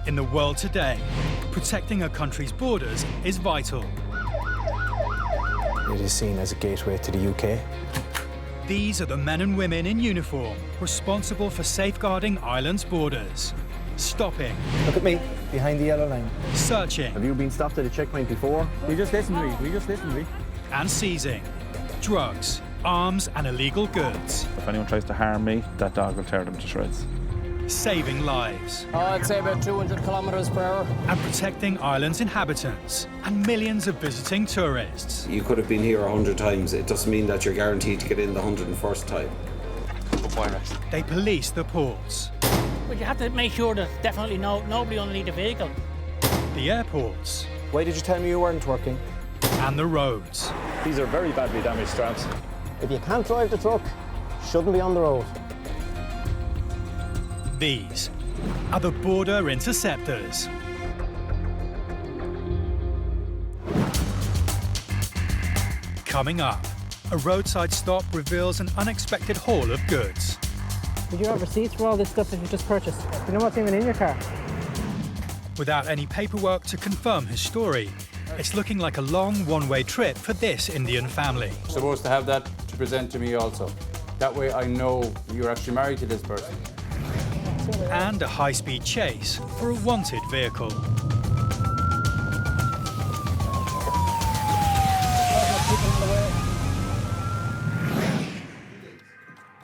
In the world today, protecting a country's borders is vital. It is seen as a gateway to the UK. These are the men and women in uniform responsible for safeguarding Ireland's borders. Stopping. Look at me, behind the yellow line. Searching. Have you been stopped at a checkpoint before? We just listened to me. And seizing drugs, arms and illegal goods. If anyone tries to harm me, that dog will tear them to shreds. Saving lives. I'd say about 200 kilometres per hour. And protecting Ireland's inhabitants and millions of visiting tourists. You could have been here 100 times. It doesn't mean that you're guaranteed to get in the 101st time. They police the ports. But you have to make sure there's definitely nobody underneath the vehicle. The airports. Why did you tell me you weren't working? And the roads. These are very badly damaged straps. If you can't drive the truck, shouldn't be on the road. These are the Border Interceptors. Coming up, a roadside stop reveals an unexpected haul of goods. Did you have receipts for all this stuff that you just purchased? Do you know what's even in your car? Without any paperwork to confirm his story, it's looking like a long one-way trip for this Indian family. You're supposed to have that to present to me also. That way I know you're actually married to this person. And a high-speed chase for a wanted vehicle.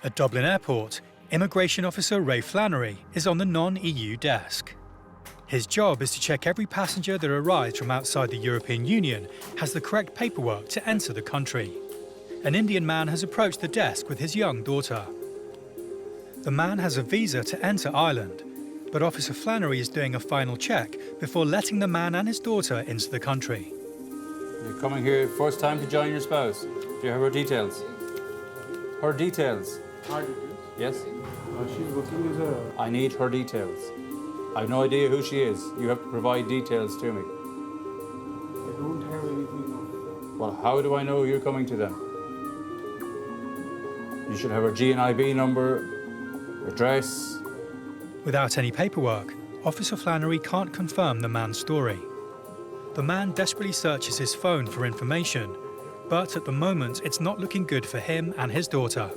At Dublin Airport, Immigration Officer Ray Flannery is on the non-EU desk. His job is to check every passenger that arrives from outside the European Union has the correct paperwork to enter the country. An Indian man has approached the desk with his young daughter. The man has a visa to enter Ireland, but Officer Flannery is doing a final check before letting the man and his daughter into the country. You're coming here first time to join your spouse. Do you have her details? Her details? Her details? Yes? She's working as a... I need her details. I have no idea who she is. You have to provide details to me. I don't have anything of... Well, how do I know you're coming to them? You should have her GNIB number, address. Without any paperwork, Officer Flannery can't confirm the man's story. The man desperately searches his phone for information, but at the moment it's not looking good for him and his daughter.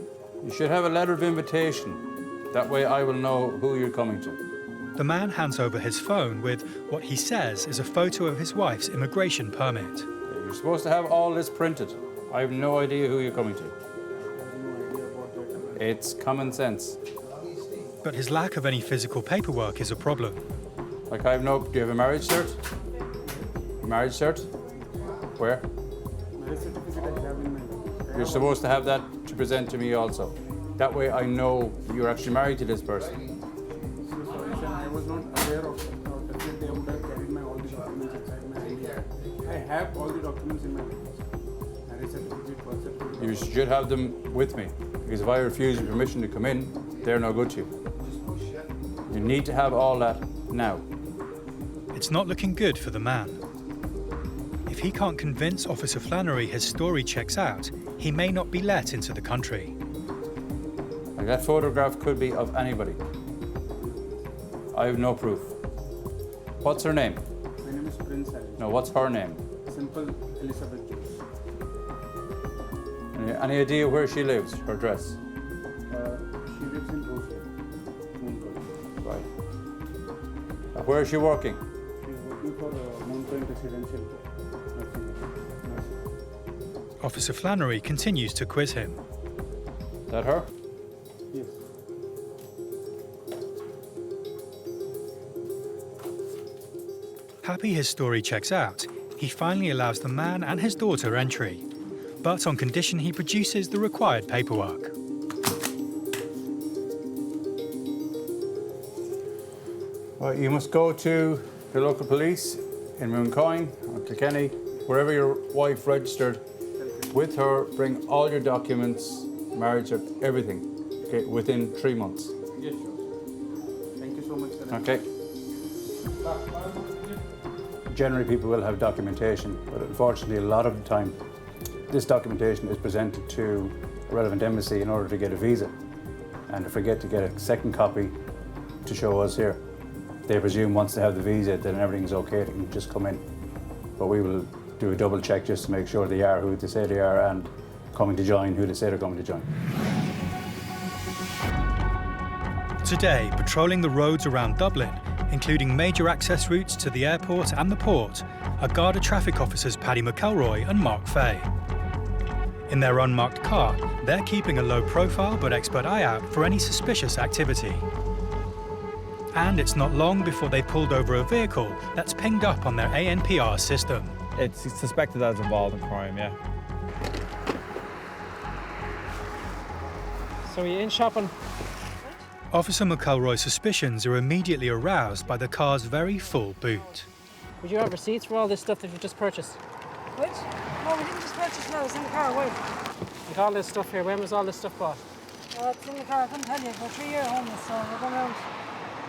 You should have a letter of invitation. That way I will know who you're coming to. The man hands over his phone with what he says is a photo of his wife's immigration permit. You're supposed to have all this printed. I have no idea who you're coming to. It's common sense. But his lack of any physical paperwork is a problem. Like I have no... Do you have a marriage cert? A marriage cert? Where? Marriage certificate I have in my... You're supposed to have that to present to me also. That way I know you're actually married to this person. I was not aware of that they would have carried my all the documents inside my ID. I have all the documents in my marriage certificate, birth certificate. You should have them with me, because if I refuse your permission to come in, they're no good to you. You need to have all that now. It's not looking good for the man. If he can't convince Officer Flannery his story checks out, he may not be let into the country. Like that photograph could be of anybody. I have no proof. What's her name? My name is Prince Ali. No, what's her name? Simple Elizabeth Jones. Any idea where she lives, her address? She lives in Roadside. Right. Where is she working? She's working for Mountain Residential. Officer Flannery continues to quiz him. Is that her? Yes. Happy his story checks out, he finally allows the man and his daughter entry, but on condition he produces the required paperwork. Well, you must go to the local police in Mooncoin or Kilkenny, wherever your wife registered. With her, bring all your documents, marriage, everything, okay, within 3 months. Yes, sure. Thank you so much, sir. Okay. Generally, people will have documentation, but unfortunately, a lot of the time, this documentation is presented to a relevant embassy in order to get a visa, and to forget to get a second copy to show us here. They presume once they have the visa, then everything's okay, they can just come in. But we will do a double check just to make sure they are who they say they are and coming to join who they say they're coming to join. Today, patrolling the roads around Dublin, including major access routes to the airport and the port, are Garda traffic officers Paddy McElroy and Mark Fay. In their unmarked car, they're keeping a low profile but expert eye out for any suspicious activity. And it's not long before they pulled over a vehicle that's pinged up on their ANPR system. It's suspected that it's involved in crime, yeah. So are you in shopping? Officer McElroy's suspicions are immediately aroused by the car's very full boot. Would you have receipts for all this stuff that you just purchased? What? No, we didn't just purchase now, it's in the car, wait. Like all this stuff here, when was all this stuff bought? It's in the car, I couldn't tell you, we're 3 years homeless, so we're going around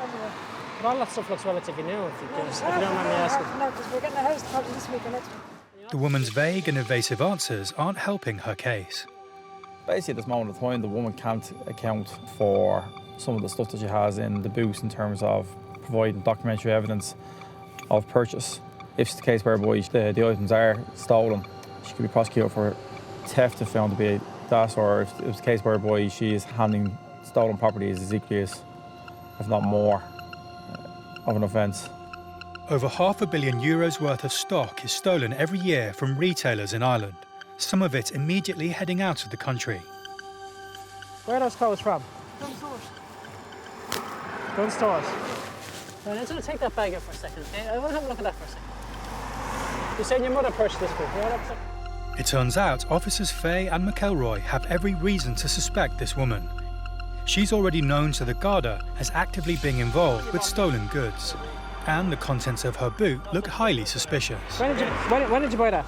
everywhere. But all that stuff looks relatively new, if you don't mind me No, asking. because we're getting a house probably this week or next week. The woman's vague and evasive answers aren't helping her case. Basically, at this moment of time, the woman can't account for some of the stuff that she has in the boot in terms of providing documentary evidence of purchase. If it's the case whereby the items are stolen, she could be prosecuted for theft if found to be that, or if it's the case whereby she is handling stolen property as equally as, if not more, of an offence. Over €500 million worth of stock is stolen every year from retailers in Ireland, some of it immediately heading out of the country. Where are those clothes from? From source. Gun stores. Right, I'm just going to take that bag out for a second, okay? I want to have a look at that for a second. You said your mother purchased this book. It turns out officers Fay and McElroy have every reason to suspect this woman. She's already known to the Garda as actively being involved with stolen goods, and the contents of her boot look highly suspicious. When did you buy that?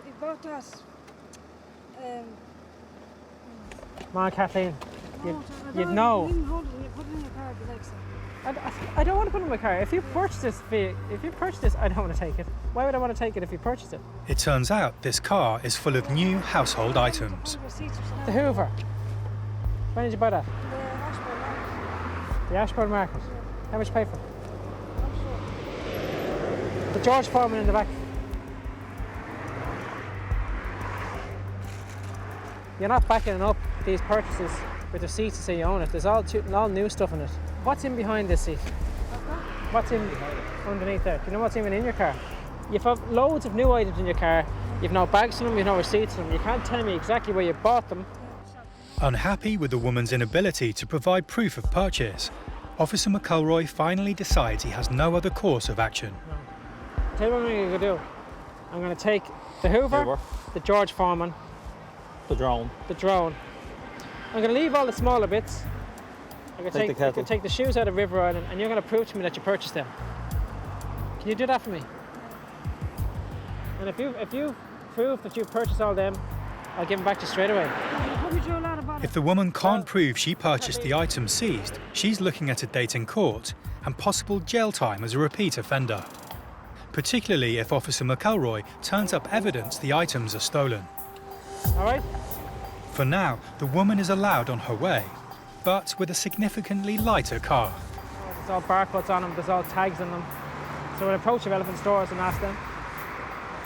He bought that. Come on, Kathleen. You'd You know. didn't hold it and you put it in your car if you like so. I don't want to put it in my car. If you purchase this, I don't want to take it. Why would I want to take it if you purchased it? It turns out this car is full of new household items. Receipts or something. The Hoover. When did you buy that? The Ashbourne Market. How much you pay for it? The George Foreman in the back. You're not backing up these purchases with receipts to say you own it. There's all new stuff in it. What's in behind this seat? What's in underneath there? Do you know what's even in your car? You've got loads of new items in your car. You've no bags in them, you've no receipts in them. You can't tell me exactly where you bought them. Unhappy with the woman's inability to provide proof of purchase, Officer McElroy finally decides he has no other course of action. Tell you what I'm going to do. I'm going to take the Hoover, the George Foreman, The drone. I'm going to leave all the smaller bits. I'm going Take the kettle. to take the shoes out of River Island, and you're going to prove to me that you purchased them. Can you do that for me? And if you prove that you purchased all them, I'll give them back to you straight away. If the woman can't prove she purchased the items seized, she's looking at a date in court and possible jail time as a repeat offender, particularly if Officer McElroy turns up evidence the items are stolen. All right? For now, the woman is allowed on her way, but with a significantly lighter car. There's all barcodes on them, there's all tags on them. So we'll approach relevant stores and ask them,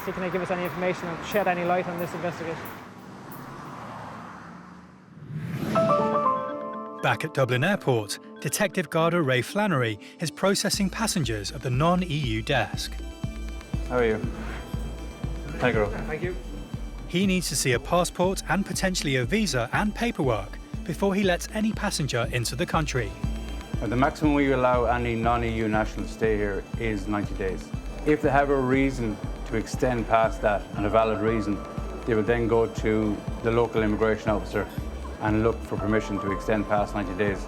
see can they give us any information and shed any light on this investigation. Back at Dublin Airport, Detective Garda Ray Flannery is processing passengers at the non-EU desk. How are you? Hi, girl. Thank you. He needs to see a passport and potentially a visa and paperwork before he lets any passenger into the country. The maximum we allow any non-EU national to stay here is 90 days. If they have a reason to extend past that, and a valid reason, they will then go to the local immigration officer and look for permission to extend past 90 days.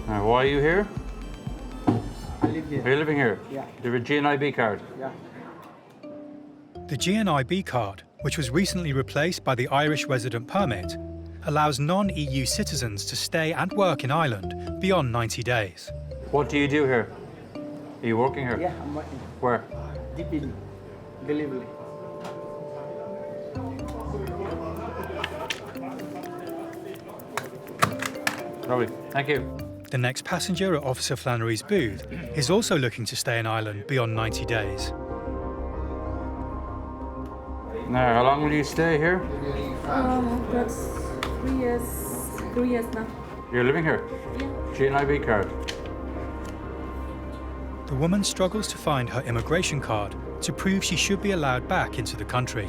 Now, why are you here? I live here. Are you living here? Yeah. Do you have a GNIB card? Yeah. The GNIB card, which was recently replaced by the Irish resident permit, allows non-EU citizens to stay and work in Ireland beyond 90 days. What do you do here? Are you working here? Yeah, I'm working. Where? DP delivery. Lovely. Thank you. The next passenger at Officer Flannery's booth is also looking to stay in Ireland beyond 90 days. Now, how long will you stay here? That's 3 years. 3 years now. You're living here? Yeah. G&IB card. The woman struggles to find her immigration card to prove she should be allowed back into the country.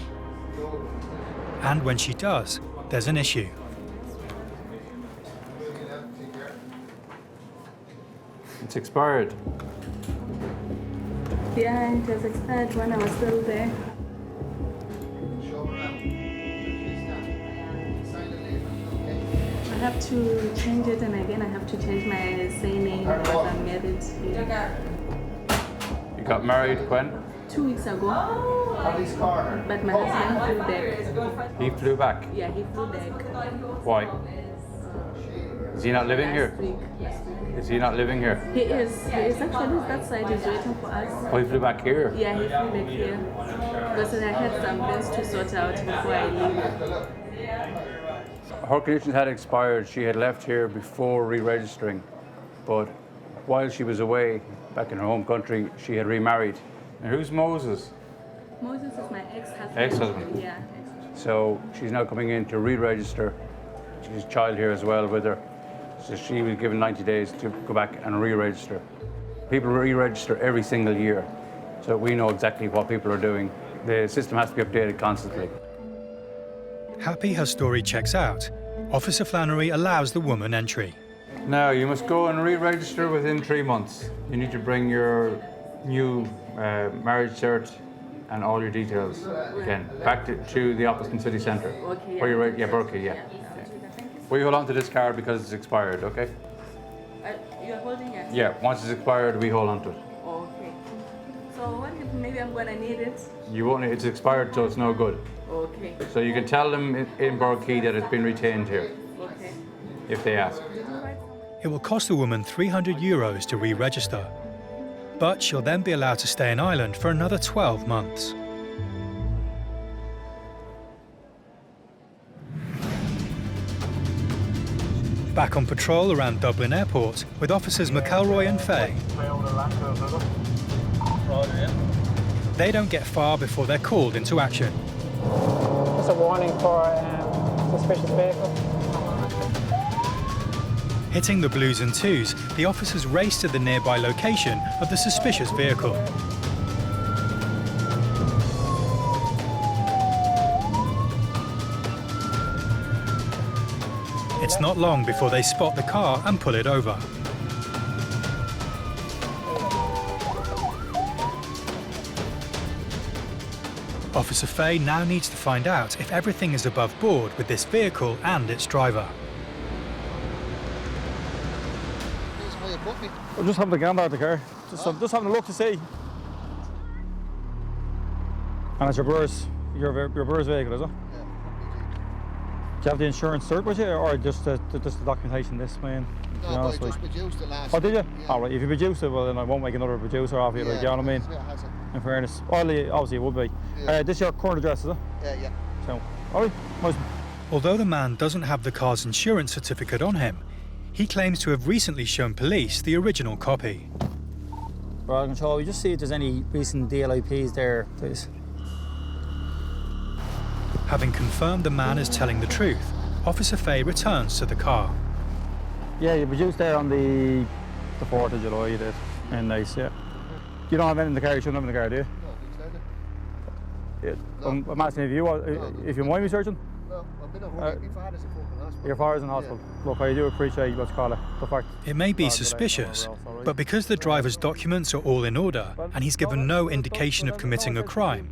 And when she does, there's an issue. It's expired. Yeah, it was expired when I was still there. I have to change it, and again I have to change my surname because I'm married here. You got married when? 2 weeks ago. But my husband flew back. He flew back? Yeah, he flew back. Why? Is he not living here? Last week. Is he not living here? He is. He is actually that side. He's waiting for us. Oh, he flew back here? Yeah, he flew back here. Because I had some things to sort out before I leave. Her conditions had expired. She had left here before re-registering. But while she was away, back in her home country, she had remarried. And who's Moses? Moses is my ex-husband. Ex-husband? Yeah. So she's now coming in to re-register. She has a child here as well with her. So she was given 90 days to go back and re-register. People re-register every single year. So we know exactly what people are doing. The system has to be updated constantly. Happy her story checks out, Officer Flannery allows the woman entry. Now, you must go and re-register within 3 months. You need to bring your new marriage cert and all your details again back to the office in City Centre. Okay. Where you're, yeah, Berkeley, yeah. We hold on to this card because it's expired, okay? You're holding it? Yeah, once it's expired, we hold on to it. Okay. So what if maybe I'm gonna need it? You won't, it's expired, so it's no good. Okay. So you can tell them in Berkeley that it's been retained here, Okay. if they ask. It will cost the woman €300 to re-register, but she'll then be allowed to stay in Ireland for another 12 months. Back on patrol around Dublin Airport with officers McElroy and Fay. They don't get far before they're called into action. Just a warning for suspicious vehicle. Hitting the blues and twos, the officers race to the nearby location of the suspicious vehicle. It's not long before they spot the car and pull it over. Officer Fay now needs to find out if everything is above board with this vehicle and its driver. I'm just having a gander at the car. Just having a look to see. And it's your brother's vehicle, is it? Do you have the insurance cert with you, or just the documentation this man? No, but I just produced it last week. Oh, did you? Yeah. All right, if you produce it, well then I won't make another producer off you, Yeah, like, you know what I mean? yeah, has it. In fairness. Obviously it would be. Yeah. This is your current address, is it? Yeah. So, all right, nice. Although the man doesn't have the car's insurance certificate on him, he claims to have recently shown police the original copy. Right, control, we just see if there's any recent DLIPs there, please. Having confirmed the man is telling the truth, Officer Fay returns to the car. Yeah, you produced there on the 4th of July, you did. And nice, yeah. You don't have any in the car, you shouldn't have in the car, do you? No, Yeah. I'm asking if you mind me searching? No, I've been at home. My father's in fucking hospital. Your father's in hospital. Yeah. Look, I do appreciate what's called the fact. It may be suspicious, but because the driver's documents are all in order and he's given no indication of committing a crime,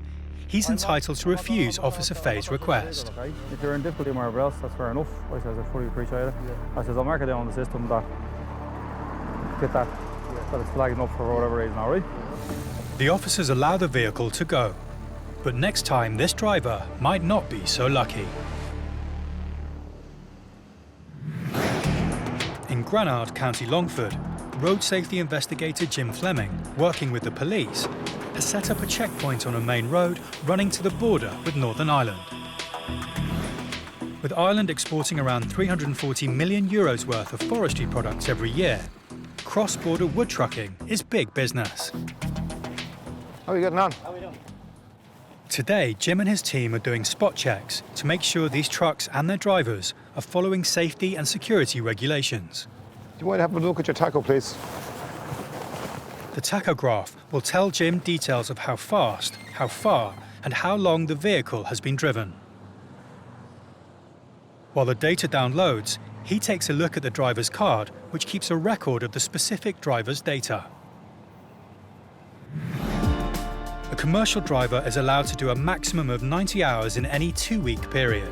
he's entitled to refuse Officer Fay's request. If you're in difficulty wherever else, that's fair enough. I says I fully appreciate it. I says I'll mark it down on the system that it's flagging up for whatever reason, all right? The officers allow the vehicle to go, but next time this driver might not be so lucky. In Granard, County Longford, road safety investigator Jim Fleming, working with the police, has set up a checkpoint on a main road running to the border with Northern Ireland. With Ireland exporting around 340 million euros worth of forestry products every year, cross-border wood trucking is big business. How are you getting on? Today, Jim and his team are doing spot checks to make sure these trucks and their drivers are following safety and security regulations. Do you mind having a look at your tacho, please? The tachograph will tell Jim details of how fast, how far, and how long the vehicle has been driven. While the data downloads, he takes a look at the driver's card, which keeps a record of the specific driver's data. A commercial driver is allowed to do a maximum of 90 hours in any 2-week period,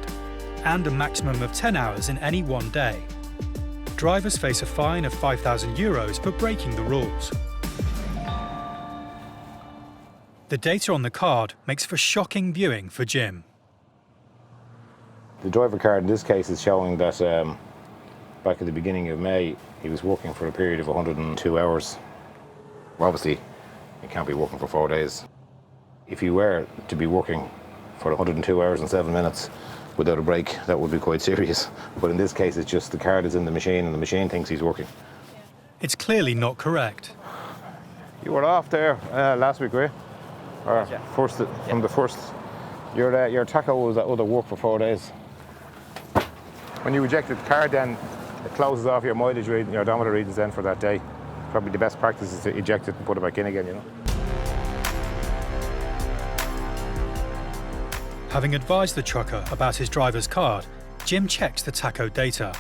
and a maximum of 10 hours in any 1 day. Drivers face a fine of €5,000 for breaking the rules. The data on the card makes for shocking viewing for Jim. The driver card in this case is showing that back at the beginning of May, he was working for a period of 102 hours. Obviously, you can't be working for 4 days. If you were to be working for 102 hours and 7 minutes without a break, that would be quite serious. But in this case, it's just the card is in the machine and the machine thinks he's working. It's clearly not correct. You were off there last week, were you? Or first, from the first. Your tacho was at other work for 4 days. When you eject the card, then it closes off your mileage reading, your odometer readings then for that day. Probably the best practice is to eject it and put it back in again, you know. Having advised the trucker about his driver's card, Jim checks the tacho data.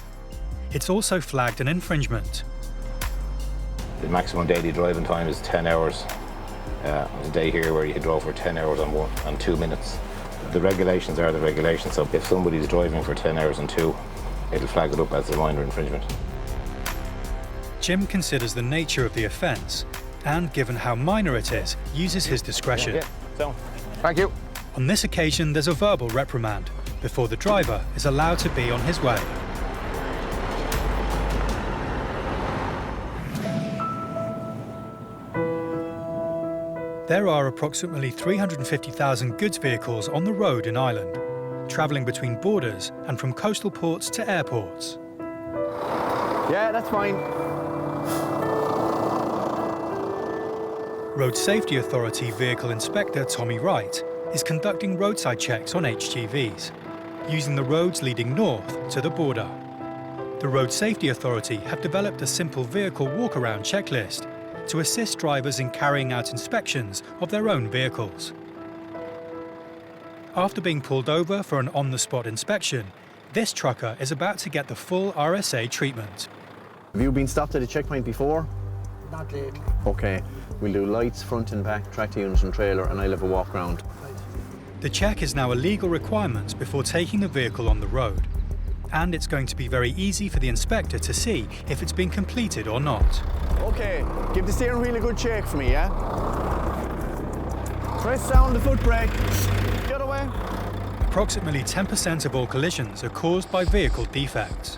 It's also flagged an infringement. The maximum daily driving time is 10 hours. There's a day here where you drove for 10 hours and 2 minutes. The regulations are the regulations, so if somebody's driving for 10 hours and 2, it'll flag it up as a minor infringement. Jim considers the nature of the offence and, given how minor it is, uses his discretion. So, thank you. On this occasion, there's a verbal reprimand before the driver is allowed to be on his way. There are approximately 350,000 goods vehicles on the road in Ireland, travelling between borders and from coastal ports to airports. Yeah, that's fine. Road Safety Authority Vehicle Inspector Tommy Wright is conducting roadside checks on HGVs, using the roads leading north to the border. The Road Safety Authority have developed a simple vehicle walk-around checklist to assist drivers in carrying out inspections of their own vehicles. After being pulled over for an on-the-spot inspection, this trucker is about to get the full RSA treatment. Have you been stopped at a checkpoint before? Not lately. Okay, we'll do lights, front and back, tractor unit and trailer, and I'll have a walk round. The check is now a legal requirement before taking the vehicle on the road. And it's going to be very easy for the inspector to see if it's been completed or not. Okay, give the steering wheel a good shake for me, yeah? Press down the foot brake. The other way. Approximately 10% of all collisions are caused by vehicle defects.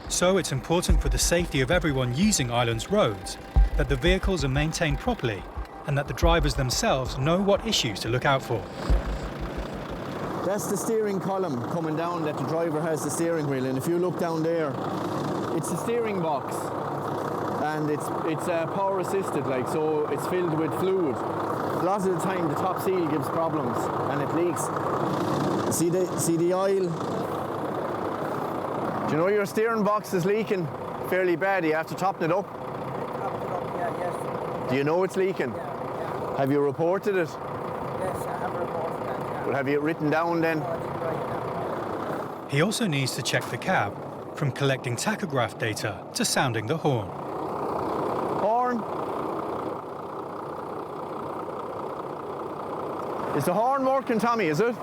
So it's important for the safety of everyone using Ireland's roads that the vehicles are maintained properly and that the drivers themselves know what issues to look out for. That's the steering column coming down that the driver has the steering wheel, and if you look down there, it's the steering box, and it's power assisted, like, so it's filled with fluid. A lot of the time the top seal gives problems and it leaks. See the oil? Do you know your steering box is leaking fairly bad? You have to toppen it up. Do you know it's leaking? Yeah. Have you reported it? Yes, I have reported that. Yeah. Well, have you it written down then? He also needs to check the cab, from collecting tachograph data to sounding the horn. Horn? Is the horn working, Tommy, is it?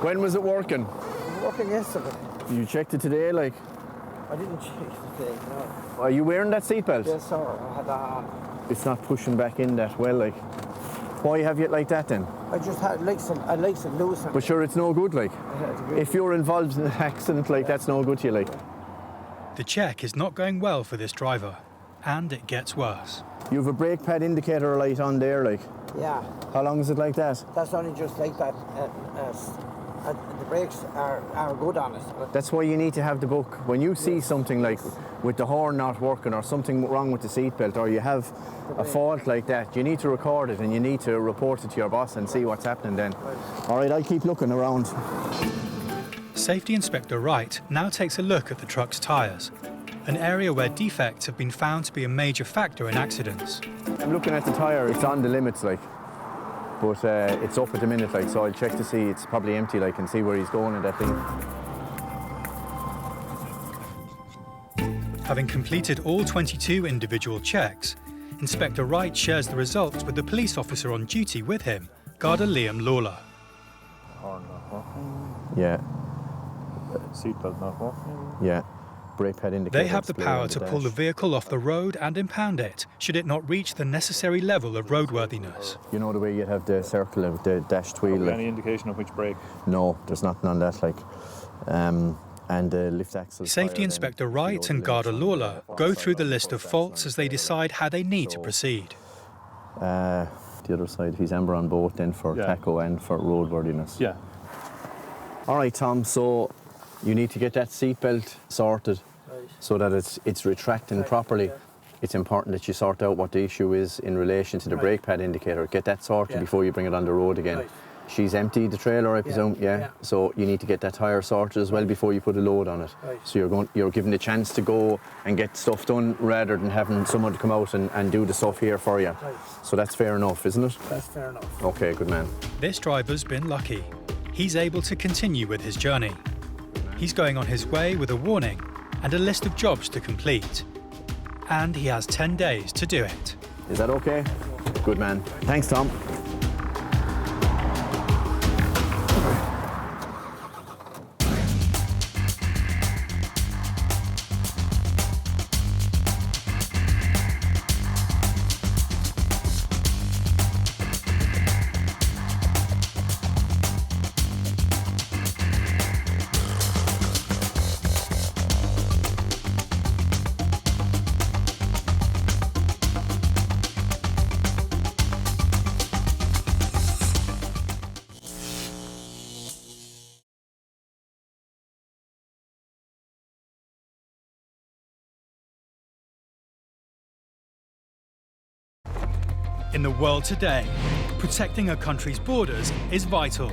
When was it working? It was working yesterday. You checked it today, like? I didn't check it today, no. Are you wearing that seatbelt? Yes, sir. I had that on. It's not pushing back in that well, like. Why have you it like that then? I just had I like some loose. But sure, it's no good, like. If you're involved in an accident, like, that's no good to you, like. The check is not going well for this driver, and it gets worse. You have a brake pad indicator light on there, like. Yeah. How long is it like that? That's only just like that at the brakes are good on it. That's why you need to have the book. When you see something like with the horn not working or something wrong with the seatbelt or you have a fault like that, you need to record it and you need to report it to your boss and see what's happening then. All right, I'll keep looking around. Safety Inspector Wright now takes a look at the truck's tyres, an area where defects have been found to be a major factor in accidents. I'm looking at the tyre, it's on the limits like, but it's up at the minute like, so I'll check to see it's probably empty like and see where he's going in that thing. Having completed all 22 individual checks, Inspector Wright shares the results with the police officer on duty with him, Garda Liam Lawler. Horn not working. Yeah. Seatbelt not working. Yeah. Brake pad indicator. They have the power to pull the vehicle off the road and impound it, should it not reach the necessary level of roadworthiness. You know the way you have the circle of the dashed wheel? Any indication of which brake? No, there's nothing on that like. And the lift axle. Safety Inspector Wright and Garda Lawler go through the list of faults as they decide how they need to proceed. The other side, he's amber on both then for tacho and for roadworthiness. Yeah. All right, Tom, so you need to get that seatbelt sorted so that it's retracting properly. It's important that you sort out what the issue is in relation to the brake pad indicator. Get that sorted before you bring it on the road again. She's emptied the trailer, I presume, yeah? So you need to get that tyre sorted as well before you put a load on it. So you're given the chance to go and get stuff done rather than having someone to come out and do the stuff here for you. So that's fair enough, isn't it? That's fair enough. Okay, good man. This driver's been lucky. He's able to continue with his journey. He's going on his way with a warning and a list of jobs to complete. And he has 10 days to do it. Is that okay? Good man. Thanks, Tom. In the world today, protecting a country's borders is vital.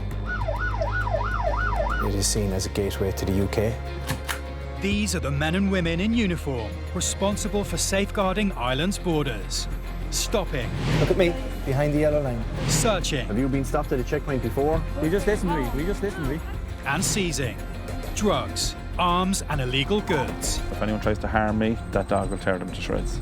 It is seen as a gateway to the UK. These are the men and women in uniform responsible for safeguarding Ireland's borders. Stopping. Look at me, behind the yellow line. Searching. Have you been stopped at a checkpoint before? You just listen to me. And seizing drugs, arms and illegal goods. If anyone tries to harm me, that dog will tear them to shreds.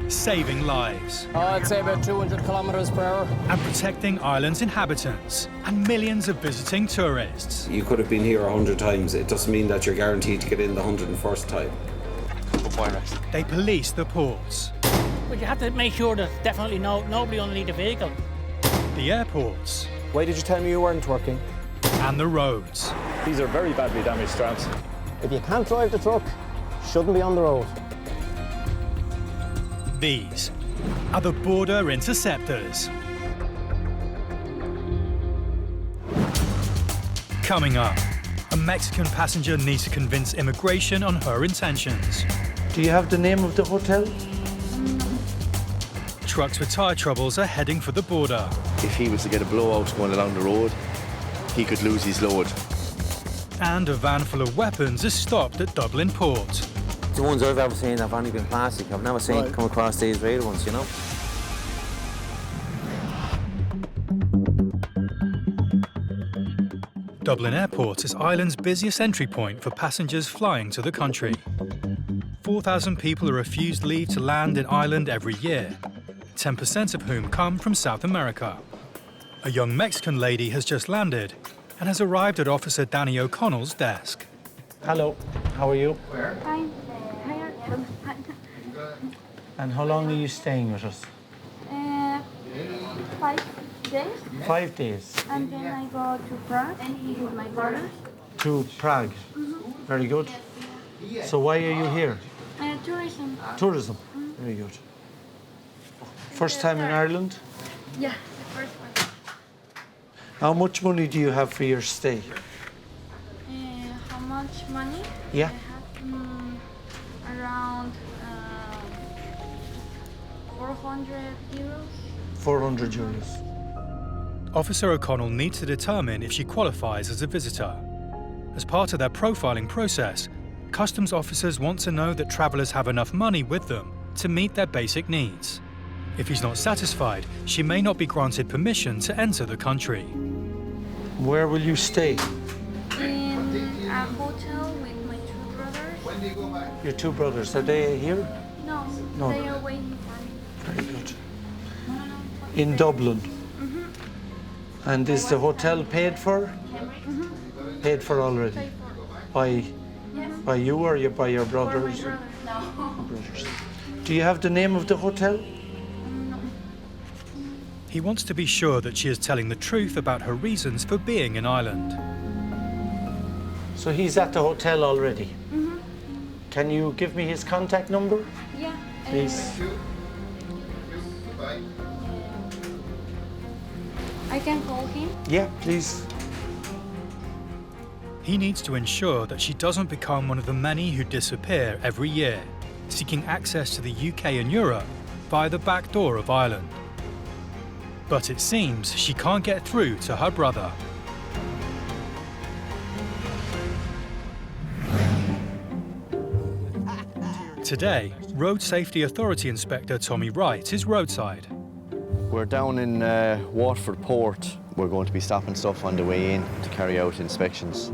Saving lives. I'd say about 200 kilometres per hour. And protecting Ireland's inhabitants and millions of visiting tourists. You could have been here 100 times. It doesn't mean that you're guaranteed to get in the 101st time. They police the ports. But you have to make sure that definitely nobody underneath the vehicle. The airports. Why did you tell me you weren't working? And the roads. These are very badly damaged trams. If you can't drive the truck, shouldn't be on the road. These are the border interceptors. Coming up, a Mexican passenger needs to convince immigration on her intentions. Do you have the name of the hotel? Trucks with tyre troubles are heading for the border. If he was to get a blowout going along the road, he could lose his load. And a van full of weapons is stopped at Dublin Port. The ones I've ever seen have only been plastic. I've never seen come across these real ones, you know. Dublin Airport is Ireland's busiest entry point for passengers flying to the country. 4,000 people are refused leave to land in Ireland every year, 10% of whom come from South America. A young Mexican lady has just landed and has arrived at Officer Danny O'Connell's desk. Hello, how are you? Hi. And how long are you staying with us? 5 days. 5 days. And then I go to Prague with my brothers. To Prague. Very good. So why are you here? Tourism. Tourism. Very good. First time in Ireland? Yeah, the first one. How much money do you have for your stay? money. Yeah. I have around 400 euros. 400 euros. Officer O'Connell needs to determine if she qualifies as a visitor. As part of their profiling process, customs officers want to know that travellers have enough money with them to meet their basic needs. If he's not satisfied, she may not be granted permission to enter the country. Where will you stay? In a hotel with my two brothers. Your two brothers, are they here? No, No. they are waiting for me. Very good. In Dublin. And is the hotel paid for? Paid for already? By you or by your brothers? For my brother. Brothers. Do you have the name of the hotel? He wants to be sure that she is telling the truth about her reasons for being in Ireland. So he's at the hotel already? Can you give me his contact number? Yeah. Please. I can call him. Yeah, please. He needs to ensure that she doesn't become one of the many who disappear every year, seeking access to the UK and Europe via the back door of Ireland. But it seems she can't get through to her brother. Today, Road Safety Authority Inspector Tommy Wright is roadside. We're down in Waterford Port. We're going to be stopping stuff on the way in to carry out inspections.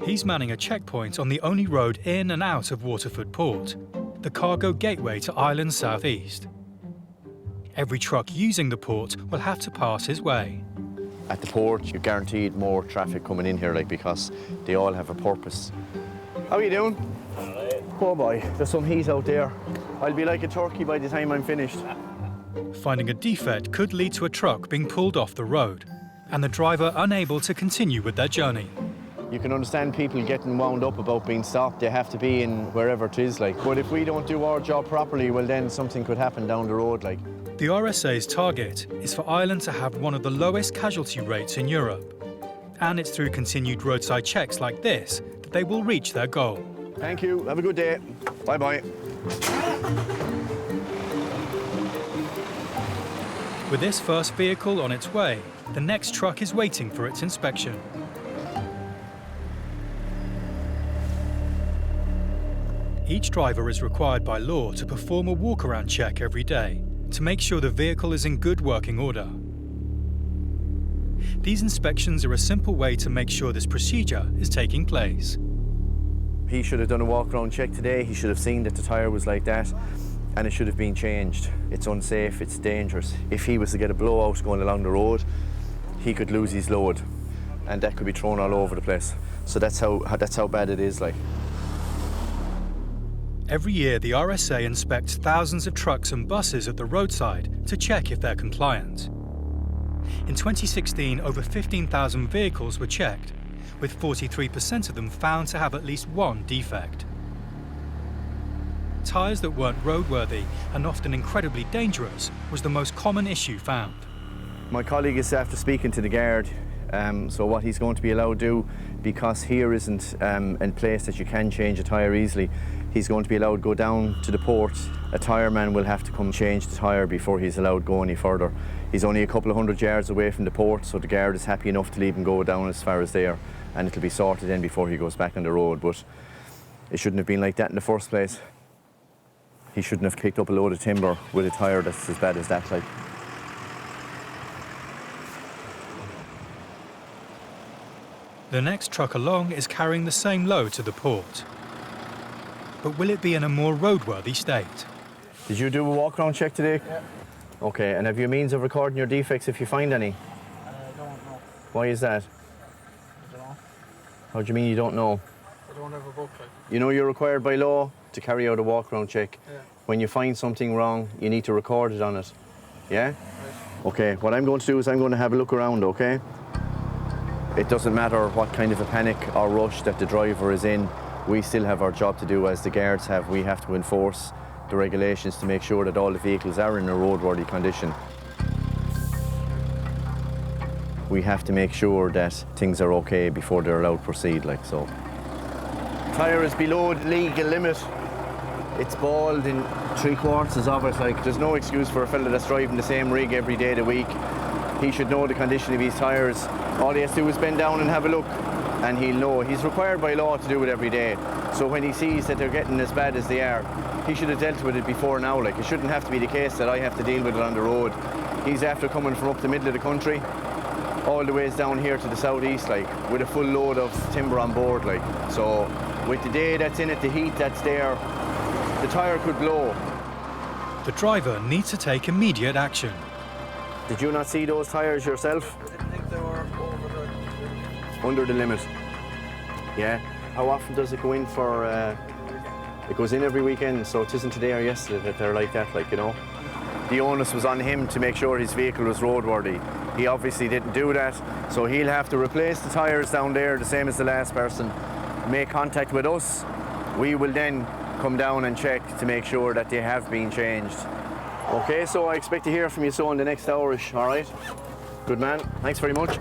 He's manning a checkpoint on the only road in and out of Waterford Port, the cargo gateway to Ireland's southeast. Every truck using the port will have to pass his way. At the port, you're guaranteed more traffic coming in here, because they all have a purpose. How are you doing? Oh boy, there's some heat out there. I'll be like a turkey by the time I'm finished. Finding a defect could lead to a truck being pulled off the road and the driver unable to continue with their journey. You can understand people getting wound up about being stopped. They have to be in wherever it is, But if we don't do our job properly, well then something could happen down the road, The RSA's target is for Ireland to have one of the lowest casualty rates in Europe. And it's through continued roadside checks like this that they will reach their goal. Thank you. Have a good day. Bye-bye. With this first vehicle on its way, the next truck is waiting for its inspection. Each driver is required by law to perform a walk-around check every day to make sure the vehicle is in good working order. These inspections are a simple way to make sure this procedure is taking place. He should have done a walk-around check today. He should have seen that the tyre was like that, and it should have been changed. It's unsafe, it's dangerous. If he was to get a blowout going along the road, he could lose his load, and that could be thrown all over the place. So that's how bad it is, Every year, the RSA inspects thousands of trucks and buses at the roadside to check if they're compliant. In 2016, over 15,000 vehicles were checked, with 43% of them found to have at least one defect. Tyres that weren't roadworthy and often incredibly dangerous was the most common issue found. My colleague is after speaking to the guard, so what he's going to be allowed to do, because here isn't in place that you can change a tyre easily, he's going to be allowed to go down to the port. A tyre man will have to come change the tyre before he's allowed to go any further. He's only a couple of 100 yards away from the port, so the guard is happy enough to leave him go down as far as there, and it'll be sorted in before he goes back on the road. But it shouldn't have been like that in the first place. He shouldn't have picked up a load of timber with a tyre that's as bad as that. The next truck along is carrying the same load to the port. But will it be in a more roadworthy state? Did you do a walk-around check today? Yeah. Okay, and have you means of recording your defects if you find any? I don't know. Why is that? I don't know. How do you mean you don't know? I don't have a book. You know you're required by law to carry out a walk-around check. Yeah. When you find something wrong, you need to record it on it. Yeah? Right. Okay, what I'm going to do is I'm going to have a look around, okay? It doesn't matter what kind of a panic or rush that the driver is in, we still have our job to do as the guards have. We have to enforce the regulations to make sure that all the vehicles are in a roadworthy condition. We have to make sure that things are okay before they're allowed to proceed, so. tyre is below the legal limit. It's bald in 3/4 of it. Like, there's no excuse for a fella that's driving the same rig every day of the week. He should know the condition of his tyres. All he has to do is bend down and have a look, and he'll know. He's required by law to do it every day. So when he sees that they're getting as bad as they are, he should have dealt with it before now. Like, it shouldn't have to be the case that I have to deal with it on the road. He's after coming from up the middle of the country, all the ways down here to the southeast, like, with a full load of timber on board, like. So with the day that's in it, the heat that's there, the tyre could blow. The driver needs to take immediate action. Did you not see those tyres yourself? I didn't think they were Under the limit. Yeah. How often does it go in for? It goes in every weekend, so it isn't today or yesterday that they're like that, like, you know. The onus was on him to make sure his vehicle was roadworthy. He obviously didn't do that, so he'll have to replace the tyres down there, the same as the last person. Make contact with us. We will then come down and check to make sure that they have been changed. Okay, so I expect to hear from you so in the next hour-ish, all right? Good man, thanks very much.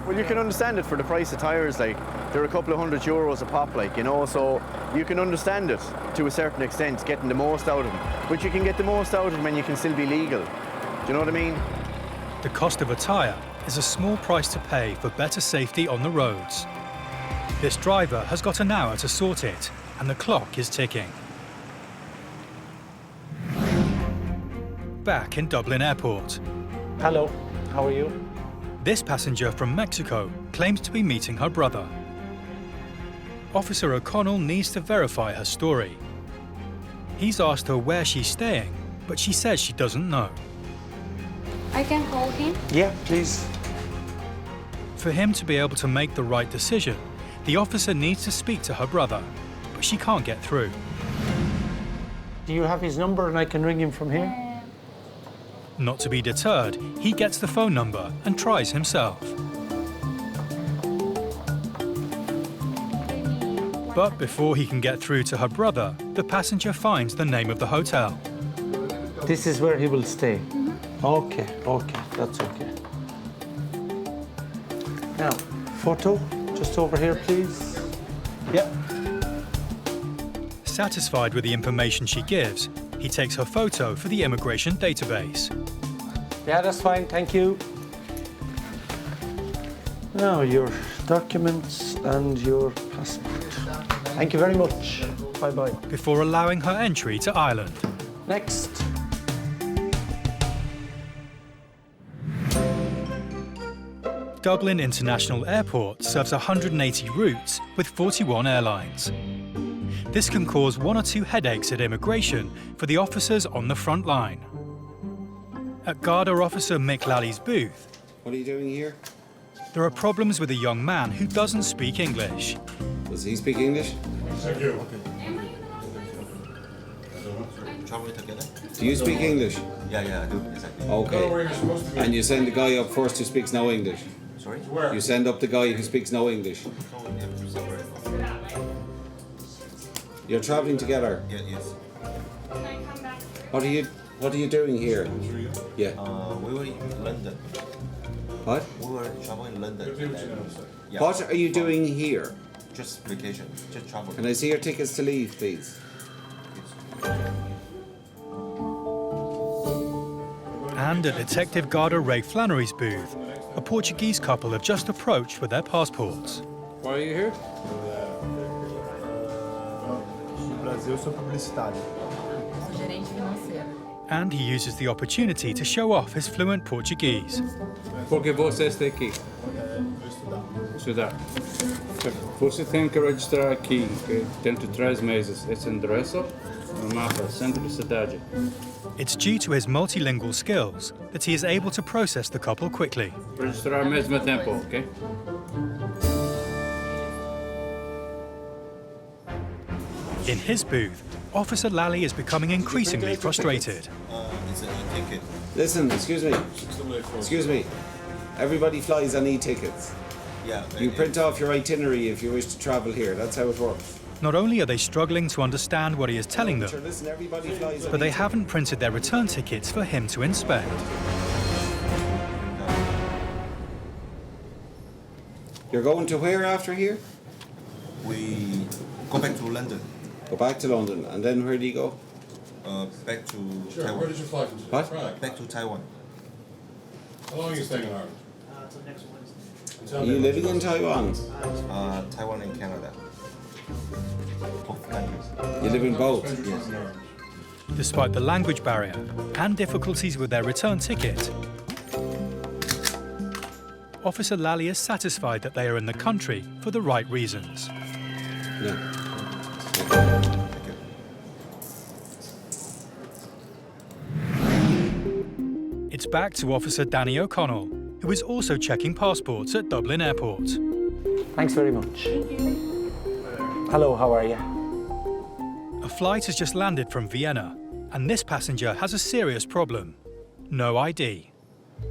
Well, you can understand it for the price of tyres, like, they're a couple of €100 a pop, like, you know, so you can understand it to a certain extent, getting the most out of them. But you can get the most out of them and you can still be legal. Do you know what I mean? The cost of a tyre is a small price to pay for better safety on the roads. This driver has got an hour to sort it, and the clock is ticking. Back in Dublin Airport. Hello, how are you? This passenger from Mexico claims to be meeting her brother. Officer O'Connell needs to verify her story. He's asked her where she's staying, but she says she doesn't know. I can call him? Yeah, please. For him to be able to make the right decision, the officer needs to speak to her brother, but she can't get through. Do you have his number and I can ring him from here? Not to be deterred, he gets the phone number and tries himself. But before he can get through to her brother, the passenger finds the name of the hotel. This is where he will stay? Okay, that's okay. Now, photo, just over here, please. Yeah. Satisfied with the information she gives, he takes her photo for the immigration database. Yeah, that's fine, thank you. Now, your documents and your passport. Thank you very much. Bye-bye. Before allowing her entry to Ireland. Next. Dublin International Airport serves 180 routes with 41 airlines. This can cause 1 or 2 headaches at immigration for the officers on the front line. At Garda officer Mick Lally's booth, What are you doing here? there are problems with a young man who doesn't speak English. Does he speak English? Do you speak English? Yeah, I do, exactly. Okay. And you send the guy up first who speaks no English? Sorry? You send up the guy who speaks no English? You're travelling together? Yeah, yes. What are you doing here? Yeah. We were in London. What? We were traveling in London. Yeah. What are you doing here? Just vacation, just travel. Can I see your tickets to leave, please? And at Detective Garda Ray Flannery's booth, a Portuguese couple have just approached with their passports. Why are you here? And he uses the opportunity to show off his fluent Portuguese. Porque você está aqui? Estudar. Você tem que registrar aqui, okay? Dentro de 3 meses. Esse endereço no mapa, centro da cidade. It's due to his multilingual skills that he is able to process the couple quickly. Registrar ao mesmo tempo, okay? In his booth, Officer Lally is becoming increasingly frustrated. It's an e-ticket. Listen, excuse me. Everybody flies on e-tickets. Yeah. You print off your itinerary if you wish to travel here. That's how it works. Not only are they struggling to understand what he is telling them, Listen, everybody flies on but they haven't printed their return tickets for him to inspect. You're going to where after here? We go back to London. Go back to London, and then where do you go? Back to Sure, Taiwan. where did you fly from? What? Prague. Back to Taiwan. How long are you staying in Ireland? Until next Wednesday. Until Are you then. living in Taiwan? Taiwan and Canada. Both countries. You live in both? Spend your time Yes. in Ireland. Despite the language barrier and difficulties with their return ticket, Officer Lally is satisfied that they are in the country for the right reasons. Yeah. It's back to Officer Danny O'Connell, who is also checking passports at Dublin Airport. Thanks very much. Hello, how are you? A flight has just landed from Vienna, and this passenger has a serious problem. No ID.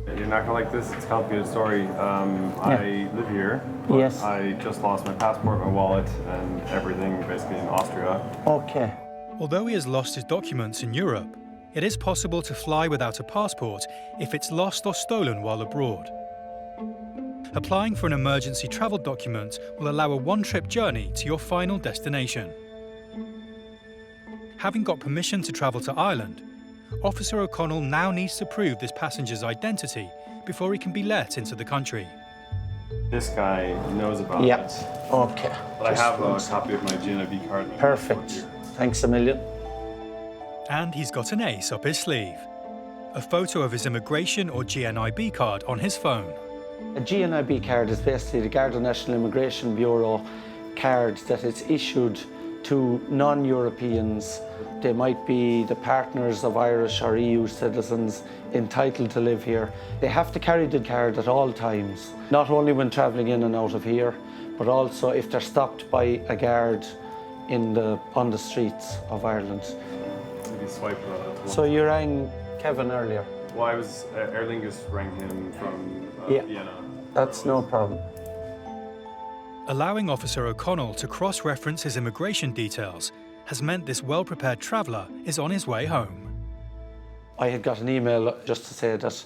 You're not gonna like this, it's a complicated story. I live here, but Yes. I just lost my passport, my wallet, and everything basically in Austria. Okay. Although he has lost his documents in Europe, it is possible to fly without a passport if it's lost or stolen while abroad. Applying for an emergency travel document will allow a one-trip journey to your final destination. Having got permission to travel to Ireland, Officer O'Connell now needs to prove this passenger's identity before he can be let into the country. This guy knows about Yep. it. Okay. But I Just have one a second. copy of my GNIB card. Perfect. Thanks a million. And he's got an ace up his sleeve. A photo of his immigration or GNIB card on his phone. A GNIB card is basically the Garda National Immigration Bureau card that is issued to non-Europeans. They might be the partners of Irish or EU citizens entitled to live here. They have to carry the card at all times, not only when travelling in and out of here, but also if they're stopped by a guard on the streets of Ireland. Maybe swipe it. So you rang Kevin earlier? Well, I was, Aer Lingus rang him from Yeah. Vienna. That's no problem. Allowing Officer O'Connell to cross-reference his immigration details has meant this well-prepared traveller is on his way home. I had got an email just to say that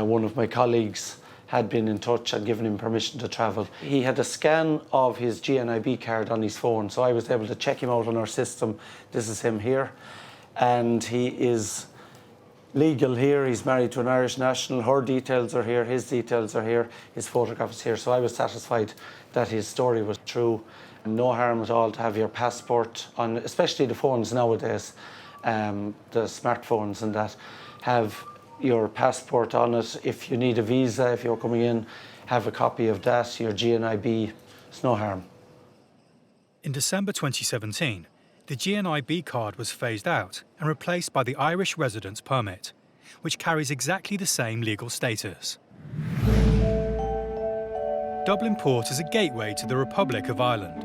one of my colleagues had been in touch and given him permission to travel. He had a scan of his GNIB card on his phone, so I was able to check him out on our system. This is him here, and he is legal here. He's married to an Irish national. Her details are here, his details are here, his photograph is here. So I was satisfied that his story was true. No harm at all to have your passport on, especially the phones nowadays, the smartphones and that, have your passport on it. If you need a visa, if you're coming in, have a copy of that, your GNIB, it's no harm. In December 2017, the GNIB card was phased out and replaced by the Irish residence permit, which carries exactly the same legal status. Dublin Port is a gateway to the Republic of Ireland.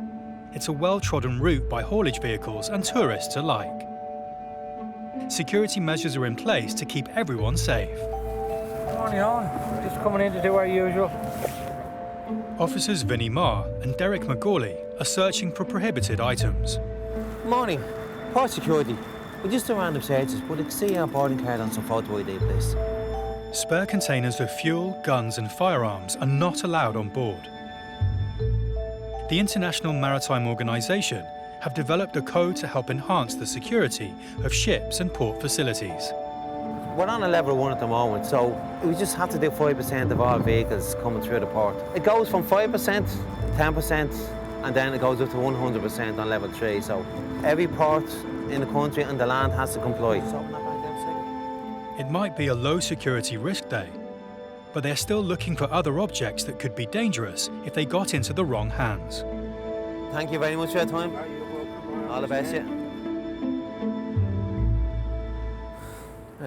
It's a well-trodden route by haulage vehicles and tourists alike. Security measures are in place to keep everyone safe. Morning, Owen. Just coming in to do our usual. Officers Vinnie Marr and Derek McGawley are searching for prohibited items. Morning. Port security. We just do random searches, but I can see our boarding card on some photo ID, please. Spare containers of fuel, guns and firearms are not allowed on board. The International Maritime Organization have developed a code to help enhance the security of ships and port facilities. We're on a level 1 at the moment, so we just have to do 5% of all vehicles coming through the port. It goes from 5%, 10%, and then it goes up to 100% on level 3. So every port in the country and the land has to comply. It might be a low security risk day, but they're still looking for other objects that could be dangerous if they got into the wrong hands. Thank you very much for your time. All the best, yeah.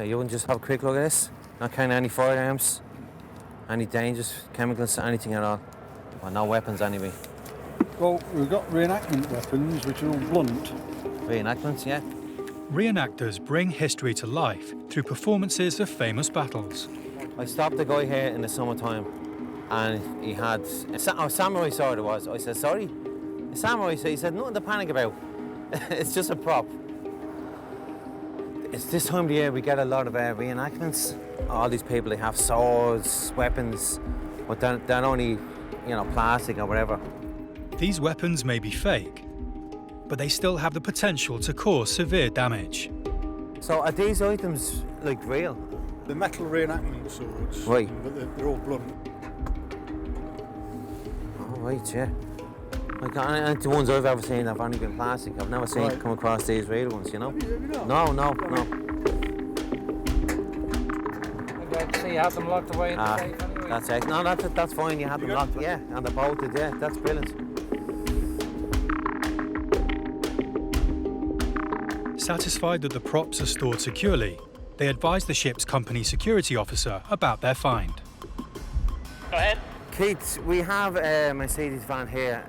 You wouldn't just have a quick look at this? Not carrying any firearms, any dangerous chemicals, anything at all. Well, no weapons anyway. Well, we've got reenactment weapons, which are all blunt. Reenactments, yeah. Reenactors bring history to life through performances of famous battles. I stopped a guy here in the summertime and he had a samurai sword it was. I said, sorry? A samurai sword? He said, nothing to panic about. It's just a prop. It's this time of the year we get a lot of reenactments. All these people, they have swords, weapons, but they're only, plastic or whatever. These weapons may be fake, but they still have the potential to cause severe damage. So are these items like real? The metal reenactment swords. Right. But they're all blunt. Oh, right, yeah. Like, the ones I've ever seen have only been plastic. I've never seen come across these real ones, you know? No. So you have them locked away in the safe anyway? That's it. No, that's fine. You have them locked, yeah, and they're bolted, yeah. That's brilliant. Satisfied that the props are stored securely, they advise the ship's company security officer about their find. Go ahead. Keith, we have a Mercedes van here.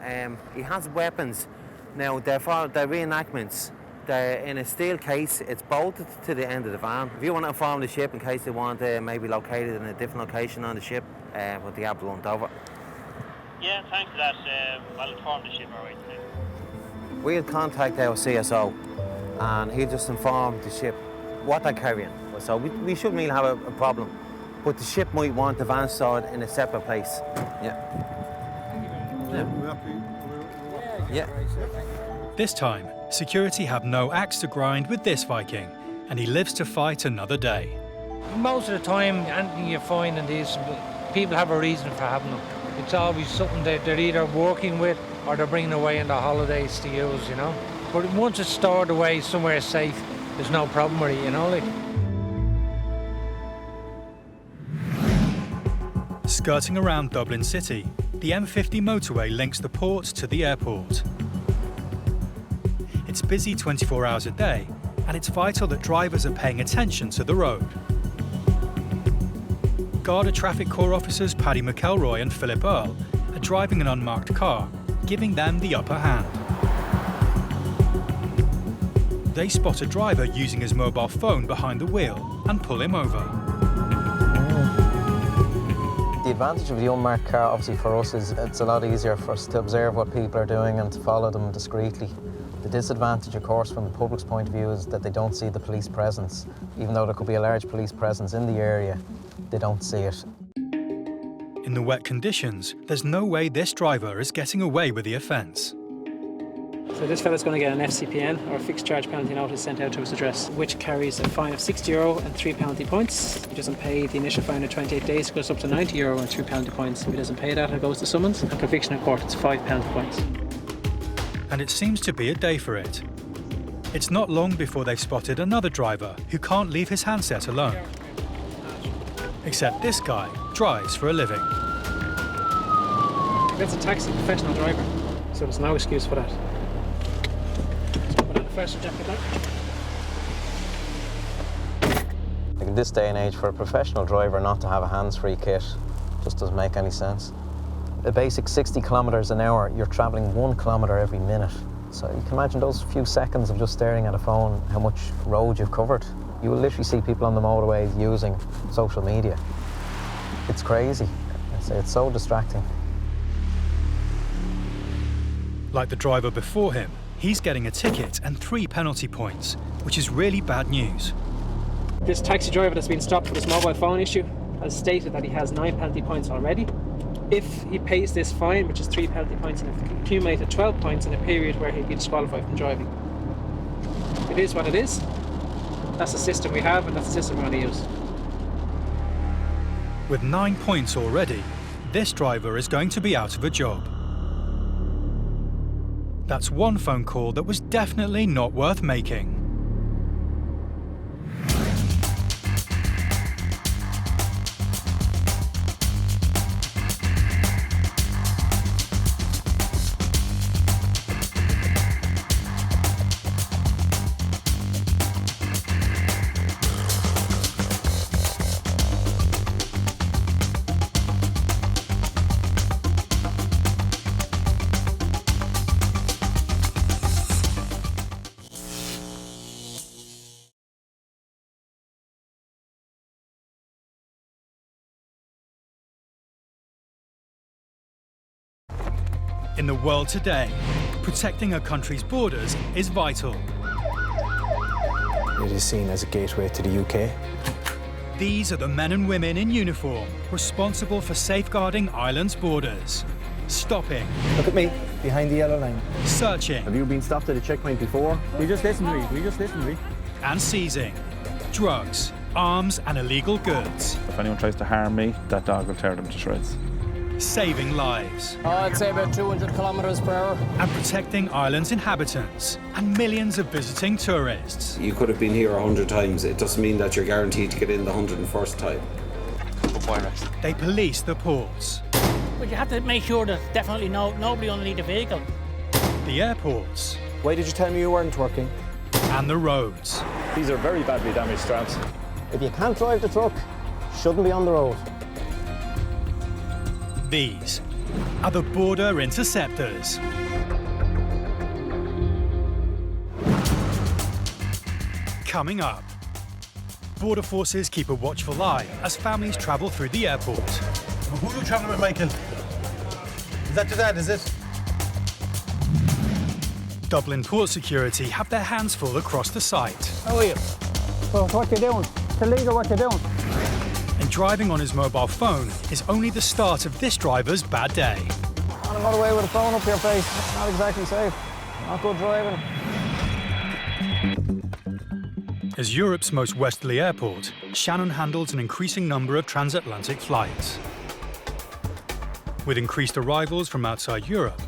He has weapons. Now, they're reenactments. They're in a steel case. It's bolted to the end of the van. If you want to inform the ship in case they want to maybe locate it in a different location on the ship, but they are blunt over. Yeah, thanks for that. I'll inform the ship, all right. We'll contact our CSO and he'll just inform the ship what they're carrying. So we shouldn't really have a problem. But the ship might want the van stored in a separate place. Yeah. This time, security have no axe to grind with this Viking, and he lives to fight another day. Most of the time, anything you find in these, people have a reason for having them. It's always something that they're either working with or they're bringing away on the holidays to use, you know. But once it's stored away somewhere safe, there's no problem with it, you know. Skirting around Dublin City, the M50 motorway links the port to the airport. It's busy 24 hours a day, and it's vital that drivers are paying attention to the road. Garda Traffic Corps officers Paddy McElroy and Philip Earle are driving an unmarked car, giving them the upper hand. They spot a driver using his mobile phone behind the wheel and pull him over. The advantage of the unmarked car, obviously for us, is it's a lot easier for us to observe what people are doing and to follow them discreetly. The disadvantage, of course, from the public's point of view is that they don't see the police presence. Even though there could be a large police presence in the area, they don't see it. In the wet conditions, there's no way this driver is getting away with the offence. So this fella's going to get an FCPN, or a fixed charge penalty notice, sent out to his address, which carries a fine of €60 and 3 penalty points. If he doesn't pay the initial fine of 28 days, it goes up to €90 and 2 penalty points. If he doesn't pay that, it goes to summons, and conviction in court, it's 5 penalty points. And it seems to be a day for it. It's not long before they've spotted another driver who can't leave his handset alone. Except this guy drives for a living. That's a taxi professional driver, so there's no excuse for that. First jacket back. Like in this day and age, for a professional driver not to have a hands-free kit just doesn't make any sense. A basic 60 kilometres an hour, you're travelling 1 kilometre every minute. So you can imagine those few seconds of just staring at a phone, how much road you've covered. You will literally see people on the motorways using social media. It's crazy. It's so distracting. Like the driver before him, he's getting a ticket and 3 penalty points, which is really bad news. This taxi driver that's been stopped for this mobile phone issue has stated that he has 9 penalty points already. If he pays this fine, which is 3 penalty points, and accumulated 12 points in a period where he'd be disqualified from driving. It is what it is. That's the system we have, and that's the system we're going to use. With 9 points already, this driver is going to be out of a job. That's one phone call that was definitely not worth making. In the world today, protecting a country's borders is vital. It is seen as a gateway to the UK. These are the men and women in uniform responsible for safeguarding Ireland's borders. stopping, Look at me, behind the yellow line. searching. Have you been stopped at a checkpoint before? You just listen to me. You just listen to me. And seizing drugs, arms, and illegal goods. If anyone tries to harm me, that dog will tear them to shreds. Saving lives I'd say about 200 kilometers per hour. and protecting Ireland's inhabitants and millions of visiting tourists. You could have been here 100 times. It doesn't mean that you're guaranteed to get in the 101st time. They police the ports, But you have to make sure that definitely nobody underneath the vehicle. the airports, Why did you tell me you weren't working? and the roads. These are very badly damaged tramps. If you can't drive the truck, shouldn't be on the road. These are the Border Interceptors. Coming up, border forces keep a watchful eye as families travel through the airport. Who are you travelling with, Michael? Is that your dad, is it? Dublin port security have their hands full across the site. How are you? So what you doing? Tell Liga what you're doing. And driving on his mobile phone is only the start of this driver's bad day. On a motorway with a phone up your face, that's not exactly safe. Not good driving. As Europe's most westerly airport, Shannon handles an increasing number of transatlantic flights. With increased arrivals from outside Europe,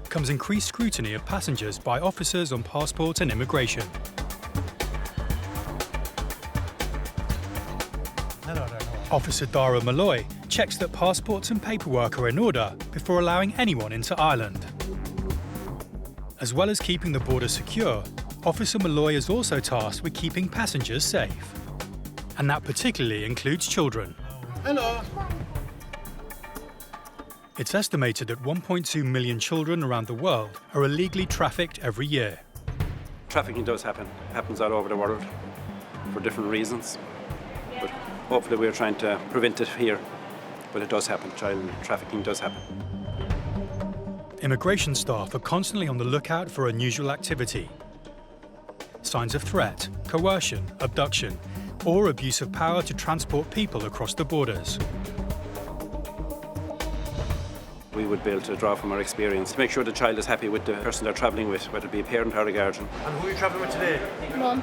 comes increased scrutiny of passengers by officers on passport and immigration. Officer Dara Malloy checks that passports and paperwork are in order before allowing anyone into Ireland. As well as keeping the border secure, Officer Malloy is also tasked with keeping passengers safe. And that particularly includes children. Hello. It's estimated that 1.2 million children around the world are illegally trafficked every year. Trafficking does happen. It happens all over the world for different reasons. But hopefully we're trying to prevent it here. But it does happen. Child trafficking does happen. Immigration staff are constantly on the lookout for unusual activity. Signs of threat, coercion, abduction, or abuse of power to transport people across the borders. We would be able to draw from our experience to make sure the child is happy with the person they're travelling with, whether it be a parent or a guardian. And who are you travelling with today? Mum.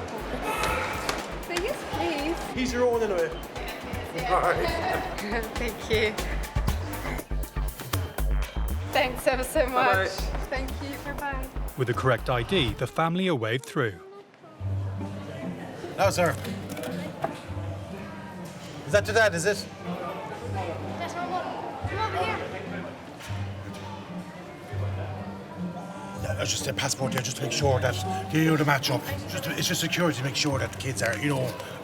Please, please. He's your own anyway. All right. Thank you. Thanks ever so much. Bye-bye. Thank you. Bye-bye. With the correct ID, the family are waved through. No, sir. Is that your dad, is it? That's my mum. Come over here. Yeah, that's just a passport there, just to make sure that you the match up. It's just security to make sure that the kids are,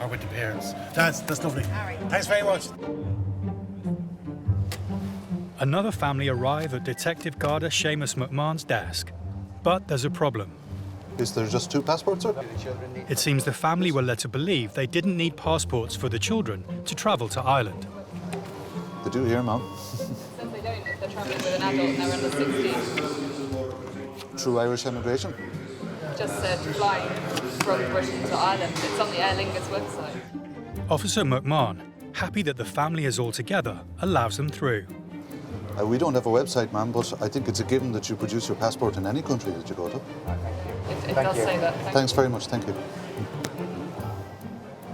are with the parents. That's lovely. All right. Thanks very much. Another family arrive at Detective Garda Seamus McMahon's desk. But there's a problem. Is there just 2 passports, sir? It seems the family were led to believe they didn't need passports for the children to travel to Ireland. They do here, Mum. Since they don't, if they're travelling with an adult and they're under 16. Through Irish immigration. Just said flying from Britain to Ireland. It's on the Aer Lingus website. Officer McMahon, happy that the family is all together, allows them through. We don't have a website, ma'am, but I think it's a given that you produce your passport in any country that you go to. It does say that. Thanks very much, thank you.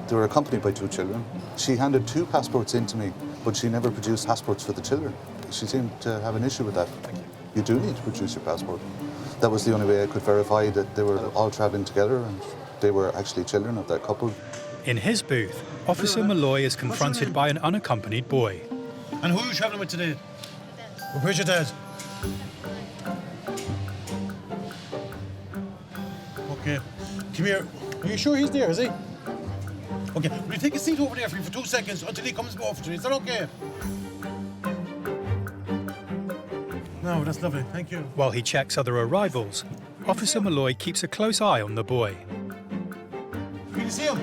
They were accompanied by 2 children. She handed 2 passports in to me, but she never produced passports for the children. She seemed to have an issue with that. You do need to produce your passport. That was the only way I could verify that they were all travelling together and they were actually children of that couple. In his booth, Officer Malloy is confronted by an unaccompanied boy. And who are you travelling with today? Where's your dad? Okay. Come here. Are you sure he's there, is he? Okay, will you take a seat over there for 2 seconds until he comes over to me? Is that okay? No, that's lovely. Thank you. While he checks other arrivals, Officer Malloy keeps a close eye on the boy. Can you see him?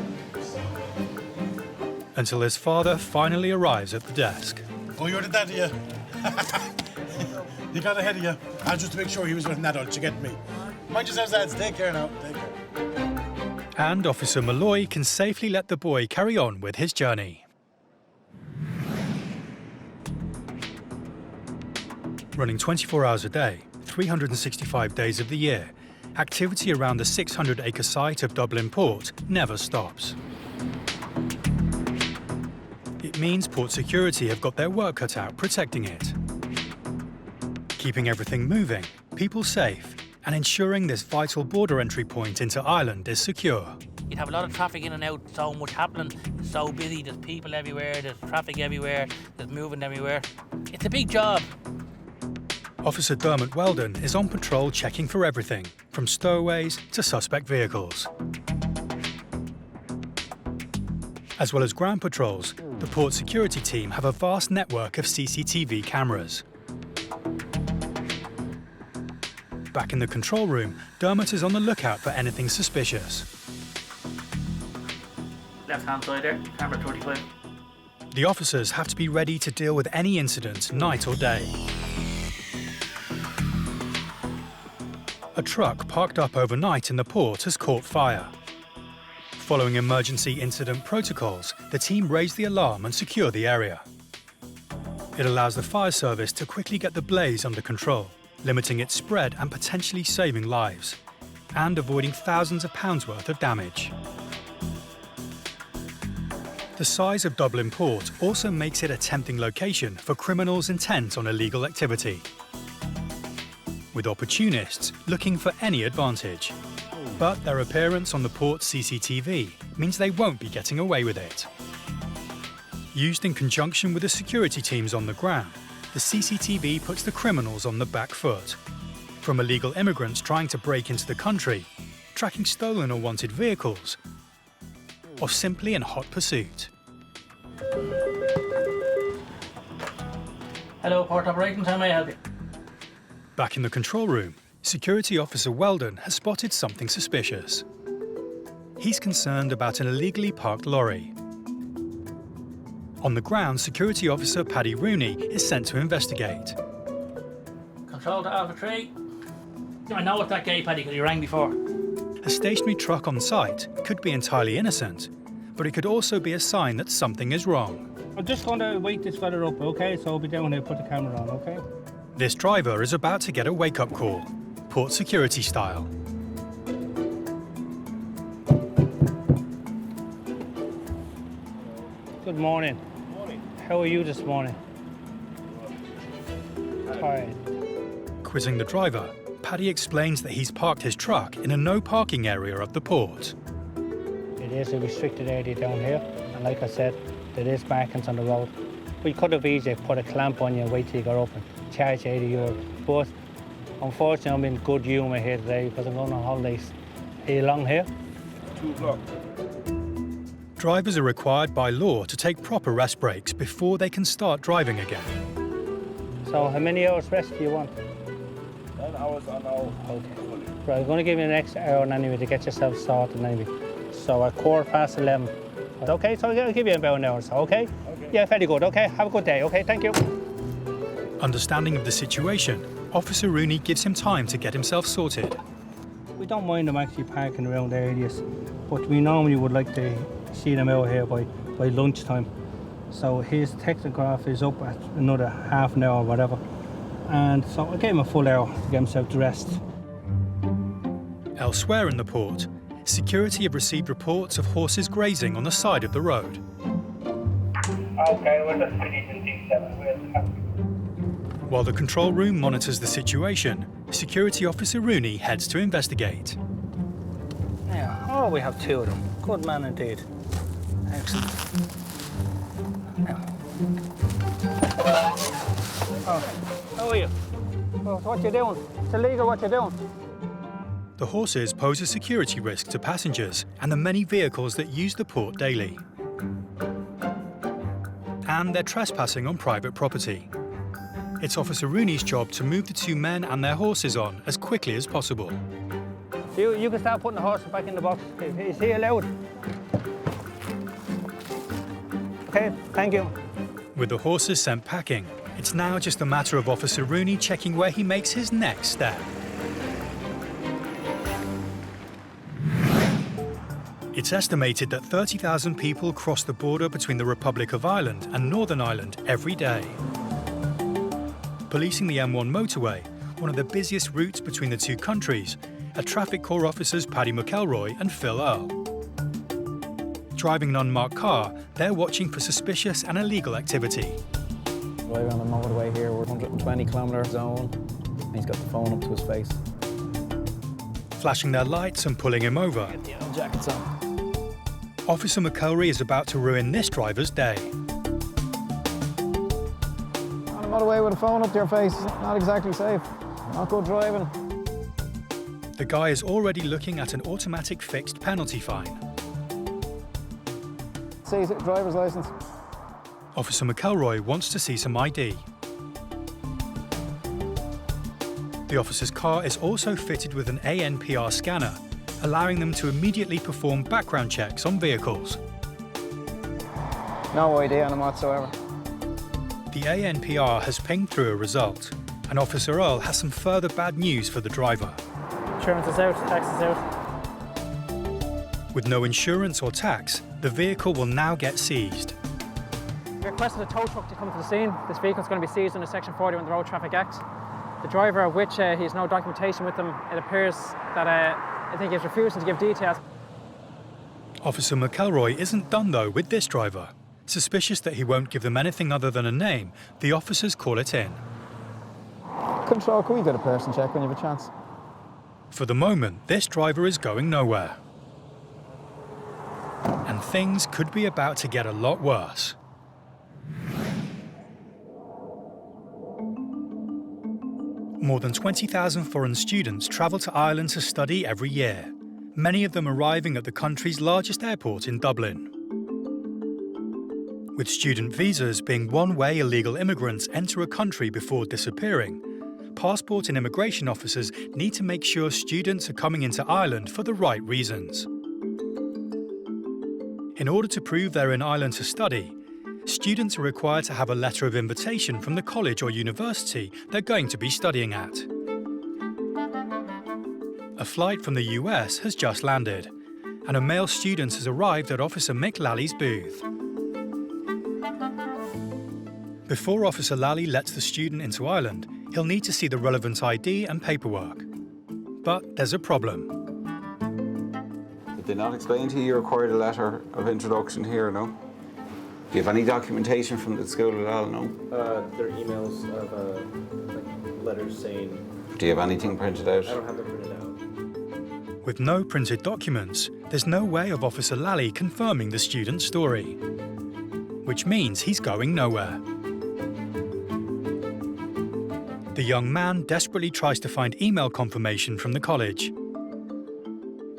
Until his father finally arrives at the desk. Oh, you're the daddy, yeah? You got ahead of you. I'll just to make sure he was with an adult, you get me. Mind yourselves, lads. Take care now. Take care. And Officer Malloy can safely let the boy carry on with his journey. Running 24 hours a day, 365 days of the year, activity around the 600-acre site of Dublin Port never stops. It means port security have got their work cut out protecting it, keeping everything moving, people safe, and ensuring this vital border entry point into Ireland is secure. You'd have a lot of traffic in and out, so much happening, it's so busy, there's people everywhere, there's traffic everywhere, there's moving everywhere. It's a big job. Officer Dermot Weldon is on patrol checking for everything, from stowaways to suspect vehicles. As well as ground patrols, the port security team have a vast network of CCTV cameras. Back in the control room, Dermot is on the lookout for anything suspicious. Left-hand side there, camera 35. The officers have to be ready to deal with any incident, night or day. A truck parked up overnight in the port has caught fire. Following emergency incident protocols, the team raise the alarm and secure the area. It allows the fire service to quickly get the blaze under control, limiting its spread and potentially saving lives, and avoiding thousands of pounds worth of damage. The size of Dublin Port also makes it a tempting location for criminals intent on illegal activity, with opportunists looking for any advantage. But their appearance on the port's CCTV means they won't be getting away with it. Used in conjunction with the security teams on the ground, the CCTV puts the criminals on the back foot. From illegal immigrants trying to break into the country, tracking stolen or wanted vehicles, or simply in hot pursuit. Hello, Port Operations, how may I help you? Back in the control room, Security Officer Weldon has spotted something suspicious. He's concerned about an illegally parked lorry. On the ground, Security Officer Paddy Rooney is sent to investigate. Control to Alpha 3. I know it's that gay, Paddy, because you rang before. A stationary truck on site could be entirely innocent, but it could also be a sign that something is wrong. I'm just going to wake this fella up, okay? So I'll be down here, put the camera on, okay? This driver is about to get a wake-up call, port security style. Good morning. Morning. How are you this morning? Tired. Quizzing the driver, Paddy explains that he's parked his truck in a no parking area of the port. It is a restricted area down here, and like I said, there is markings on the road. We could have easily put a clamp on you and wait till you got up and charge €80. But unfortunately, I'm in good humour here today because I'm going on holidays. Are you along here? 2 o'clock. Drivers are required by law to take proper rest breaks before they can start driving again. So how many hours rest do you want? 10 hours on now. Okay. Right, I'm going to give you an extra hour anyway to get yourself started anyway. So at 11:15. Okay, so I'll give you about an hour, so okay? Yeah, very good, okay? Have a good day, okay? Thank you. Understanding of the situation, Officer Rooney gives him time to get himself sorted. We don't mind them actually parking around areas, but we normally would like to see them out here by lunchtime. So his Tachograph is up at another half an hour or whatever. And so I gave him a full hour to get himself dressed. Elsewhere in the port, security have received reports of horses grazing on the side of the road. Okay, we're just finishing D7. While the control room monitors the situation, Security Officer Rooney heads to investigate. Yeah, oh, we have 2 of them. Good man indeed. Excellent. Oh, how are you? Oh, what you doing? It's illegal what you're doing. The horses pose a security risk to passengers and the many vehicles that use the port daily. And they're trespassing on private property. It's Officer Rooney's job to move the 2 men and their horses on as quickly as possible. You can start putting the horses back in the box. Is he allowed? Okay, thank you. With the horses sent packing, it's now just a matter of Officer Rooney checking where he makes his next step. It's estimated that 30,000 people cross the border between the Republic of Ireland and Northern Ireland every day. policing the M1 motorway, one of the busiest routes between the two countries, are Traffic Corps officers Paddy McElroy and Phil Earl. Driving an unmarked car, they're watching for suspicious and illegal activity. Driving on the motorway here, we're 120 kilometre zone. He's got the phone up to his face. Flashing their lights and pulling him over. Get the old jackets on. Officer McElroy is about to ruin this driver's day. On the motorway with a phone up to your face, not exactly safe. Not good driving. The guy is already looking at an automatic fixed penalty fine. See, driver's license. Officer McElroy wants to see some ID. The officer's car is also fitted with an ANPR scanner, allowing them to immediately perform background checks on vehicles. No ID on him whatsoever. The ANPR has pinged through a result, and Officer Earl has some further bad news for the driver. Insurance is out, tax is out. With no insurance or tax, the vehicle will now get seized. We requested a tow truck to come to the scene. This vehicle is going to be seized under Section 41 of the Road Traffic Act. The driver, of which he has no documentation with him, it appears that I think he's refusing to give details. Officer McElroy isn't done though with this driver. Suspicious that he won't give them anything other than a name, the officers call it in. Control, can we get a person check when you have a chance? For the moment, this driver is going nowhere. And things could be about to get a lot worse. More than 20,000 foreign students travel to Ireland to study every year, many of them arriving at the country's largest airport in Dublin. With student visas being one way illegal immigrants enter a country before disappearing, passport and immigration officers need to make sure students are coming into Ireland for the right reasons. In order to prove they're in Ireland to study, students are required to have a letter of invitation from the college or university they're going to be studying at. A flight from the US has just landed, and a male student has arrived at Officer Mick Lally's booth. Before Officer Lally lets the student into Ireland, he'll need to see the relevant ID and paperwork. But there's a problem. Did they not explain to you you required a letter of introduction here, no? Do you have any documentation from the school at all, no? There are emails of letters saying... Do you have anything printed out? I don't have them printed out. With no printed documents, there's no way of Officer Lally confirming the student's story. Which means he's going nowhere. The young man desperately tries to find email confirmation from the college.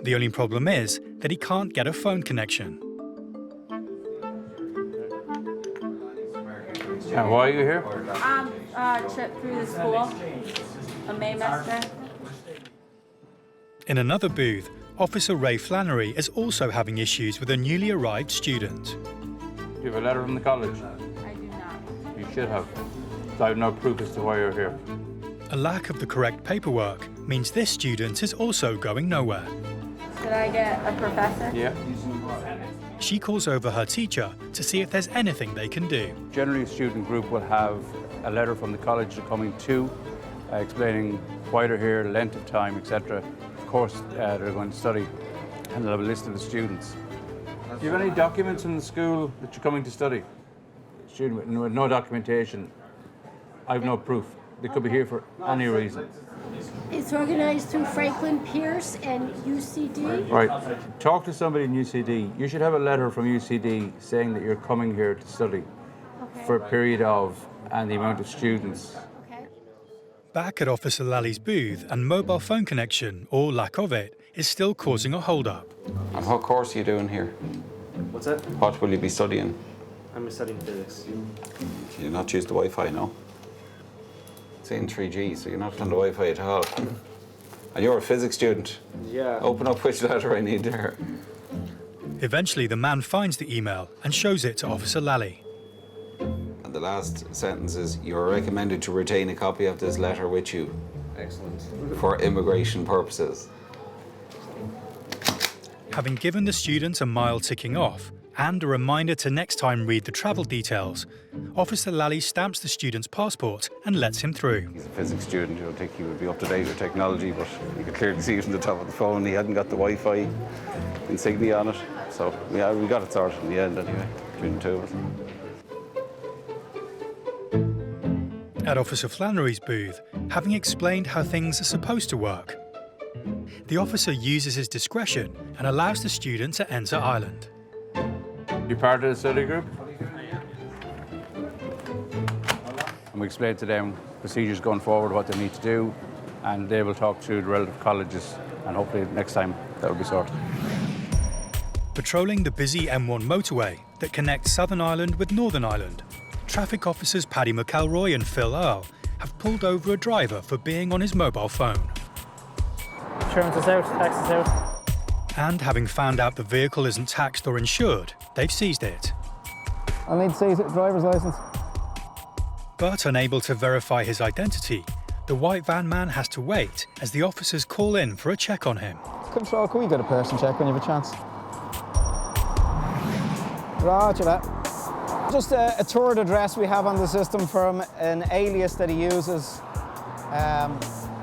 The only problem is that he can't get a phone connection. And why are you here? Trip through the school, a Maymester. In another booth, Officer Ray Flannery is also having issues with a newly arrived student. Do you have a letter from the college? I do not. You should have. So I have no proof as to why you're here. A lack of the correct paperwork means this student is also going nowhere. Should I get a professor? Yeah. She calls over her teacher to see if there's anything they can do. Generally, a student group will have a letter from the college they're coming to, explaining why they're here, length of time, etc. Of course, they're going to study, and they'll have a list of the students. Do you have any documents from the school that you're coming to study? Student with no documentation. I have no proof. They could be here for any reason. It's organised through Franklin Pierce and UCD. Right. Talk to somebody in UCD. You should have a letter from UCD saying that you're coming here to study for a period of and the amount of students. Back at Officer Lally's booth, and mobile phone connection, or lack of it, is still causing a hold-up. And what course are you doing here? What's that? What will you be studying? I'm studying physics. You'll not use the Wi-Fi, no? It's in 3G, so you're not on the Wi-Fi at all. And you're a physics student. Yeah. Open up which letter I need there. Eventually, the man finds the email and shows it to Officer Lally. And the last sentence is, you're recommended to retain a copy of this letter with you. Excellent. For immigration purposes. Having given the student a mile ticking off, and a reminder to next time read the travel details, Officer Lally stamps the student's passport and lets him through. He's a physics student. You don't think he would be up to date with technology, but you could clearly see it from the top of the phone. He hadn't got the Wi-Fi insignia on it. So yeah, we got it sorted in the end anyway, between the two of us. At Officer Flannery's booth, having explained how things are supposed to work, the officer uses his discretion and allows the student to enter Ireland. You part of the study group? And we explain to them procedures going forward, what they need to do, and they will talk to the relative colleges, and hopefully next time that will be sorted. Patrolling the busy M1 motorway that connects Southern Ireland with Northern Ireland, traffic officers Paddy McElroy and Phil Earle have pulled over a driver for being on his mobile phone. Insurance is out, tax is out. And having found out the vehicle isn't taxed or insured, they've seized it. I need to see his driver's licence. But unable to verify his identity, the white van man has to wait as the officers call in for a check on him. Control, can we get a person check when you have a chance? Roger that. Just a third address we have on the system from an alias that he uses.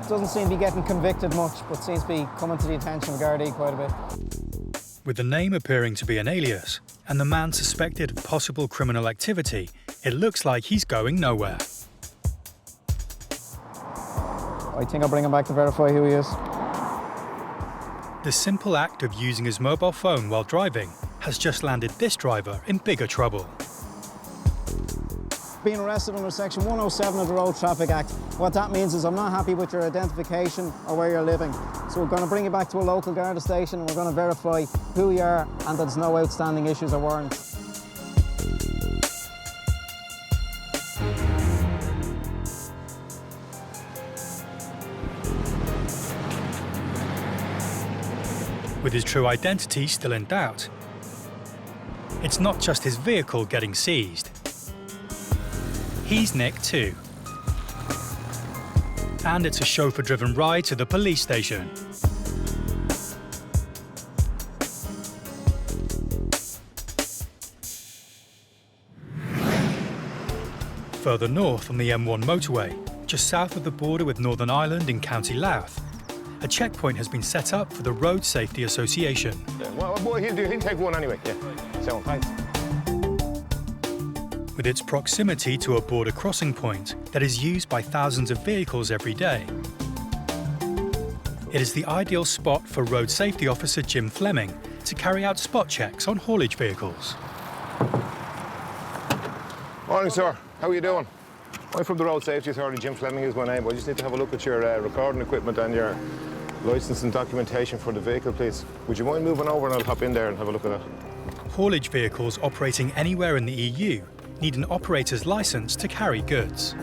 Doesn't seem to be getting convicted much, but seems to be coming to the attention of Garda quite a bit. With the name appearing to be an alias and the man suspected of possible criminal activity, it looks like he's going nowhere. I think I'll bring him back to verify who he is. The simple act of using his mobile phone while driving has just landed this driver in bigger trouble. Being arrested under Section 107 of the Road Traffic Act. What that means is I'm not happy with your identification or where you're living. So we're going to bring you back to a local Garda station and we're going to verify who you are and that there's no outstanding issues or warrants. With his true identity still in doubt, it's not just his vehicle getting seized. He's nicked too. And it's a chauffeur-driven ride to the police station. Further north on the M1 motorway, just south of the border with Northern Ireland in County Louth, a checkpoint has been set up for the Road Safety Association. Yeah, well, he'll take one anyway. Yeah. So, thanks. With its proximity to a border crossing point that is used by thousands of vehicles every day, it is the ideal spot for Road Safety Officer Jim Fleming to carry out spot checks on haulage vehicles. Morning, sir. How are you doing? I'm from the Road Safety Authority. Jim Fleming is my name. I just need to have a look at your recording equipment and your licence and documentation for the vehicle, please. Would you mind moving over and I'll hop in there and have a look at that? Haulage vehicles operating anywhere in the EU need an operator's licence to carry goods.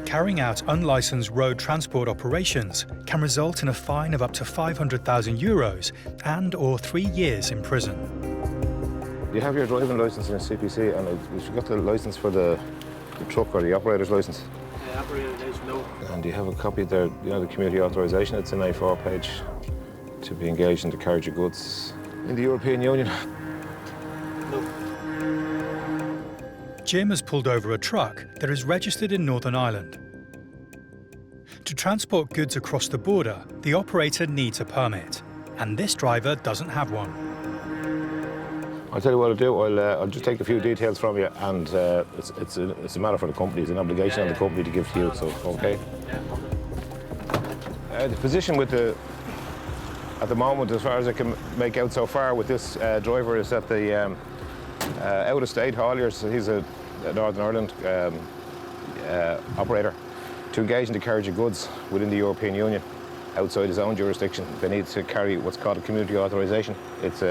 Carrying out unlicensed road transport operations can result in a fine of up to €500,000 and/or 3 years in prison. You have your driving licence and your CPC, and you got the licence for the truck or the operator's licence? Yeah, operator's licence, no. And do you have a copy there, the community authorisation? It's an A4 page to be engaged in the carriage of goods in the European Union. No. Jim has pulled over a truck that is registered in Northern Ireland. To transport goods across the border, the operator needs a permit, and this driver doesn't have one. I'll tell you what I'll do. I'll just take a few details from you, and it's a matter for the company. It's an obligation on the company to give to you. So, okay. The position with at the moment, as far as I can make out so far, with this driver is that the out-of-state hauliers. He's a Northern Ireland operator. To engage in the carriage of goods within the European Union, outside his own jurisdiction, they need to carry what's called a community authorisation. It's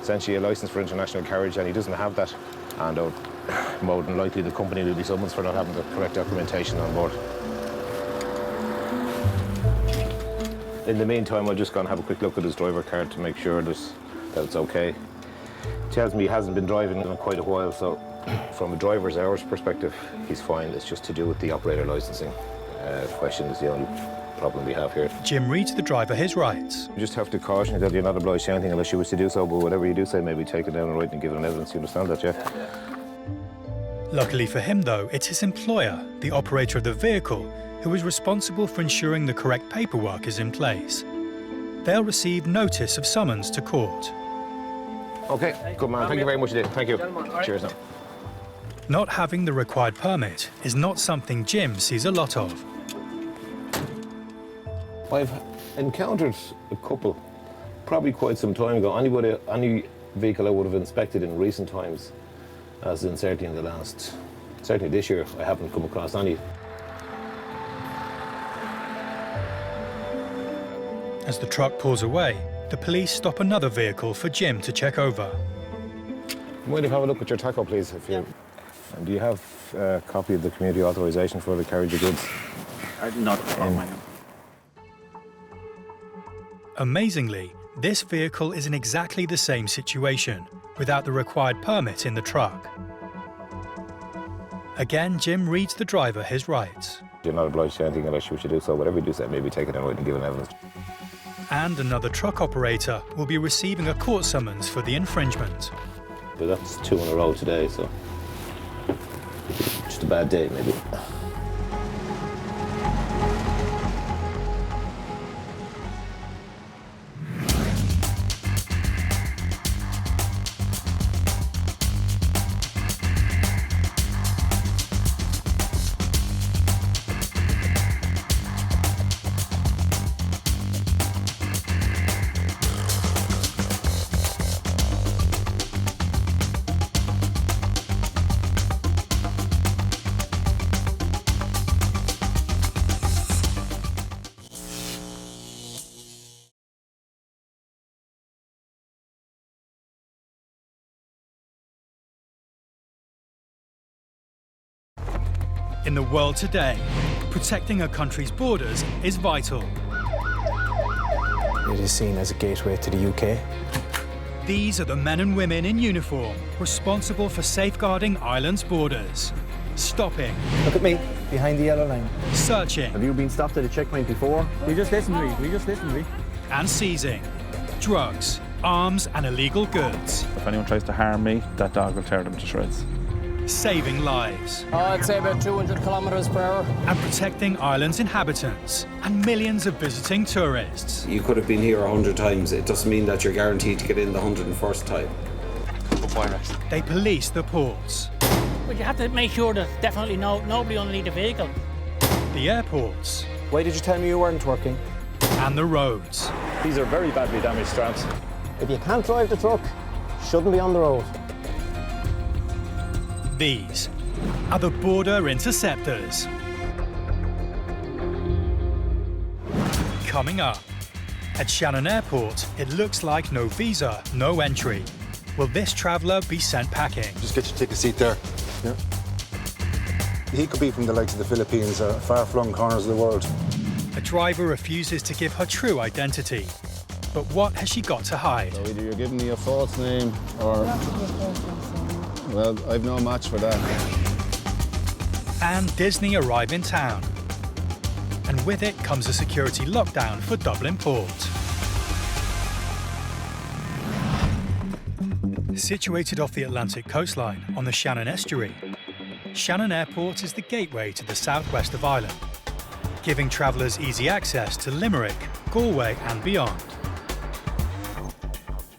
essentially a licence for international carriage, and he doesn't have that. And more than likely, the company will be summoned for not having the correct documentation on board. In the meantime, I'll just go and have a quick look at his driver card to make sure that it's okay. Tells me he hasn't been driving in quite a while, so from a driver's hours perspective, he's fine. It's just to do with the operator licensing question is the only problem we have here. Jim reads the driver his rights. You just have to caution you that you're not obliged to anything unless you wish to do so, but whatever you do say, maybe take it down and write and give it an evidence. You understand that, yeah? Luckily for him, though, it's his employer, the operator of the vehicle, who is responsible for ensuring the correct paperwork is in place. They'll receive notice of summons to court. Okay, good man. Thank you very much indeed. Thank you. Cheers now. Not having the required permit is not something Jim sees a lot of. I've encountered a couple, probably quite some time ago. Any vehicle I would have inspected in recent times, as in certainly this year, I haven't come across any. As the truck pulls away, the police stop another vehicle for Jim to check over. Mind if I have a look at your tacho, please? And do you have a copy of the community authorisation for the carriage of goods? Not Amazingly, this vehicle is in exactly the same situation, without the required permit in the truck. Again, Jim reads the driver his rights. You're not obliged to anything unless you wish to do so. Whatever you do say, maybe take it and write and give an evidence. And another truck operator will be receiving a court summons for the infringement. But that's 2 in a row today, so just a bad day, maybe. In the world today, protecting a country's borders is vital. It is seen as a gateway to the UK. These are the men and women in uniform responsible for safeguarding Ireland's borders. Stopping. Look at me, behind the yellow line. Searching. Have you been stopped at a checkpoint before? We just listened to me. And seizing drugs, arms and illegal goods. If anyone tries to harm me, that dog will tear them to shreds. Saving lives. I'd say about 200 kilometres per hour. And protecting Ireland's inhabitants and millions of visiting tourists. You could have been here 100 times. It doesn't mean that you're guaranteed to get in the 101st time. They police the ports. But you have to make sure there's definitely nobody underneath the vehicle. The airports. Why did you tell me you weren't working? And the roads. These are very badly damaged straps. If you can't drive the truck, shouldn't be on the road. These are the border interceptors. Coming up, at Shannon Airport, it looks like no visa, no entry. Will this traveller be sent packing? Just get your ticket seat there. Yeah. He could be from the likes of the Philippines or far-flung corners of the world. A driver refuses to give her true identity. But what has she got to hide? So either you're giving me a false name or... Well, I've no match for that. And Disney arrive in town. And with it comes a security lockdown for Dublin Port. Situated off the Atlantic coastline on the Shannon estuary, Shannon Airport is the gateway to the southwest of Ireland, giving travellers easy access to Limerick, Galway and beyond.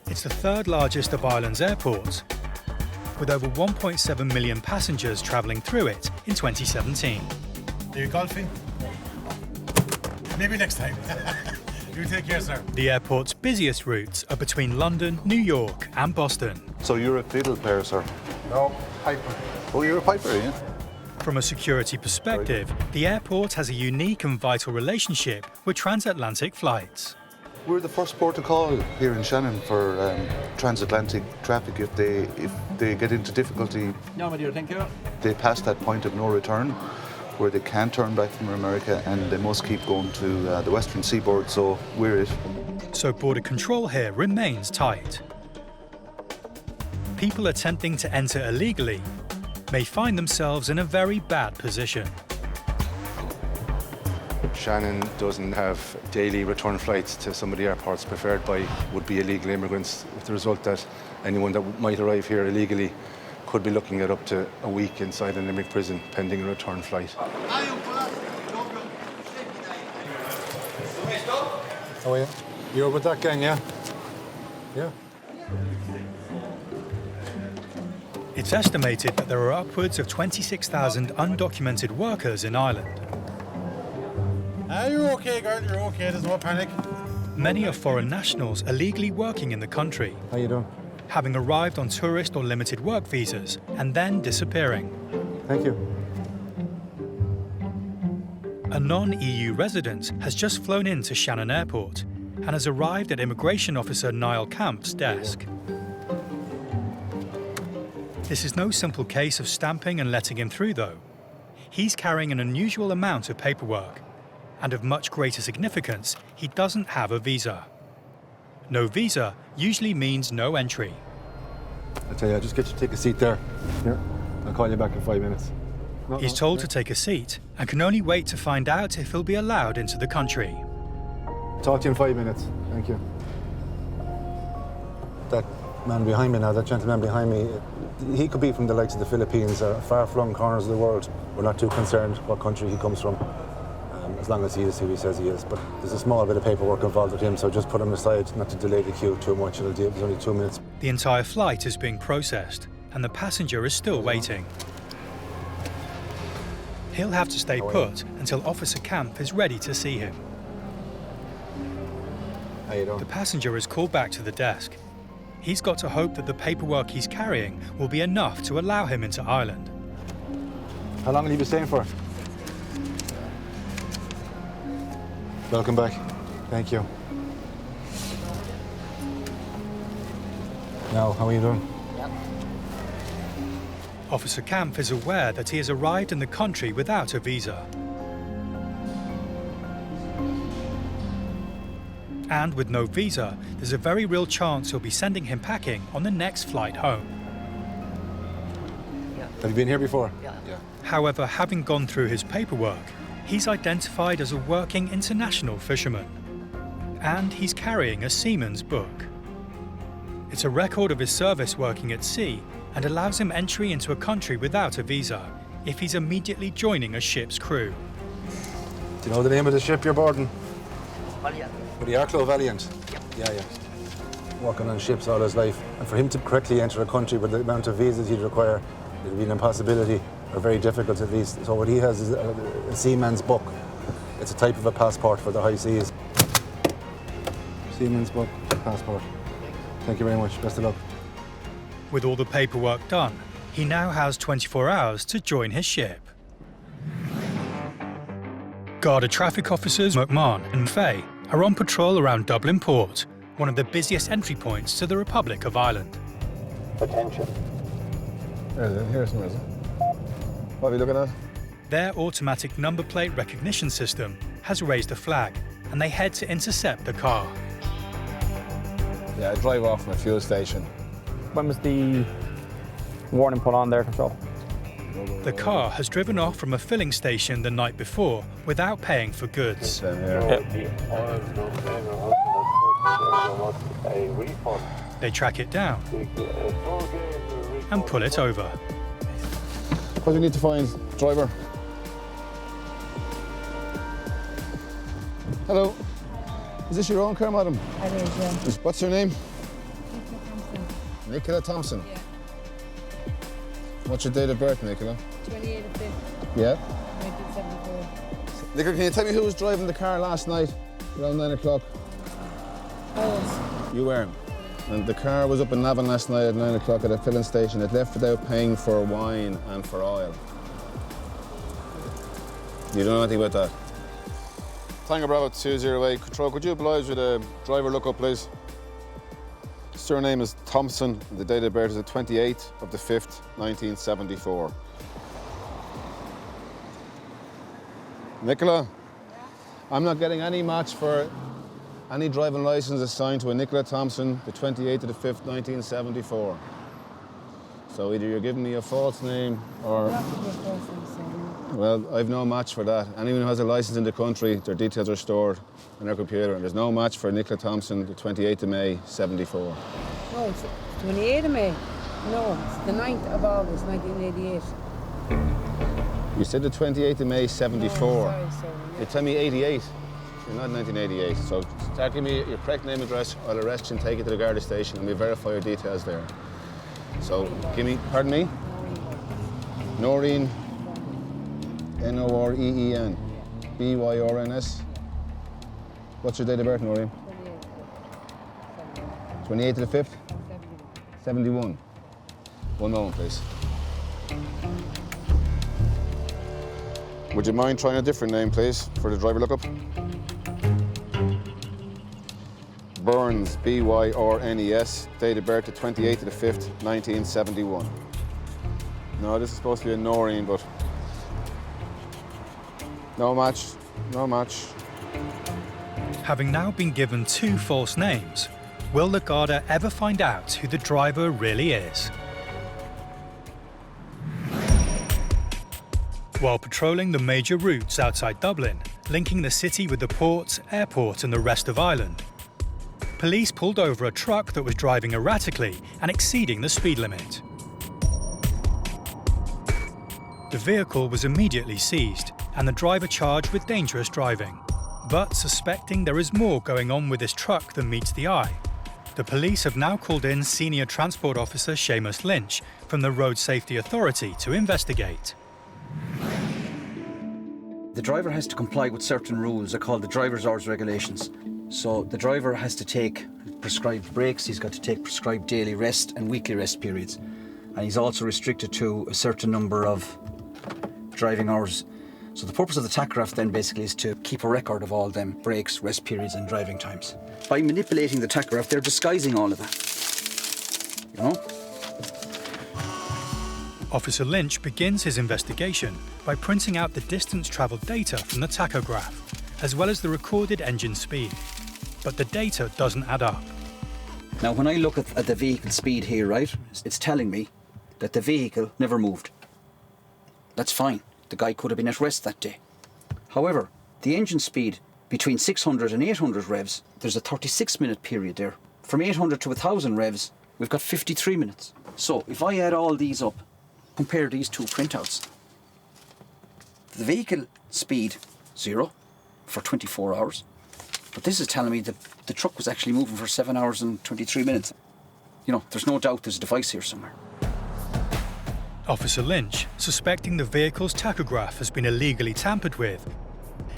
It's the third largest of Ireland's airports, with over 1.7 million passengers travelling through it in 2017. Are you golfing? Maybe next time. You take care, sir. The airport's busiest routes are between London, New York and Boston. So you're a fiddle player, sir? No, piper. Oh, you're a piper, yeah? From a security perspective, the airport has a unique and vital relationship with transatlantic flights. We're the first port of call here in Shannon for transatlantic traffic. If they get into difficulty, No, my dear, thank you. they pass that point of no return where they can't turn back from America and they must keep going to the western seaboard, so we're it. So border control here remains tight. People attempting to enter illegally may find themselves in a very bad position. Shannon doesn't have daily return flights to some of the airports preferred by would-be illegal immigrants, with the result that anyone that might arrive here illegally could be looking at up to a week inside an Limerick prison pending a return flight. How are you? You're with that gang, yeah? Yeah. It's estimated that there are upwards of 26,000 undocumented workers in Ireland. You're okay, girl, you're okay, there's no panic. Many are foreign nationals illegally working in the country. How you doing? Having arrived on tourist or limited work visas and then disappearing. Thank you. A non-EU resident has just flown into Shannon Airport and has arrived at Immigration Officer Niall Camp's desk. This is no simple case of stamping and letting him through, though. He's carrying an unusual amount of paperwork, and of much greater significance, he doesn't have a visa. No visa usually means no entry. I tell you, just get you to take a seat there. Here, I'll call you back in 5 minutes. He's told to take a seat and can only wait to find out if he'll be allowed into the country. Talk to you in 5 minutes. Thank you. That man behind me now, that gentleman behind me, he could be from the likes of the Philippines or far-flung corners of the world. We're not too concerned what country he comes from, as long as he is who he says he is. But there's a small bit of paperwork involved with him, so just put him aside, not to delay the queue too much. It'll do. There's only 2 minutes. The entire flight is being processed, and the passenger is still waiting. He'll have to stay put until Officer Camp is ready to see him. How you doing? The passenger is called back to the desk. He's got to hope that the paperwork he's carrying will be enough to allow him into Ireland. How long will you be staying for? Welcome back. Thank you. Now, how are you doing? Officer Camp is aware that he has arrived in the country without a visa. And with no visa, there's a very real chance he'll be sending him packing on the next flight home. Have you been here before? Yeah. However, having gone through his paperwork, he's identified as a working international fisherman. And he's carrying a seaman's book. It's a record of his service working at sea and allows him entry into a country without a visa if he's immediately joining a ship's crew. Do you know the name of the ship you're boarding? Valiant. The Arklow Valiant? Yeah. Working on ships all his life. And for him to correctly enter a country with the amount of visas he'd require, it would be an impossibility, or very difficult at least. So what he has is a seaman's book. It's a type of a passport for the high seas. Seaman's book, passport. Thank you very much. Best of luck. With all the paperwork done, he now has 24 hours to join his ship. Garda traffic officers McMahon and Fay are on patrol around Dublin Port, one of the busiest entry points to the Republic of Ireland. Attention. Here's some reason. What are we looking at? Their automatic number plate recognition system has raised a flag, and they head to intercept the car. Yeah, I drive off from a fuel station. When was the warning put on there, Control? The car has driven off from a filling station the night before without paying for goods. They track it down and pull it over. What do you need to find, driver? Hello. Is this your own car, madam? It is, yeah. What's your name? Nicola Thompson. Yeah. What's your date of birth, Nicola? 28 of 5th, Yeah. 1974. Nicola, can you tell me who was driving the car last night around 9 o'clock? I was. You were. And the car was up in Navan last night at 9 o'clock at a filling station. It left without paying for wine and for oil. You don't know anything about that? Tango Bravo 208. Control, could you oblige with a driver lookup, please? Surname is Thompson. The date of birth is the 28th of the 5th, 1974. Nicola, I'm not getting any match for any driving licence assigned to a Nicola Thompson, the 28th of the 5th, 1974. So either you're giving me a false name or... Well, I've no match for that. Anyone who has a licence in the country, their details are stored on their computer, and there's no match for Nicola Thompson, the 28th of May, 74. No, it's 28th of May. No, it's the 9th of August, 1988. You said the 28th of May, 74. Oh, sorry. You tell me 88. You're not 1988. So start giving me your correct name and address. I'll arrest you and take you to the Garda station and we'll verify your details there. So give me, pardon me? Noreen. Noreen. Byrs. What's your date of birth, Noreen? 28th of the 5th? 71. One moment, please. Would you mind trying a different name, please, for the driver lookup? Burns, Byrnes, date of birth the 28th of the 5th, 1971. No, this is supposed to be a Noreen, but no match, no match. Having now been given 2 false names, will the Garda ever find out who the driver really is? While patrolling the major routes outside Dublin, linking the city with the ports, airport and the rest of Ireland, police pulled over a truck that was driving erratically and exceeding the speed limit. The vehicle was immediately seized and the driver charged with dangerous driving. But suspecting there is more going on with this truck than meets the eye, the police have now called in Senior Transport Officer Seamus Lynch from the Road Safety Authority to investigate. The driver has to comply with certain rules. They're called the driver's hours regulations. So the driver has to take prescribed breaks, he's got to take prescribed daily rest and weekly rest periods. And he's also restricted to a certain number of driving hours. So the purpose of the tachograph then basically is to keep a record of all them breaks, rest periods and driving times. By manipulating the tachograph, they're disguising all of that. You know? Officer Lynch begins his investigation by printing out the distance travelled data from the tachograph, as well as the recorded engine speed. But the data doesn't add up. Now, when I look at the vehicle speed here, right, it's telling me that the vehicle never moved. That's fine. The guy could have been at rest that day. However, the engine speed between 600 and 800 revs, there's a 36-minute period there. From 800 to 1,000 revs, we've got 53 minutes. So if I add all these up, compare these 2 printouts, the vehicle speed, 0 for 24 hours. But this is telling me that the truck was actually moving for 7 hours and 23 minutes. You know, there's no doubt there's a device here somewhere. Officer Lynch, suspecting the vehicle's tachograph has been illegally tampered with,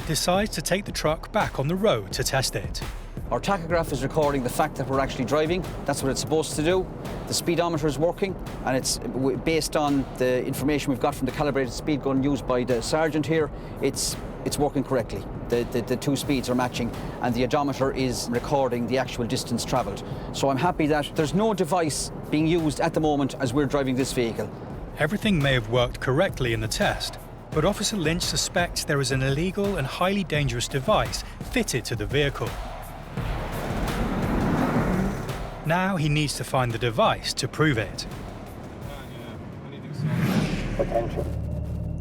decides to take the truck back on the road to test it. Our tachograph is recording the fact that we're actually driving. That's what it's supposed to do. The speedometer is working, and it's based on the information we've got from the calibrated speed gun used by the sergeant here. It's working correctly. The 2 speeds are matching, and the odometer is recording the actual distance travelled. So I'm happy that there's no device being used at the moment as we're driving this vehicle. Everything may have worked correctly in the test, but Officer Lynch suspects there is an illegal and highly dangerous device fitted to the vehicle. Now he needs to find the device to prove it.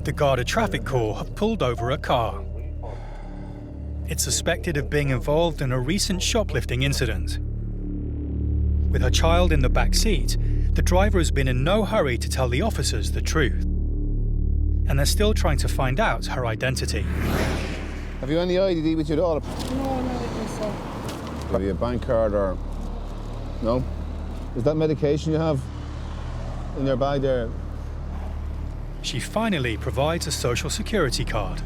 The Garda Traffic Corps have pulled over a car. It's suspected of being involved in a recent shoplifting incident. With her child in the back seat, the driver has been in no hurry to tell the officers the truth. And they're still trying to find out her identity. Have you any ID with you at all? No, not with myself. Have you a bank card or... No? Is that medication you have in your bag there? She finally provides a social security card.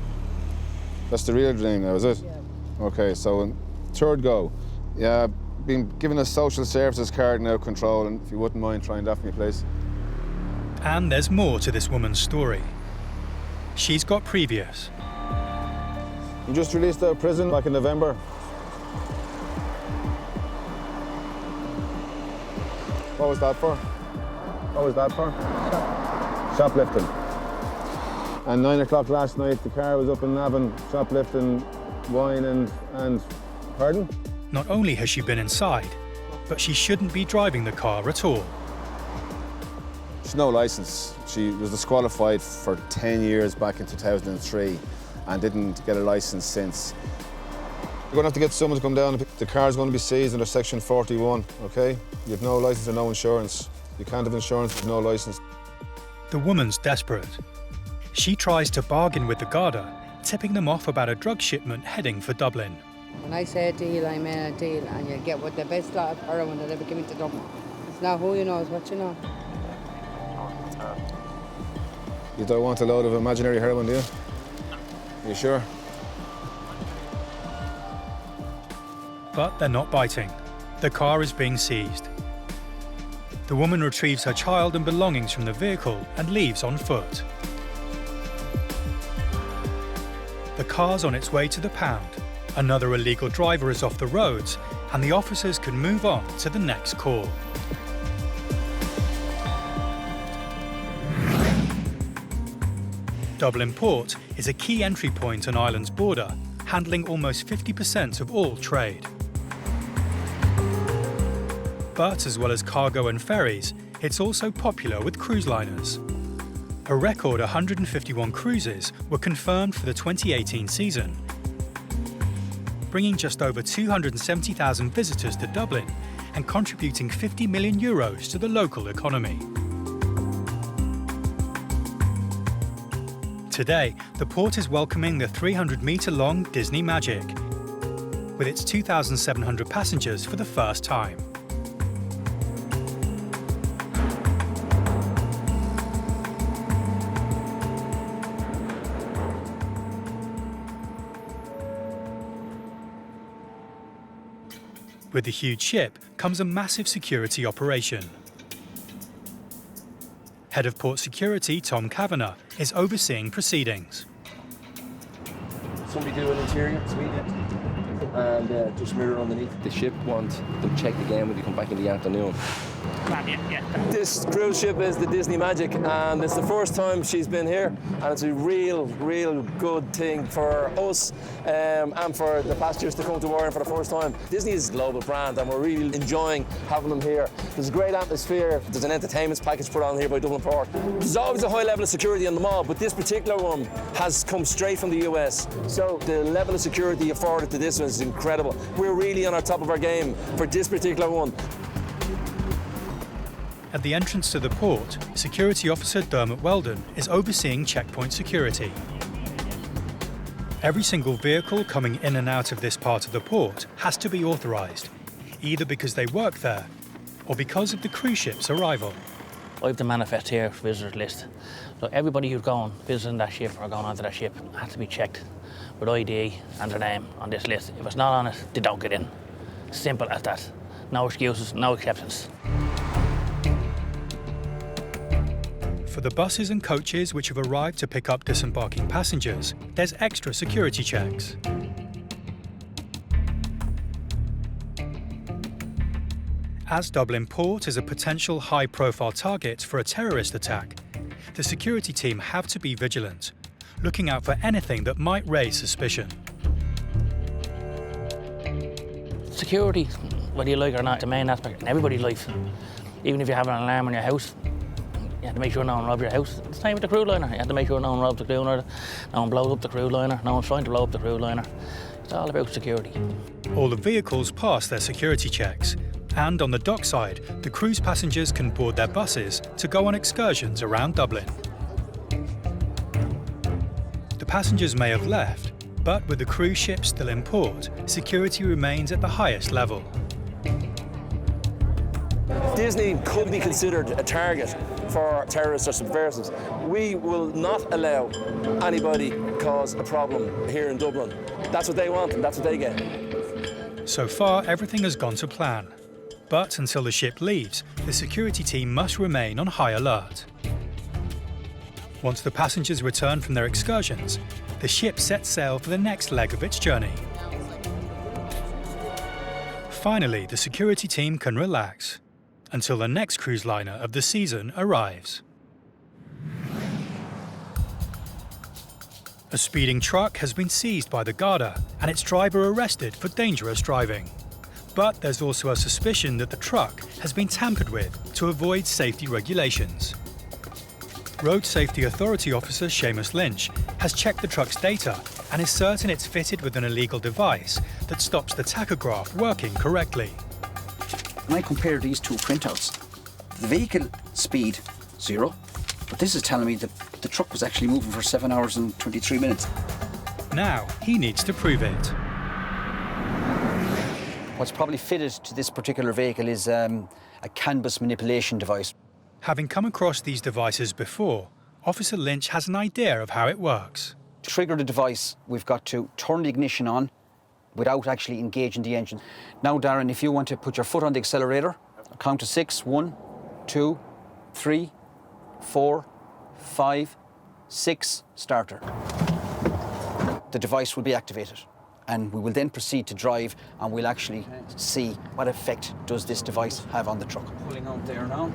That's the real name now, is it? Yeah. Okay, so in 3rd go. Yeah, been given a social services card now, control, and if you wouldn't mind trying that for me, please. And there's more to this woman's story. She's got previous. You just released out of prison back in November. What was that for? What was that for? Shoplifting. And 9 o'clock last night, the car was up in Navan, shoplifting wine and pardon? Not only has she been inside, but she shouldn't be driving the car at all. She's no licence. She was disqualified for 10 years back in 2003 and didn't get a licence since. You're going to have to get someone to come down. The car's going to be seized under Section 41, OK? You have no licence and no insurance. You can't have insurance with no licence. The woman's desperate. She tries to bargain with the Garda, tipping them off about a drug shipment heading for Dublin. When I say a deal, I mean a deal, and you'll get what the best lot of heroin that ever came into Dublin. It's not who you know, it's what you know. You don't want a load of imaginary heroin, do you? You sure? But they're not biting. The car is being seized. The woman retrieves her child and belongings from the vehicle and leaves on foot. The car's on its way to the pound. Another illegal driver is off the roads, and the officers can move on to the next call. Dublin Port is a key entry point on Ireland's border, handling almost 50% of all trade. But as well as cargo and ferries, it's also popular with cruise liners. A record 151 cruises were confirmed for the 2018 season, bringing just over 270,000 visitors to Dublin and contributing €50 million to the local economy. Today, the port is welcoming the 300-metre-long Disney Magic, with its 2,700 passengers for the first time. With the huge ship comes a massive security operation. Head of Port Security Tom Kavanagh is overseeing proceedings. Somebody do an interior suite and just mirror underneath. The ship want them checked again when they come back in the afternoon. This cruise ship is the Disney Magic, and it's the first time she's been here, and it's a real good thing for us and for the passengers to come to Ireland for the first time. Disney is a global brand, and we're really enjoying having them here. There's a great atmosphere. There's an entertainment package put on here by Dublin Port. There's always a high level of security on the mall, but this particular one has come straight from the US. So the level of security afforded to this one is incredible. We're really on our top of our game for this particular one. At the entrance to the port, Security Officer Dermot Weldon is overseeing checkpoint security. Every single vehicle coming in and out of this part of the port has to be authorised, either because they work there or because of the cruise ship's arrival. I have the manifest here, visitors list. So everybody who's going, visiting that ship or going onto that ship has to be checked with ID and their name on this list. If it's not on it, they don't get in. Simple as that. No excuses, no acceptance. For the buses and coaches which have arrived to pick up disembarking passengers, there's extra security checks. As Dublin Port is a potential high-profile target for a terrorist attack, the security team have to be vigilant, looking out for anything that might raise suspicion. Security, whether you like it or not, the main aspect in everybody's life. Even if you have an alarm on your house, you have to make sure no one robs your house. It's the same with the cruise liner. You have to make sure no one robs the cruise liner, no one blows up the cruise liner, no one's trying to blow up the cruise liner. It's all about security. All the vehicles pass their security checks, and on the dockside, the cruise passengers can board their buses to go on excursions around Dublin. The passengers may have left, but with the cruise ship still in port, security remains at the highest level. Disney could be considered a target for terrorists or subversives. We will not allow anybody cause a problem here in Dublin. That's what they want and that's what they get. So far, everything has gone to plan. But until the ship leaves, the security team must remain on high alert. Once the passengers return from their excursions, the ship sets sail for the next leg of its journey. Finally, the security team can relax until the next cruise liner of the season arrives. A speeding truck has been seized by the Garda and its driver arrested for dangerous driving. But there's also a suspicion that the truck has been tampered with to avoid safety regulations. Road Safety Authority officer Seamus Lynch has checked the truck's data and is certain it's fitted with an illegal device that stops the tachograph working correctly. When I compare these two printouts, the vehicle speed 0, but this is telling me that the truck was actually moving for 7 hours and 23 minutes. Now he needs to prove it. What's probably fitted to this particular vehicle is a canvas manipulation device. Having come across these devices before, Officer Lynch has an idea of how it works. To trigger the device, we've got to turn the ignition on without actually engaging the engine. Now, Darren, if you want to put your foot on the accelerator, I'll count to 6. 1, 2, 3, 4, 5, 6, starter. The device will be activated, and we will then proceed to drive, and we'll actually see what effect does this device have on the truck. Pulling out there now.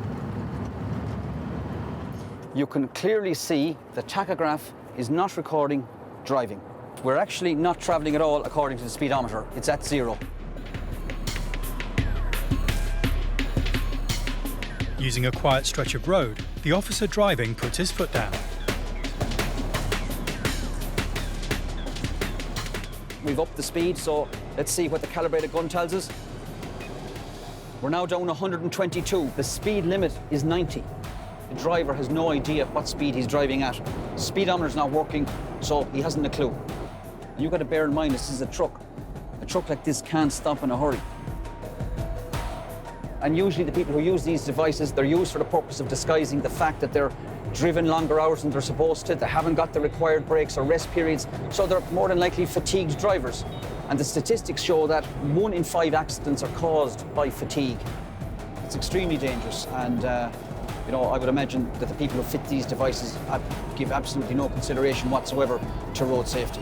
You can clearly see the tachograph is not recording driving. We're actually not travelling at all according to the speedometer. It's at 0. Using a quiet stretch of road, the officer driving puts his foot down. We've upped the speed, so let's see what the calibrated gun tells us. We're now down 122. The speed limit is 90. The driver has no idea what speed he's driving at. The speedometer's not working, so he hasn't a clue. You've got to bear in mind, this is a truck. A truck like this can't stop in a hurry. And usually the people who use these devices, they're used for the purpose of disguising the fact that they're driven longer hours than they're supposed to. They haven't got the required breaks or rest periods, so they're more than likely fatigued drivers. And the statistics show that 1 in 5 accidents are caused by fatigue. It's extremely dangerous, and you know, I would imagine that the people who fit these devices give absolutely no consideration whatsoever to road safety.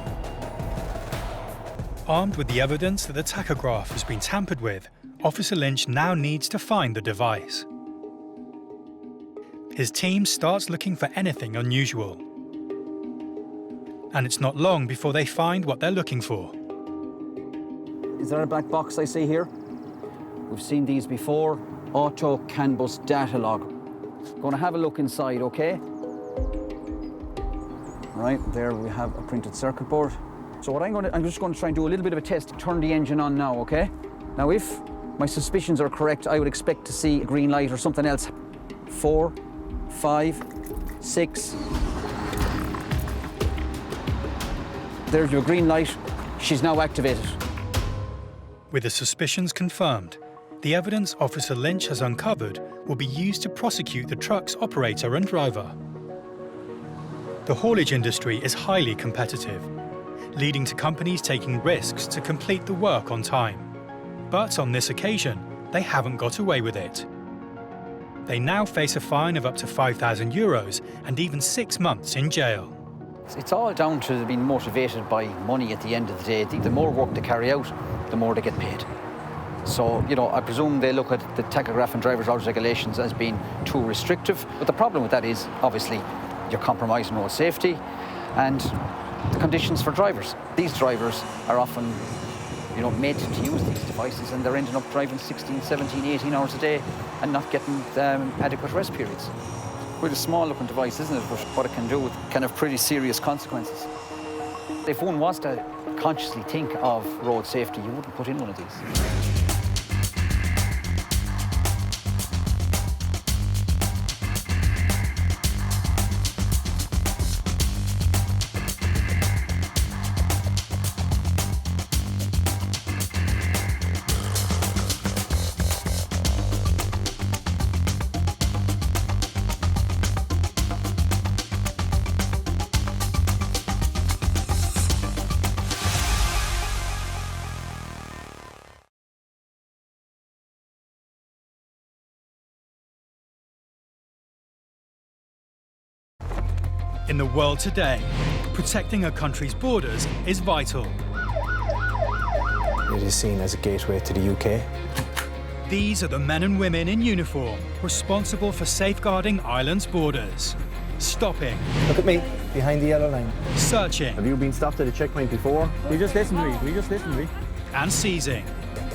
Armed with the evidence that the tachograph has been tampered with, Officer Lynch now needs to find the device. His team starts looking for anything unusual. And it's not long before they find what they're looking for. Is there a black box I see here? We've seen these before. Auto CAN bus data log. Going to have a look inside, okay? Right, there we have a printed circuit board. So what I'm just going to try and do a little bit of a test. Turn the engine on now, okay? Now if my suspicions are correct, I would expect to see a green light or something else. 4, 5, 6. There's your green light. She's now activated. With the suspicions confirmed, the evidence Officer Lynch has uncovered will be used to prosecute the truck's operator and driver. The haulage industry is highly competitive, leading to companies taking risks to complete the work on time. But on this occasion, they haven't got away with it. They now face a fine of up to €5,000 and even 6 months in jail. It's all down to being motivated by money at the end of the day. The more work they carry out, the more they get paid. So, you know, I presume they look at the tachograph and driver's hours regulations as being too restrictive. But the problem with that is, obviously, you're compromising road safety and the conditions for drivers. These drivers are often, you know, made to use these devices, and they're ending up driving 16, 17, 18 hours a day and not getting adequate rest periods. Quite a small looking device, isn't it? But what it can do can have pretty serious consequences. If one was to consciously think of road safety, you wouldn't put in one of these. In the world today, protecting a country's borders is vital. It is seen as a gateway to the UK. These are the men and women in uniform responsible for safeguarding Ireland's borders. Stopping. Look at me, behind the yellow line. Searching. Have you been stopped at a checkpoint before? You just listen to me, And seizing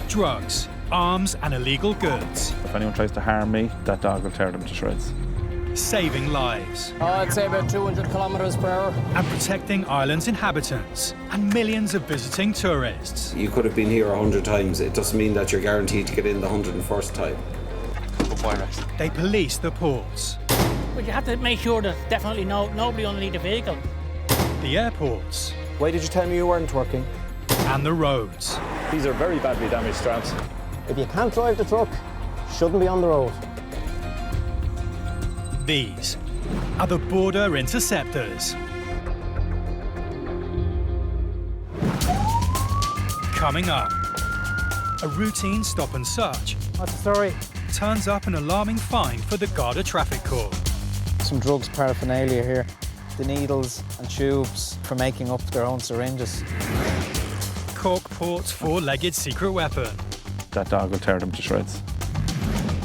drugs, arms and illegal goods. If anyone tries to harm me, that dog will tear them to shreds. saving lives. I'd say about 200 kilometres per hour. And protecting Ireland's inhabitants and millions of visiting tourists. You could have been here 100 times. It doesn't mean that you're guaranteed to get in the 101st time. They police the ports. But you have to make sure that definitely nobody underneath the vehicle. The airports. Why did you tell me you weren't working? And the roads. These are very badly damaged trams. If you can't drive the truck, shouldn't be on the road. These are the border interceptors. Coming up, a routine stop and search. What's the story? Turns up an alarming find for the Garda Traffic Corps. Some drugs paraphernalia here. The needles and tubes for making up their own syringes. Corkport's four-legged secret weapon. That dog will tear them to shreds.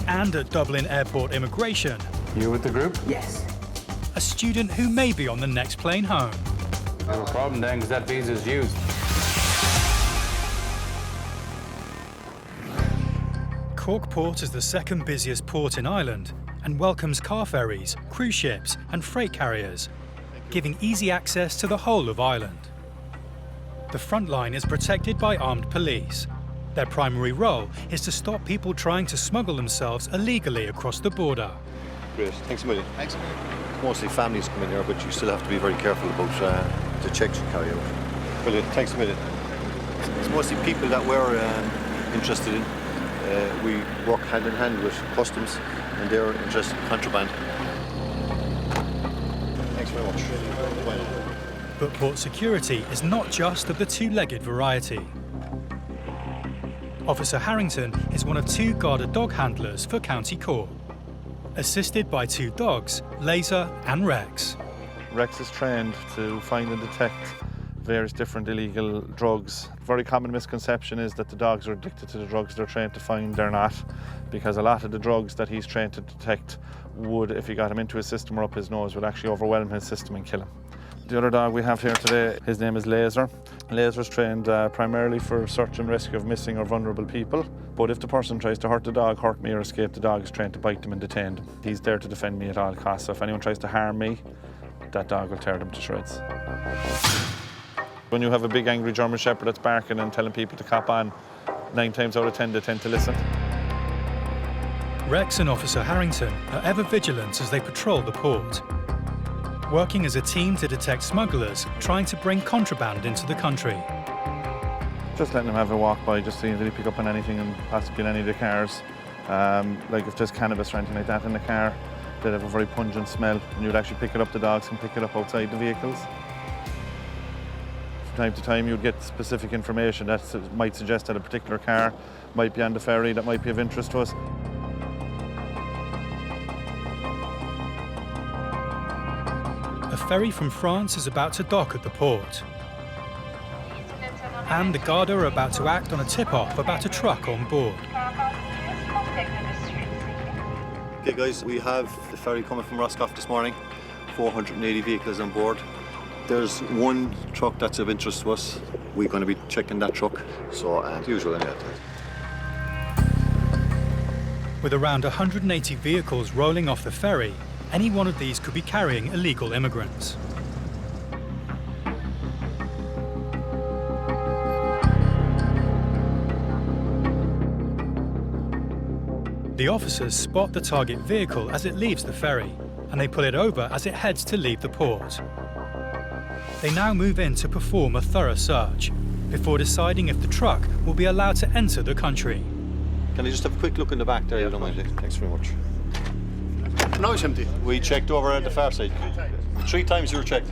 And at Dublin Airport Immigration. You with the group? Yes. A student who may be on the next plane home. We have a problem then, because that visa's used. Corkport is the second busiest port in Ireland and welcomes car ferries, cruise ships and freight carriers, giving easy access to the whole of Ireland. The front line is protected by armed police. Their primary role is to stop people trying to smuggle themselves illegally across the border. Great, thanks a million. Thanks. Mostly families come in here, but you still have to be very careful about the checks you carry out. Brilliant, thanks a million. It's mostly people that we're interested in. We work hand in hand with customs, and they're interested in contraband. Thanks very much. Bye. But port security is not just of the two-legged variety. Officer Harrington is one of two Garda dog handlers for County Cork, assisted by two dogs, Laser and Rex. Rex is trained to find and detect various different illegal drugs. A very common misconception is that the dogs are addicted to the drugs they're trained to find. They're not, because a lot of the drugs that he's trained to detect would, if you got him into his system or up his nose, would actually overwhelm his system and kill him. The other dog we have here today, his name is Laser. Laser's trained primarily for search and rescue of missing or vulnerable people. But if the person tries to hurt the dog, hurt me or escape, the dog is trained to bite them and detain them. He's there to defend me at all costs. So if anyone tries to harm me, that dog will tear them to shreds. When you have a big angry German Shepherd that's barking and telling people to cop on, 9 times out of 10 they tend to listen. Rex and Officer Harrington are ever vigilant as they patrol the port, working as a team to detect smugglers trying to bring contraband into the country. Just letting them have a walk by, just seeing if they pick up on anything and possibly in any of the cars. Like if there's cannabis or anything like that in the car, they'd have a very pungent smell, and you'd actually pick it up, the dogs can pick it up outside the vehicles. From time to time you'd get specific information that might suggest that a particular car might be on the ferry that might be of interest to us. A ferry from France is about to dock at the port. And the Garda are about to act on a tip-off about a truck on board. Okay guys, we have the ferry coming from Roscoff this morning, 480 vehicles on board. There's one truck that's of interest to us. We're going to be checking that truck, so usual anyway. With around 180 vehicles rolling off the ferry, any one of these could be carrying illegal immigrants. The officers spot the target vehicle as it leaves the ferry, and they pull it over as it heads to leave the port. They now move in to perform a thorough search, before deciding if the truck will be allowed to enter the country. Can I just have a quick look in the back there, you don't mind? Thanks very much. No, it's empty. We checked over at the far side. 3 times you were checked.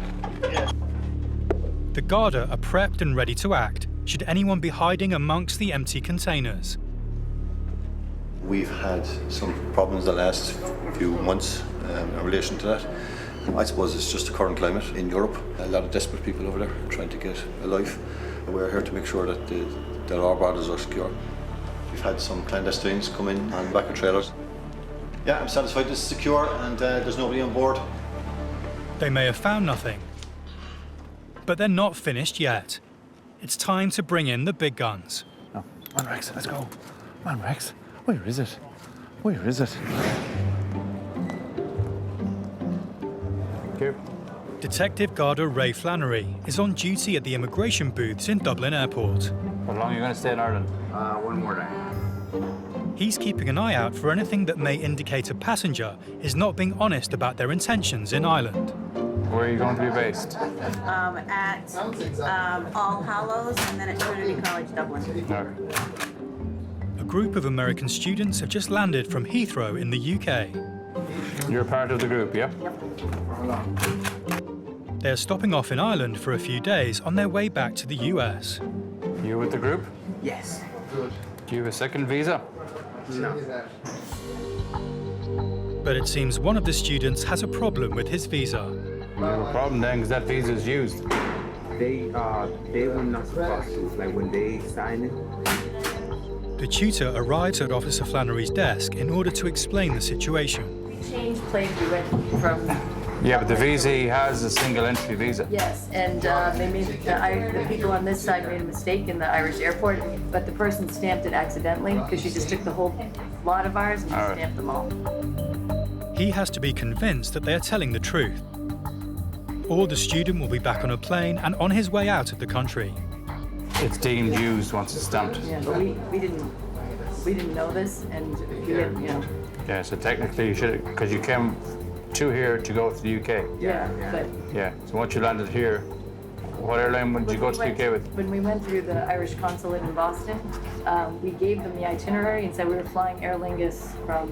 The Garda are prepped and ready to act, should anyone be hiding amongst the empty containers. We've had some problems the last few months in relation to that. I suppose it's just the current climate in Europe. A lot of desperate people over there trying to get a life. We're here to make sure that our borders are secure. We've had some clandestines come in on back of trailers. Yeah, I'm satisfied this is secure and there's nobody on board. They may have found nothing, but they're not finished yet. It's time to bring in the big guns. Oh, come on, Rex, let's go. Come on, Rex. Where is it? Where is it? you. Detective Garda Ray Flannery is on duty at the immigration booths in Dublin Airport. How long are you going to stay in Ireland? One more day. He's keeping an eye out for anything that may indicate a passenger is not being honest about their intentions in Ireland. Where are you going to be based? At All Hallows and then at Trinity College Dublin. A group of American students have just landed from Heathrow in the UK. You're part of the group, yeah? They're stopping off in Ireland for a few days on their way back to the US. You with the group? Yes. Do you have a second visa? No. But it seems one of the students has a problem with his visa. You have a problem then, because that visa is used. They were not supposed to, like when they signed it. The tutor arrives at Officer Flannery's desk in order to explain the situation. We changed planes. We went from. Yeah, but the visa he has is a single entry visa. Yes, and they made the people on this side made a mistake in the Irish airport, but the person stamped it accidentally because she just took the whole lot of ours and just stamped them all. He has to be convinced that they are telling the truth, or the student will be back on a plane and on his way out of the country. It's deemed used once it's stamped. Yeah, but we didn't know this, and Yeah, so technically you should, because you came to here to go to the UK. Yeah, but Yeah, so once you landed here, what airline would you go to the UK with? when we went through the Irish consulate in Boston, we gave them the itinerary and said we were flying Aer Lingus from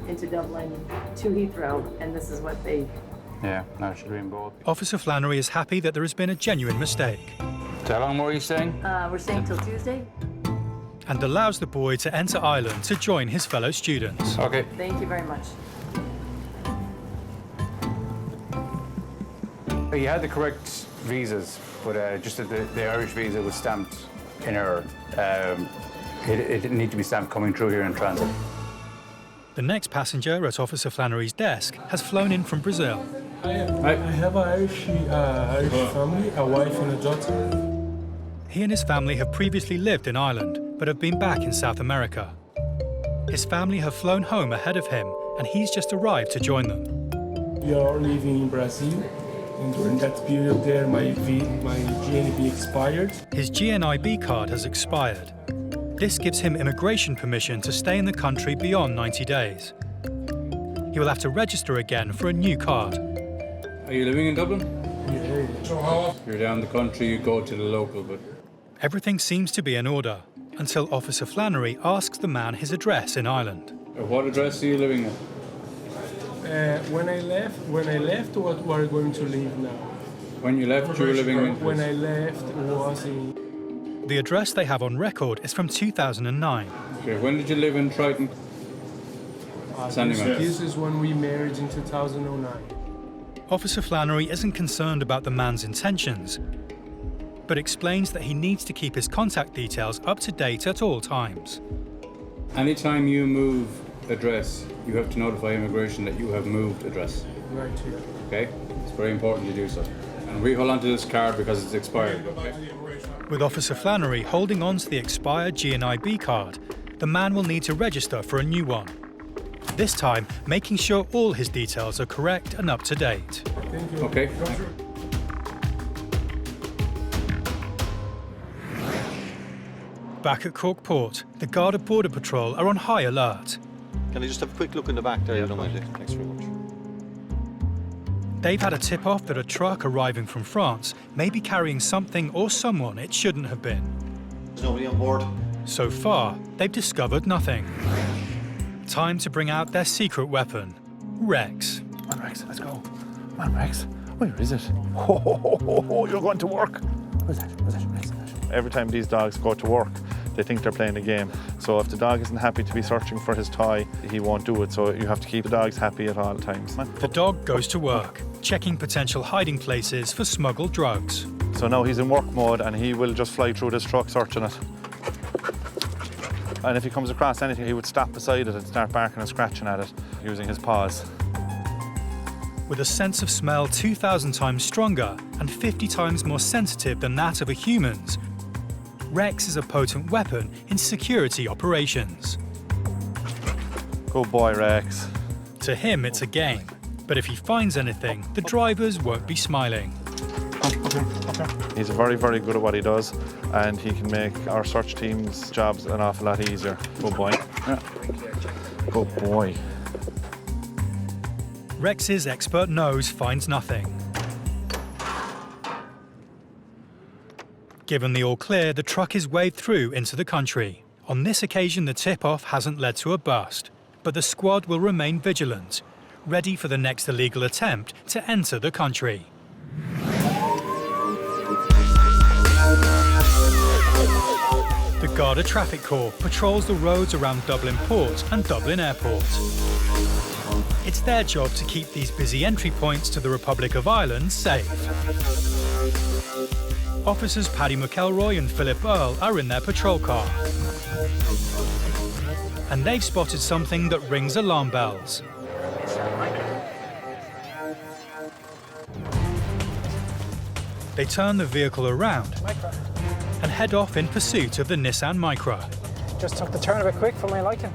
into Dublin to Heathrow, and this is what they. Yeah, no, it should be in both. Officer Flannery is happy that there has been a genuine mistake. So how long more are you staying? We're staying till Tuesday. And allows the boy to enter Ireland to join his fellow students. Okay. Thank you very much. You had the correct visas, but just that the Irish visa was stamped in error. It didn't need to be stamped coming through here in transit. The next passenger at Officer Flannery's desk has flown in from Brazil. I have an Irish family, a wife and a daughter. He and his family have previously lived in Ireland, but have been back in South America. His family have flown home ahead of him, and he's just arrived to join them. We are living in Brazil, and during that period there, my GNB expired. His GNIB card has expired. This gives him immigration permission to stay in the country beyond 90 days. He will have to register again for a new card. Are you living in Dublin? Yeah. You're down the country, you go to the local, but... Everything seems to be in order, until Officer Flannery asks the man his address in Ireland. What address are you living at? When I left, what we're going to live now. When you left, you were living in... When I left, was in... The address they have on record is from 2009. Okay, when did you live in Triton? This is when we married in 2009. Officer Flannery isn't concerned about the man's intentions, but explains that he needs to keep his contact details up to date at all times. Anytime you move address, you have to notify immigration that you have moved address. Right, yeah. Okay? It's very important you do so. And we hold on to this card because it's expired. With Officer Flannery holding on to the expired GNIB card, the man will need to register for a new one. This time, making sure all his details are correct and up to date. Thank you. Okay. Back at Cork Port, the Garda Border Patrol are on high alert. Can I just have a quick look in the back there? You don't mind, thanks very much. They've had a tip-off that a truck arriving from France may be carrying something or someone it shouldn't have been. There's nobody on board? So far, they've discovered nothing. Time to bring out their secret weapon, Rex. Come on, Rex, let's go. Come on, Rex. Where is it? Oh, you're going to work. Where's that? Rex? Every time these dogs go to work, they think they're playing a game. So if the dog isn't happy to be searching for his toy, he won't do it. So you have to keep the dogs happy at all times. The dog goes to work, checking potential hiding places for smuggled drugs. So now he's in work mode and he will just fly through this truck searching it. And if he comes across anything, he would stop beside it and start barking and scratching at it using his paws. With a sense of smell 2,000 times stronger and 50 times more sensitive than that of a human's, Rex is a potent weapon in security operations. Good boy, Rex. To him, it's a game. But if he finds anything, the drivers won't be smiling. He's very, very good at what he does, and he can make our search team's jobs an awful lot easier. Good boy. Yeah. Good boy. Rex's expert nose finds nothing. Given the all clear, the truck is waved through into the country. On this occasion, the tip-off hasn't led to a bust, but the squad will remain vigilant, ready for the next illegal attempt to enter the country. The Garda Traffic Corps patrols the roads around Dublin Port and Dublin Airport. It's their job to keep these busy entry points to the Republic of Ireland safe. Officers Paddy McElroy and Philip Earle are in their patrol car. And they've spotted something that rings alarm bells. They turn the vehicle around and head off in pursuit of the Nissan Micra. Just took the turn a bit quick for my liking.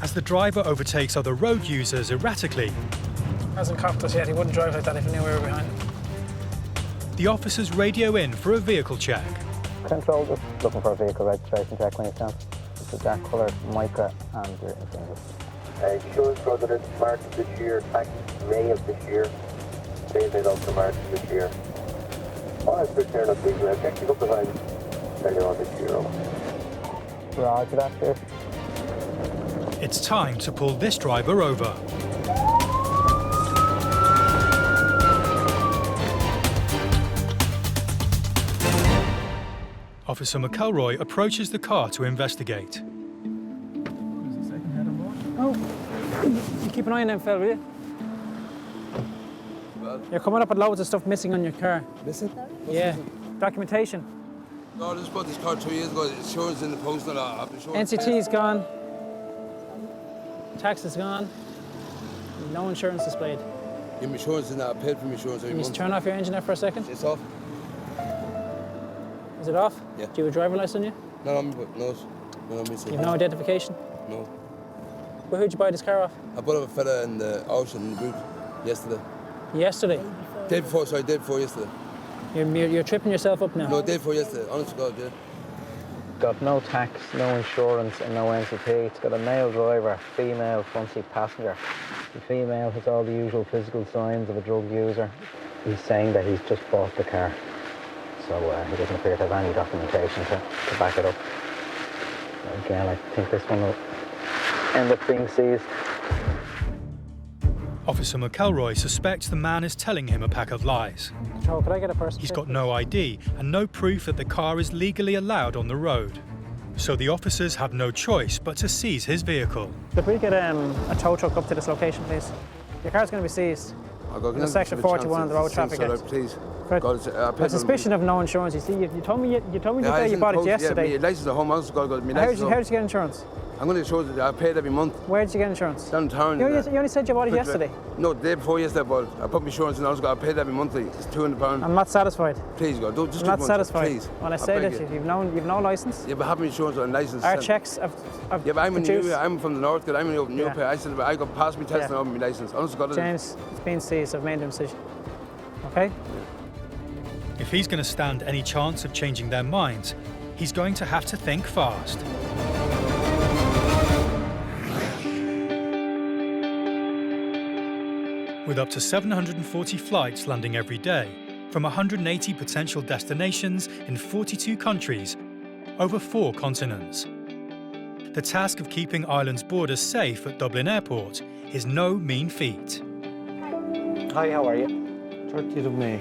As the driver overtakes other road users erratically, Hasn't copped us yet. He wouldn't drive like that if he knew we were behind him. the officers radio in for a vehicle check. Control, just looking for a vehicle registration check when you stand. It's a dark coloured Micra and your insurance. Insurance rather than March of this year, tax May of this year, paid out to March of this year. Oh, it's good turn up big. I've checked it up the time earlier on this year. Roger that, sir. It's time to pull this driver over. Officer McElroy approaches the car to investigate. Oh, you keep an eye on them, fella, will you? You're coming up with loads of stuff missing on your car. Missing? Yeah. Documentation. No, I just bought this car 2 years ago. Insurance in the post and I've insurance. NCT's gone. Tax is gone. No insurance displayed. Your insurance is not. I paid for my insurance every Can you month. just turn off your engine there for a second? It's off. Is it off? Yeah. Do you have a driver license on you? No, no, I'm missing. You have no identification? No. Well, who'd you buy this car off? I bought it off a fella in the ocean in the boot yesterday. Yesterday? Day before yesterday. You're tripping yourself up now. No, day before yesterday. Honest to God, yeah. Got no tax, no insurance and no NCT. It's got a male driver, female front seat passenger. The female has all the usual physical signs of a drug user. He's saying that he's just bought the car. So he doesn't appear to have any documentation to back it up. Again, I think this one will end up being seized. Officer McElroy suspects the man is telling him a pack of lies. Control, could I get a person? He's got no ID and no proof that the car is legally allowed on the road. So the officers have no choice but to seize his vehicle. Could we get a tow truck up to this location, please? Your car's going to be seized. Under Section 41 of the Road Traffic Act. Please. For suspicion of no insurance, you see, you told me you bought it yesterday. Yeah, my license at home, I also got my How license. did you get insurance? I'm going to insure it. I paid every month. Where did you get insurance? Down in town. You only said you bought it yesterday. No, the day before yesterday, but I put my insurance in. I also got paid every monthly. It's £200. I'm not satisfied. Please, God, don't just. I'm not satisfied. Please. When I say that you've no license. Yeah, but I have my insurance and license. Our checks have yeah, but produced. I'm from the north. I'm in New York. I got past my test and my license. Honestly, God. James, it's been seized. I've made a decision. Okay. If he's going to stand any chance of changing their minds, he's going to have to think fast. With up to 740 flights landing every day, from 180 potential destinations in 42 countries, over 4 continents. The task of keeping Ireland's borders safe at Dublin Airport is no mean feat. Hi, how are you? 30th of May.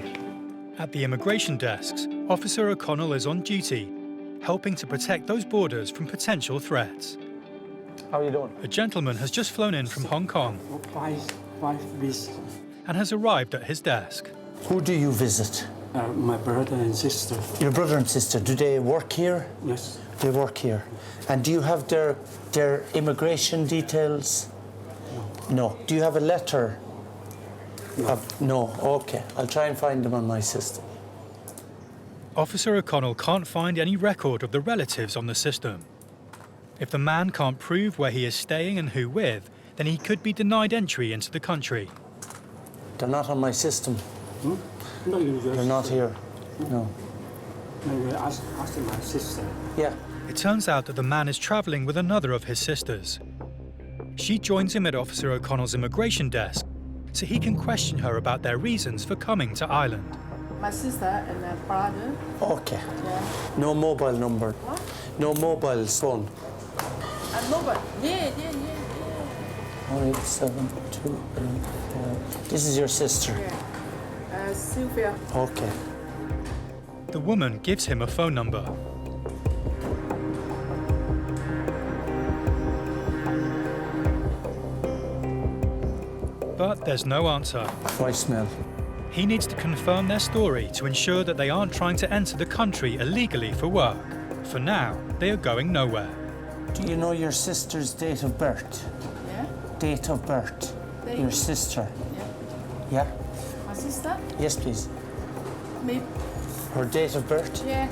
At the immigration desks, Officer O'Connell is on duty, helping to protect those borders from potential threats. How are you doing? A gentleman has just flown in from Hong Kong Five visas. and has arrived at his desk. Who do you visit? My brother and sister. Your brother and sister, do they work here? Yes. They work here. And do you have their immigration details? No. Do you have a letter? No. Okay. I'll try and find them on my system. Officer O'Connell can't find any record of the relatives on the system. If the man can't prove where he is staying and who with, then he could be denied entry into the country. They're not on my system. No, you just... They're not here. No. Maybe ask my sister. Yeah. It turns out that the man is travelling with another of his sisters. She joins him at Officer O'Connell's immigration desk so he can question her about their reasons for coming to Ireland. My sister and my brother. Okay. Yeah. No mobile number. What? No mobile phone. Mobile. Yeah. 18728. This is your sister. Yeah. Sylvia. Okay. The woman gives him a phone number. But there's no answer. Voicemail. He needs to confirm their story to ensure that they aren't trying to enter the country illegally for work. For now, they are going nowhere. Do you know your sister's date of birth? Yeah. Date of birth. Your sister. Yeah. Yeah? My sister? Yes, please. Me. Her date of birth? Yeah.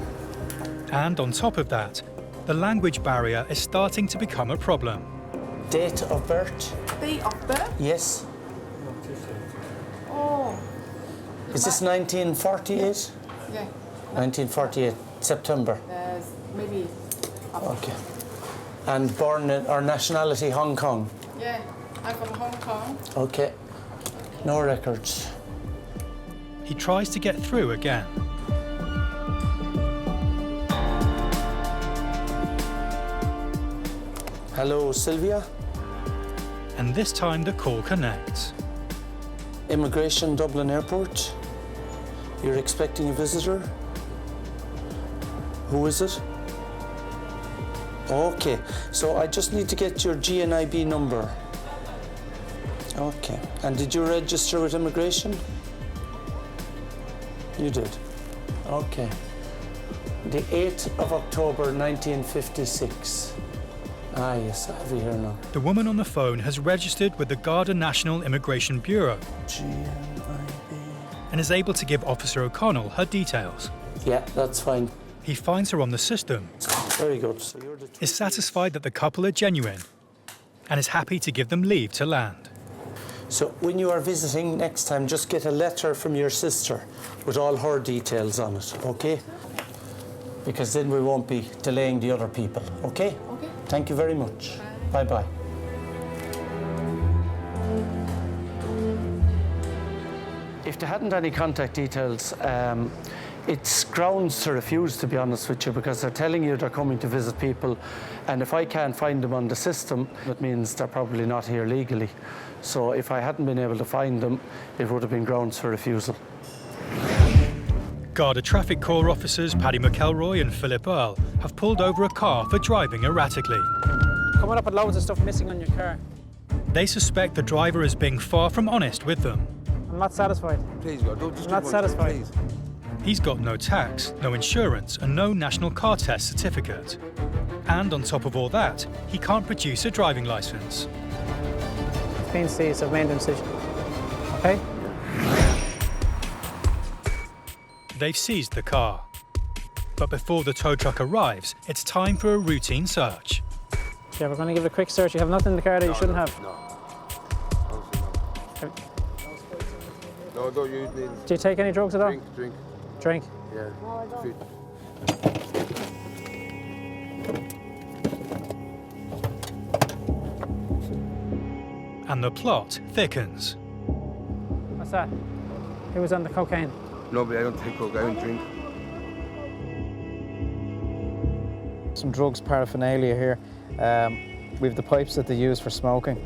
And on top of that, the language barrier is starting to become a problem. Date of birth? Date of birth? Yes. Oh. Is this 1948? Yeah. 1948, September. Maybe. Okay. And born in, or nationality Hong Kong? Yeah, I'm from Hong Kong. Okay. No records. He tries to get through again. Hello, Sylvia? And this time the call connects. Immigration, Dublin Airport. You're expecting a visitor? Who is it? Okay, so I just need to get your GNIB number. Okay, and did you register with immigration? You did. Okay. The 8th of October 1956. Ah, yes, I have it here now. The woman on the phone has registered with the Garda National Immigration Bureau and is able to give Officer O'Connell her details. Yeah, that's fine. He finds her on the system, Very good. So is satisfied that the couple are genuine, and is happy to give them leave to land. So when you are visiting next time, just get a letter from your sister with all her details on it, okay? Because then we won't be delaying the other people, okay? Okay. Thank you very much. Bye-bye. If they hadn't any contact details, it's grounds to refuse, to be honest with you, because they're telling you they're coming to visit people, and if I can't find them on the system, that means they're probably not here legally. So if I hadn't been able to find them, it would have been grounds for refusal. Garda Traffic Corps officers Paddy McElroy and Philip Earl have pulled over a car for driving erratically. Coming up with loads of stuff missing on your car. They suspect the driver is being far from honest with them. I'm not satisfied. Please, God, don't just I'm not satisfied. Please. He's got no tax, no insurance, and no national car test certificate. And on top of all that, he can't produce a driving licence. It's been seized, I've made a decision. Okay? They've seized the car. But before the tow truck arrives, it's time for a routine search. Yeah, we're going to give it a quick search. You have nothing in the car that you shouldn't have. No, don't use me. Do you take any drugs at all? Drink. Drink? Yeah. Food. And the plot thickens. What's that? Who was on the cocaine? Nobody, I don't take coke, I don't drink. Some drugs paraphernalia here. We have the pipes that they use for smoking.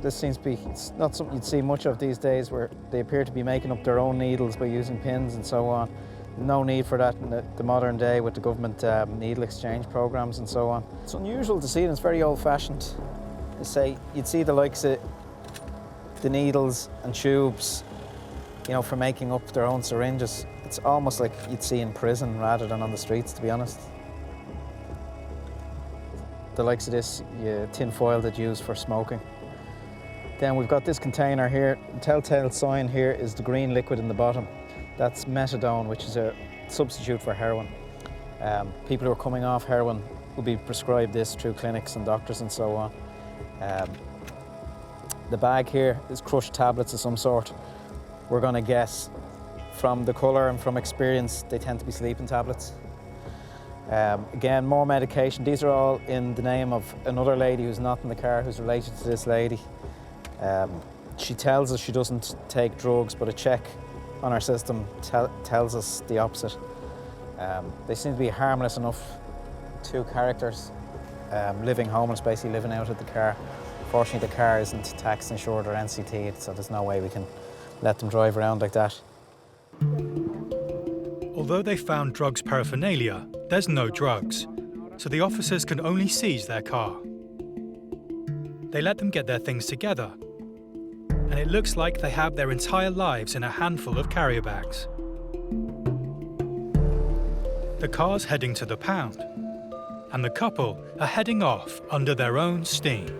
This seems to be, it's not something you'd see much of these days, where they appear to be making up their own needles by using pins and so on. No need for that in the modern day with the government needle exchange programs and so on. It's unusual to see it, it's very old-fashioned. You'd see the likes of the needles and tubes, you know, for making up their own syringes. It's almost like you'd see in prison rather than on the streets, to be honest. The likes of this tin foil that you use for smoking. Then we've got this container here. The telltale sign here is the green liquid in the bottom. That's methadone, which is a substitute for heroin. People who are coming off heroin will be prescribed this through clinics and doctors and so on. The bag here is crushed tablets of some sort. We're going to guess from the colour and from experience, they tend to be sleeping tablets. Again, more medication. These are all in the name of another lady who's not in the car, who's related to this lady. She tells us she doesn't take drugs, but a check on our system tells us the opposite. They seem to be harmless enough, two characters, living homeless, basically living out of the car. Fortunately, the car isn't tax insured or NCT'd, so there's no way we can let them drive around like that. Although they found drugs paraphernalia, there's no drugs, so the officers can only seize their car. They let them get their things together, and it looks like they have their entire lives in a handful of carrier bags. The car's heading to the pound, and the couple are heading off under their own steam.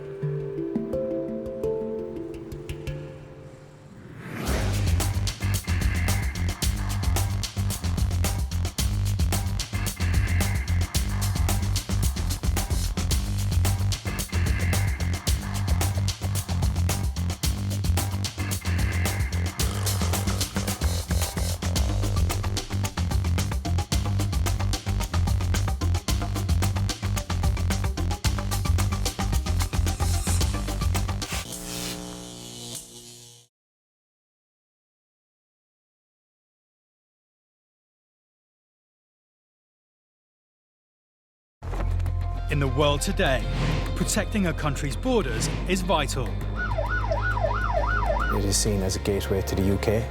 In the world today, protecting a country's borders is vital. It is seen as a gateway to the UK.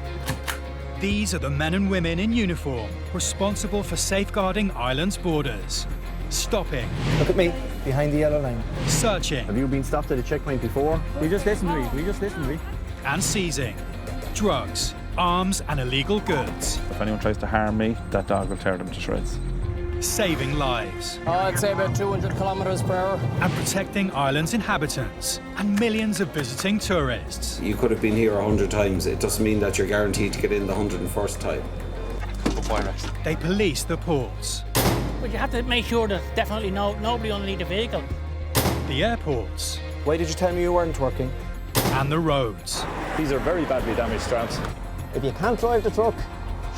These are the men and women in uniform responsible for safeguarding Ireland's borders. Stopping. Look at me, behind the yellow line. Searching. Have you been stopped at a checkpoint before? We just listened to me. And seizing drugs, arms and illegal goods. If anyone tries to harm me, that dog will tear them to shreds. Saving lives. I'd say about 200 kilometers per hour. And protecting Ireland's inhabitants and millions of visiting tourists. You could have been here 100 times. It doesn't mean that you're guaranteed to get in the 101st time. They police the ports. But you have to make sure there's definitely nobody underneath the vehicle. The airports. Why did you tell me you weren't working? And the roads. These are very badly damaged trams. If you can't drive the truck,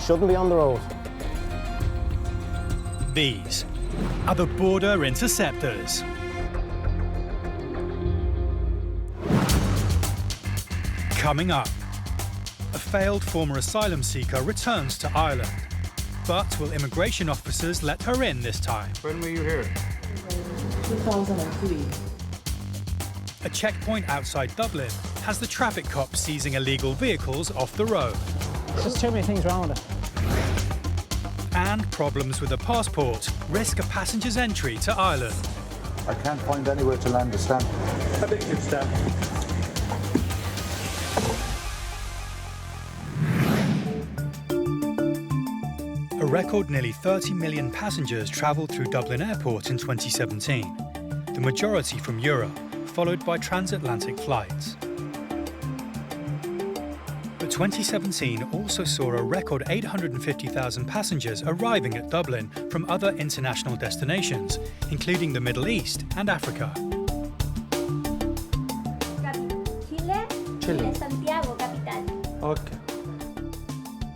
shouldn't be on the road. These are the border interceptors. Coming up, a failed former asylum seeker returns to Ireland. But will immigration officers let her in this time? When were you here? 2003. A checkpoint outside Dublin has the traffic cops seizing illegal vehicles off the road. There's just too many things wrong with it. And problems with a passport risk a passenger's entry to Ireland. I can't find anywhere to land a stamp. I think it's stamp. A record nearly 30 million passengers travelled through Dublin Airport in 2017, the majority from Europe, followed by transatlantic flights. But 2017 also saw a record 850,000 passengers arriving at Dublin from other international destinations, including the Middle East and Africa. Chile, Santiago, capital. Okay.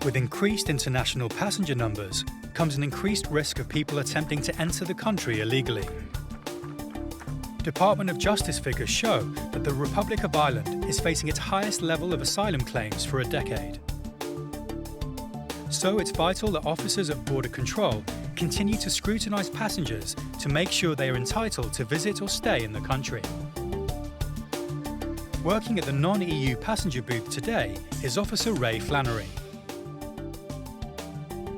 With increased international passenger numbers comes an increased risk of people attempting to enter the country illegally. Department of Justice figures show that the Republic of Ireland is facing its highest level of asylum claims for a decade. So it's vital that officers at border control continue to scrutinise passengers to make sure they are entitled to visit or stay in the country. Working at the non-EU passenger booth today is Officer Ray Flannery.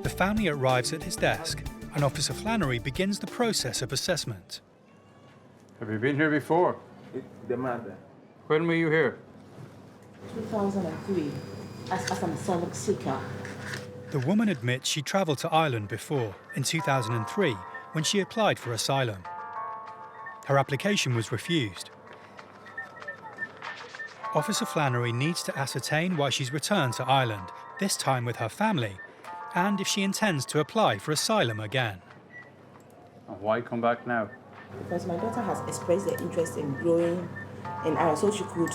The family arrives at his desk and Officer Flannery begins the process of assessment. Have you been here before? The mother. When were you here? 2003. As an asylum seeker. The woman admits she travelled to Ireland before, in 2003, when she applied for asylum. Her application was refused. Officer Flannery needs to ascertain why she's returned to Ireland, this time with her family, and if she intends to apply for asylum again. And why come back now? Because my daughter has expressed her interest in growing in Ireland, so she could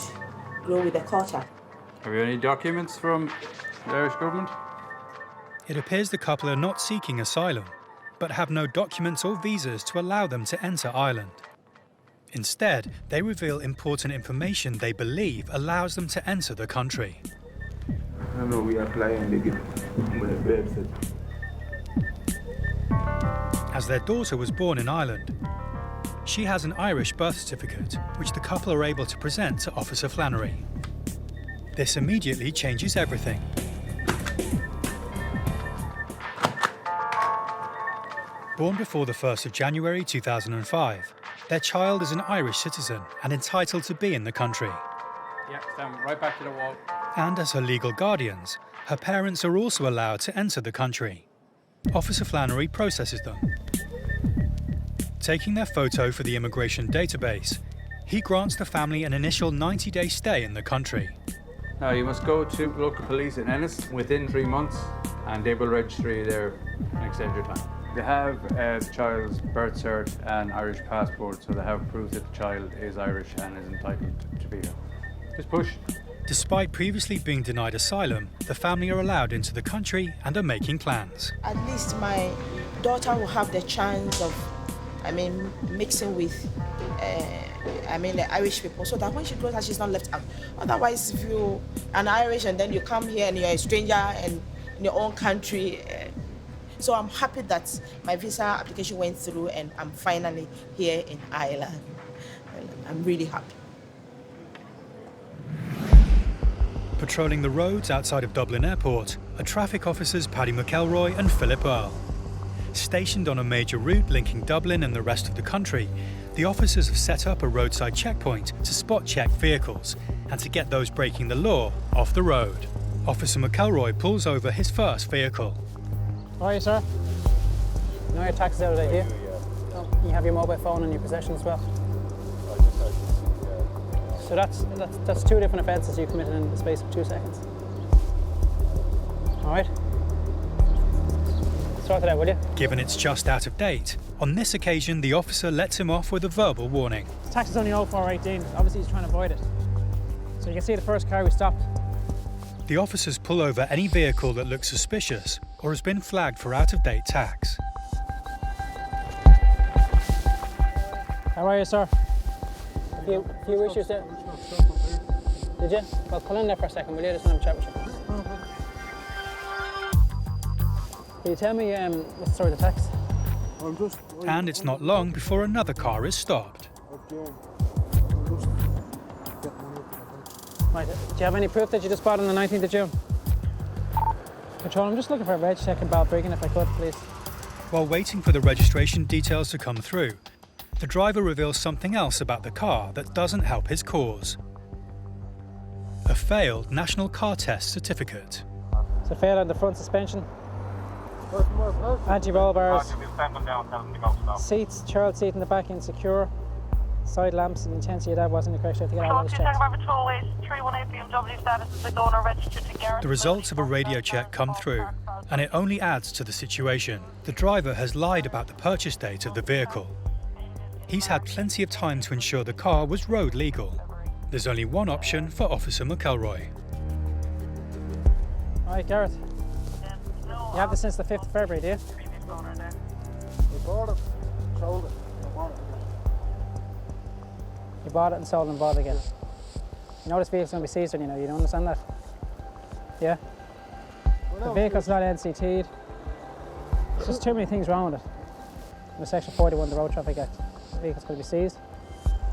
grow with the culture. Have you any documents from the Irish government? It appears the couple are not seeking asylum, but have no documents or visas to allow them to enter Ireland. Instead, they reveal important information they believe allows them to enter the country. I know we apply and they get my birth. As their daughter was born in Ireland, she has an Irish birth certificate, which the couple are able to present to Officer Flannery. This immediately changes everything. Born before the 1st of January 2005, their child is an Irish citizen and entitled to be in the country. Yeah, stand right back to the wall. And as her legal guardians, her parents are also allowed to enter the country. Officer Flannery processes them. Taking their photo for the immigration database, he grants the family an initial 90-day stay in the country. Now you must go to local police in Ennis within 3 months and they will register you there and extend your time. They have the child's birth cert and Irish passport, so they have proof that the child is Irish and is entitled to be here. Just push. Despite previously being denied asylum, the family are allowed into the country and are making plans. At least my daughter will have the chance of, mixing with, the Irish people, so that when she grows up, she's not left out. Otherwise, if you're an Irish and then you come here and you're a stranger and in your own country, so I'm happy that my visa application went through and I'm finally here in Ireland. I'm really happy. Patrolling the roads outside of Dublin Airport are traffic officers Paddy McElroy and Philip Earle. Stationed on a major route linking Dublin and the rest of the country, the officers have set up a roadside checkpoint to spot check vehicles and to get those breaking the law off the road. Officer McElroy pulls over his first vehicle. How are you, sir? You know your tax is out of date here? Oh, you have your mobile phone in your possession as well? So that's 2 different offences you committed in the space of 2 seconds. All right? Sort it out, will you? Given it's just out of date, on this occasion the officer lets him off with a verbal warning. The tax is only 0418. Obviously he's trying to avoid it. So you can see the first car we stopped. The officers pull over any vehicle that looks suspicious or has been flagged for out-of-date tax. How are you, sir? A few issues there. Did you? Well, pull in there for a second, will you? Just want to have a chat with you. Can you tell me what's the story of the tax? And it's not long before another car is stopped. Right, do you have any proof that you just bought on the 19th of June? Patrol, I'm just looking for a reg check in Balbriggan if I could, please. While waiting for the registration details to come through, the driver reveals something else about the car that doesn't help his cause. A failed National Car Test certificate. So failed on the front suspension, anti-roll bars, seats, child seat in the back insecure, side lamps, and the intensity of that wasn't the correct. I have to get all those checked. The results of a radio check come through, and it only adds to the situation. The driver has lied about the purchase date of the vehicle. He's had plenty of time to ensure the car was road legal. There's only one option for Officer McElroy. All right, Gareth. You have this since the 5th of February, do you? We bought it, sold it, You bought it and sold it and bought it again. You know this vehicle's going to be seized when you don't understand that? Yeah? The vehicle's not NCT'd. There's just too many things wrong with it. Under Section 41 of the Road Traffic Act, the vehicle's going to be seized,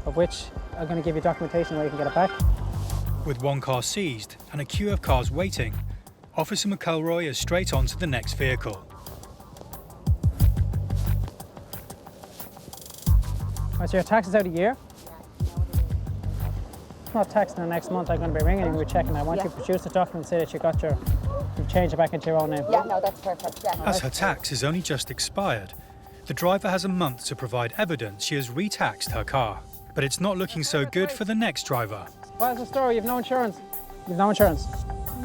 of which I'm going to give you documentation where you can get it back. With one car seized and a queue of cars waiting, Officer McElroy is straight on to the next vehicle. Right, so your tax is out a year? It's not taxed in the next month. I'm going to be ringing and we're checking. I want you to produce the document and say that you've changed it back into your own name. Yeah, no, that's perfect. Yeah. As her tax is only just expired, the driver has a month to provide evidence she has re-taxed her car. But it's not looking so good for the next driver. What's the story? You've no insurance? You've no insurance?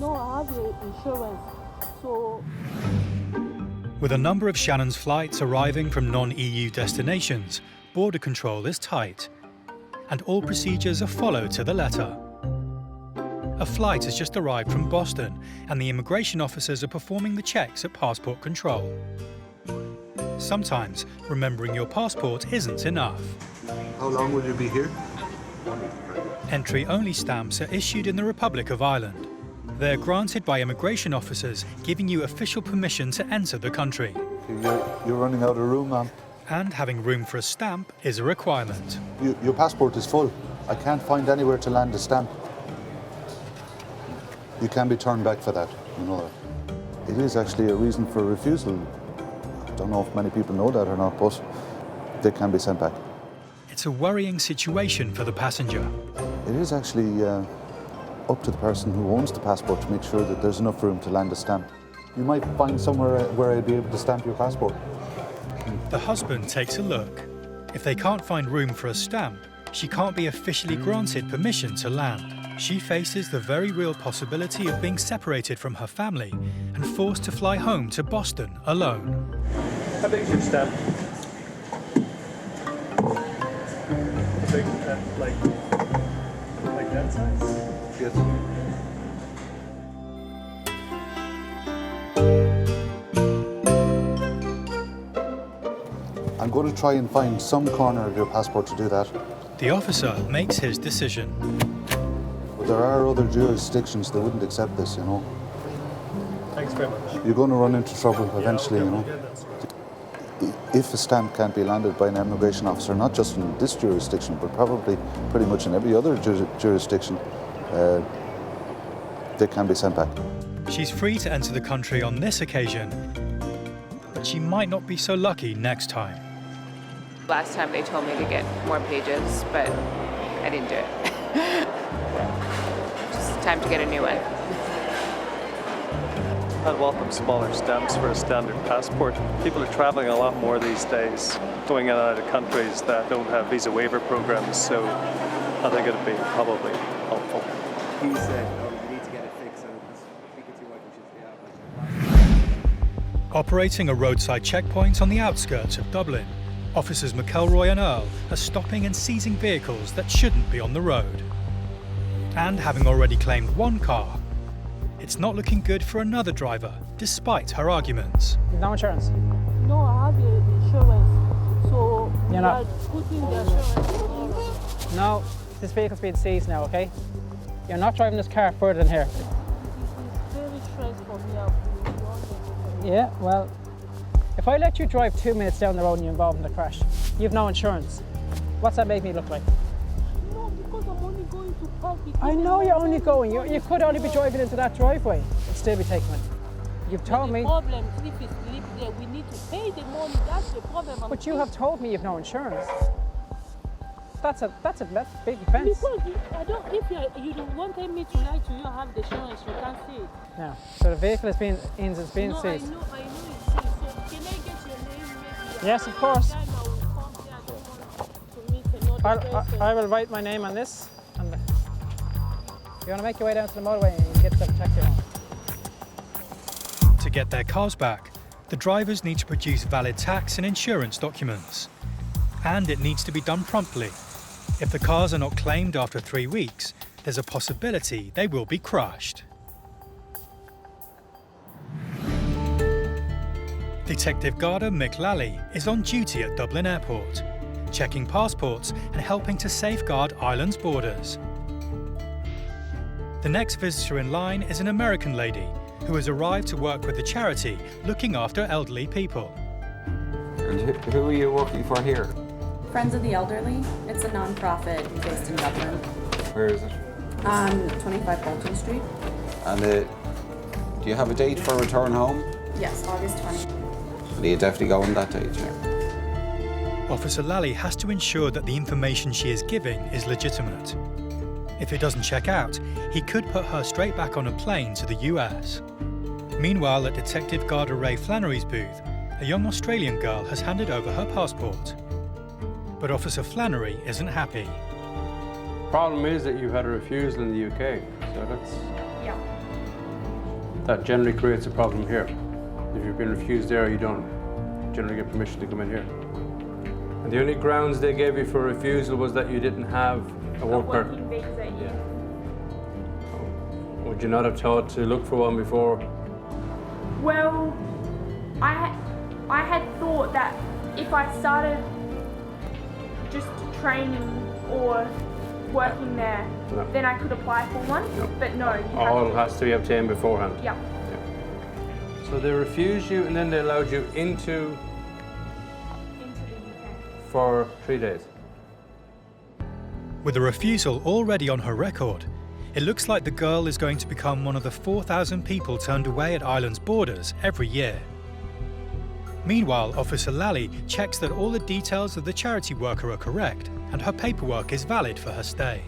No, I have insurance. So... With a number of Shannon's flights arriving from non-EU destinations, border control is tight, and all procedures are followed to the letter. A flight has just arrived from Boston, and the immigration officers are performing the checks at passport control. Sometimes remembering your passport isn't enough. How long will you be here? Entry-only stamps are issued in the Republic of Ireland. They're granted by immigration officers, giving you official permission to enter the country. You're running out of room, ma'am. And having room for a stamp is a requirement. Your passport is full. I can't find anywhere to land a stamp. You can be turned back for that, you know that. It is actually a reason for refusal. I don't know if many people know that or not, but they can be sent back. It's a worrying situation for the passenger. It is actually up to the person who owns the passport to make sure that there's enough room to land a stamp. You might find somewhere where I'd be able to stamp your passport. The husband takes a look. If they can't find room for a stamp, she can't be officially granted permission to land. She faces the very real possibility of being separated from her family and forced to fly home to Boston alone. How big is your stamp? Like that size? Yes. I'm going to try and find some corner of your passport to do that. The officer makes his decision. But there are other jurisdictions that wouldn't accept this, you know. Thanks very much. You're going to run into trouble eventually, you know. If a stamp can't be landed by an immigration officer, not just in this jurisdiction, but probably pretty much in every other jurisdiction, they can be sent back. She's free to enter the country on this occasion, but she might not be so lucky next time. Last time they told me to get more pages, but I didn't do it. Just time to get a new one. I'd welcome smaller stamps for a standard passport. People are traveling a lot more these days, going in and out of countries that don't have visa waiver programs, so I think it'd be probably helpful. He said, oh, you need to get it fixed, and I think it's your wife and she's Operating a roadside checkpoint on the outskirts of Dublin, officers McElroy and Earl are stopping and seizing vehicles that shouldn't be on the road. And having already claimed one car, it's not looking good for another driver, despite her arguments. No insurance? No, I have the insurance. So you're not putting the insurance. No, this vehicle's being seized now, okay? You're not driving this car further than here. It's very stressful for me. Yeah, well, if I let you drive 2 minutes down the road and you're involved in the crash, you've no insurance. What's that make me look like? No, because I'm only going to park. I know you're only going. You could only be driving into that driveway and still be taking it. You've told me. The problem, if it's live there, we need to pay the money. That's the problem. But you have told me you've no insurance. That's a big offence. Because if you don't want me to lie to you, have the insurance, you can't see it. No. So the vehicle is being seized. I know it's seized. So can I get your name? Yes, of course. I will write my name on this. And you want to make your way down to the motorway and get the taxi home. To get their cars back, the drivers need to produce valid tax and insurance documents. And it needs to be done promptly. If the cars are not claimed after 3 weeks, there's a possibility they will be crushed. Detective Garda Mick Lally is on duty at Dublin Airport, checking passports and helping to safeguard Ireland's borders. The next visitor in line is an American lady who has arrived to work with the charity looking after elderly people. And who are you working for here? Friends of the Elderly. It's a non-profit based in Dublin. Where is it? On 25 Bolton Street. And do you have a date for return home? Yes, August 20th. Will you definitely go on that date, yeah? Officer Lally has to ensure that the information she is giving is legitimate. If it doesn't check out, he could put her straight back on a plane to the US. Meanwhile, at Detective Garda Ray Flannery's booth, a young Australian girl has handed over her passport. But Officer Flannery isn't happy. Problem is that you've had a refusal in the UK, so Yeah. that generally creates a problem here. If you've been refused there, you don't generally get permission to come in here. And the only grounds they gave you for refusal was that you didn't have a work permit. Would you not have thought to look for one before? Well, I had thought that if I started just training or working there, No. then I could apply for one. No. But no, you All have has to be obtained beforehand. Yeah. So they refused you and then they allowed you into the UK. for 3 days. With a refusal already on her record, it looks like the girl is going to become one of the 4,000 people turned away at Ireland's borders every year. Meanwhile, Officer Lally checks that all the details of the charity worker are correct and her paperwork is valid for her stay.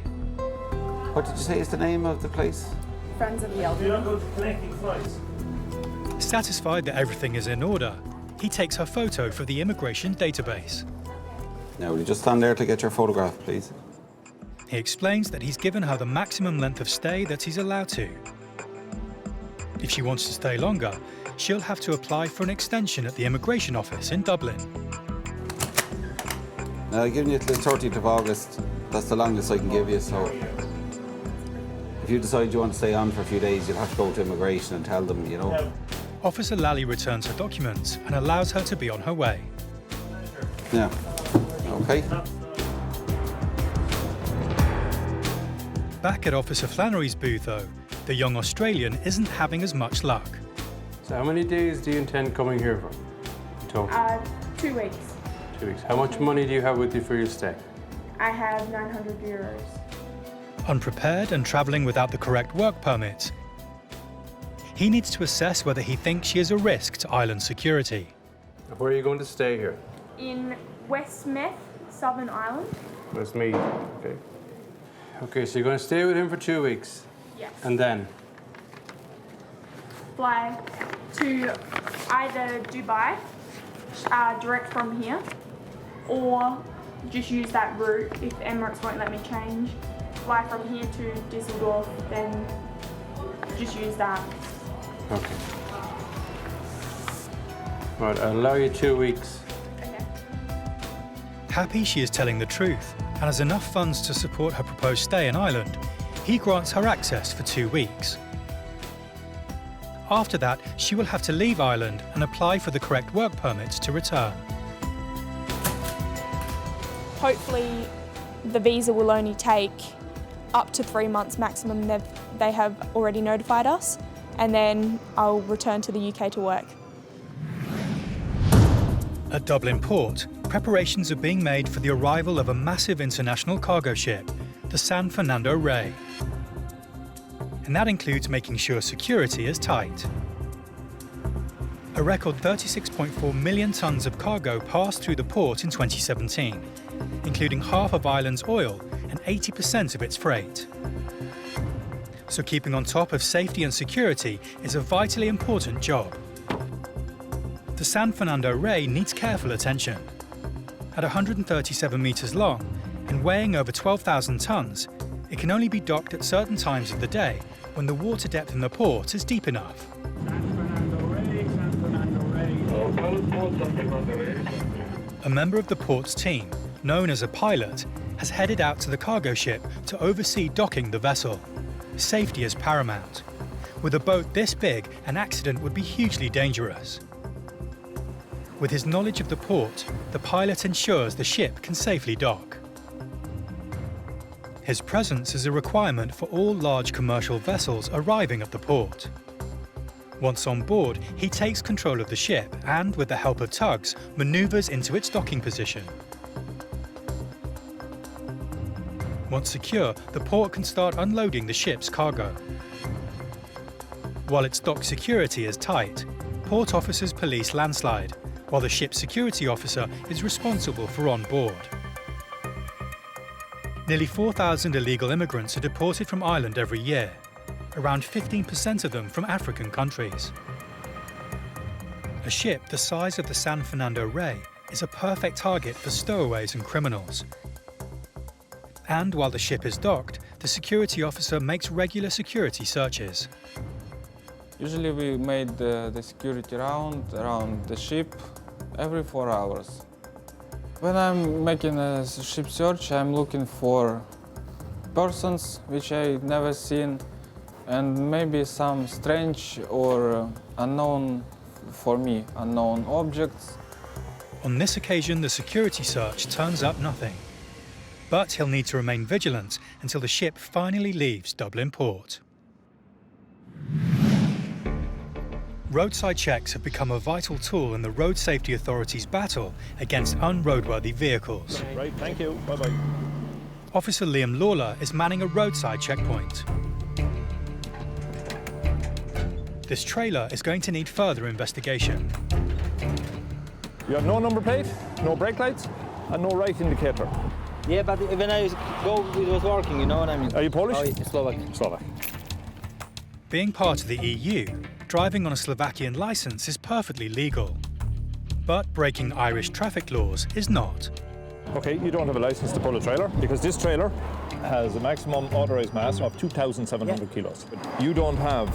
What did you say is the name of the place? Friends of the Elderly. Satisfied that everything is in order, he takes her photo for the immigration database. Now, will you just stand there to get your photograph, please? He explains that he's given her the maximum length of stay that he's allowed to. If she wants to stay longer, she'll have to apply for an extension at the immigration office in Dublin. Now, I've given you till the 30th of August. That's the longest I can give you, so if you decide you want to stay on for a few days, you'll have to go to immigration and tell them, you know. Officer Lally returns her documents and allows her to be on her way. Yeah. Okay. Back at Officer Flannery's booth, though, the young Australian isn't having as much luck. So how many days do you intend coming here for? In total? 2 weeks. 2 weeks. How much money do you have with you for your stay? I have 900 euros. Unprepared and travelling without the correct work permit, he needs to assess whether he thinks she is a risk to island security. Where are you going to stay here? In Westmeath, Southern Ireland. Westmeath, okay. Okay, so you're going to stay with him for 2 weeks? Yes. And then? Fly to either Dubai, direct from here, or just use that route if Emirates won't let me change. Fly from here to Düsseldorf, then just use that. Okay. Right, I'll allow you 2 weeks. Okay. Happy she is telling the truth and has enough funds to support her proposed stay in Ireland, he grants her access for 2 weeks. After that, she will have to leave Ireland and apply for the correct work permits to return. Hopefully the visa will only take up to 3 months maximum. They have already notified us, and then I'll return to the UK to work. At Dublin Port, preparations are being made for the arrival of a massive international cargo ship, the San Fernando Rey. And that includes making sure security is tight. A record 36.4 million tonnes of cargo passed through the port in 2017, including half of Ireland's oil and 80% of its freight. So keeping on top of safety and security is a vitally important job. The San Fernando Rey needs careful attention. At 137 metres long and weighing over 12,000 tonnes, it can only be docked at certain times of the day when the water depth in the port is deep enough. A member of the port's team, known as a pilot, has headed out to the cargo ship to oversee docking the vessel. Safety is paramount. With a boat this big, an accident would be hugely dangerous. With his knowledge of the port, the pilot ensures the ship can safely dock. His presence is a requirement for all large commercial vessels arriving at the port. Once on board, he takes control of the ship and, with the help of tugs, maneuvers into its docking position. Once secure, the port can start unloading the ship's cargo. While its dock security is tight, port officers police landslide, while the ship's security officer is responsible for on board. Nearly 4,000 illegal immigrants are deported from Ireland every year, around 15% of them from African countries. A ship the size of the San Fernando Rey is a perfect target for stowaways and criminals. And while the ship is docked, the security officer makes regular security searches. Usually we made the security round around the ship every 4 hours. When I'm making a ship search, I'm looking for persons which I've never seen, and maybe some strange or unknown, for me, unknown objects. On this occasion, the security search turns up nothing. But he'll need to remain vigilant until the ship finally leaves Dublin port. Roadside checks have become a vital tool in the Road Safety Authority's battle against unroadworthy vehicles. Right, thank you. Bye-bye. Officer Liam Lawler is manning a roadside checkpoint. This trailer is going to need further investigation. You have no number plate, no brake lights, and no right indicator. Yeah, but when I go, it was working, you know what I mean? Are you Polish? Oh, Slovak. Slovak. Being part of the EU, driving on a Slovakian licence is perfectly legal. But breaking Irish traffic laws is not. Okay, you don't have a licence to pull a trailer because this trailer has a maximum authorised mass of 2,700 kilos. You don't have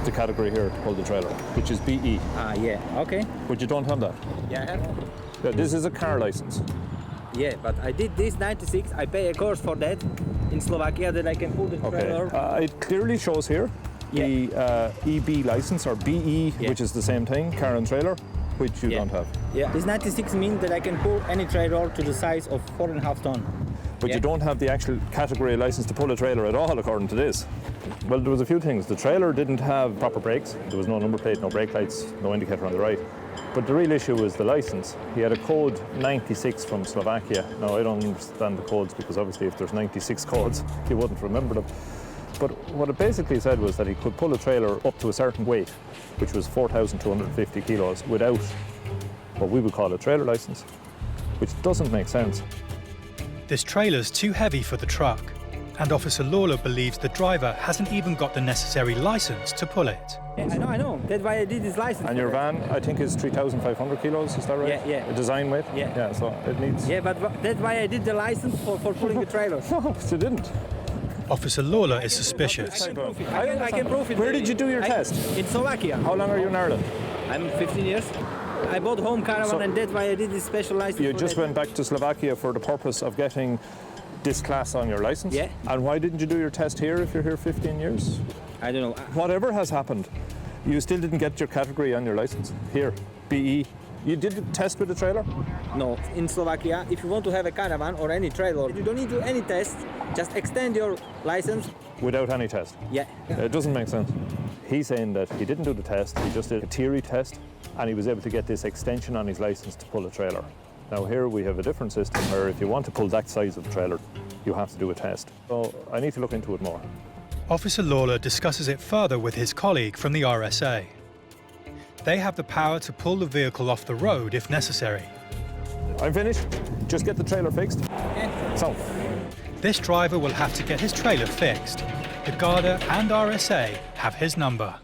the category here to pull the trailer, which is BE. Ah, yeah, okay. But you don't have that. Yeah, I have. Yeah, this is a car licence. Yeah, but I did this 96. I pay a course for that in Slovakia that I can pull the trailer. It clearly shows here the EB licence or BE, which is the same thing, car and trailer, which you don't have. Yeah, this 96 means that I can pull any trailer to the size of 4.5 ton. But you don't have the actual category licence to pull a trailer at all, according to this. Well, there was a few things. The trailer didn't have proper brakes. There was no number plate, no brake lights, no indicator on the right. But the real issue was the licence. He had a code 96 from Slovakia. Now, I don't understand the codes because obviously if there's 96 codes, he wouldn't remember them. But what it basically said was that he could pull a trailer up to a certain weight, which was 4,250 kilos, without what we would call a trailer licence, which doesn't make sense. This trailer's too heavy for the truck, and Officer Lawler believes the driver hasn't even got the necessary licence to pull it. Yeah, I know. That's why I did this licence. And your van, I think, is 3,500 kilos, is that right? Yeah. A design weight? Yeah. So it needs... Yeah, but that's why I did the licence for pulling the trailer. No, you didn't. Officer Lawler is suspicious. I can prove it. Where did you do your test? In Slovakia. How long are you in Ireland? I'm 15 years. I bought home caravan and that's why I did this special license. You just went back to Slovakia for the purpose of getting this class on your license? Yeah. And why didn't you do your test here if you're here 15 years? I don't know. Whatever has happened, you still didn't get your category on your license here, BE. You did the test with the trailer? No. In Slovakia, if you want to have a caravan or any trailer, you don't need to do any test. Just extend your license. Without any test? Yeah. It doesn't make sense. He's saying that he didn't do the test, he just did a theory test, and he was able to get this extension on his license to pull a trailer. Now here we have a different system where if you want to pull that size of trailer, you have to do a test. So I need to look into it more. Officer Lawler discusses it further with his colleague from the RSA. They have the power to pull the vehicle off the road if necessary. I'm finished. Just get the trailer fixed. So. This driver will have to get his trailer fixed. The Garda and RSA have his number.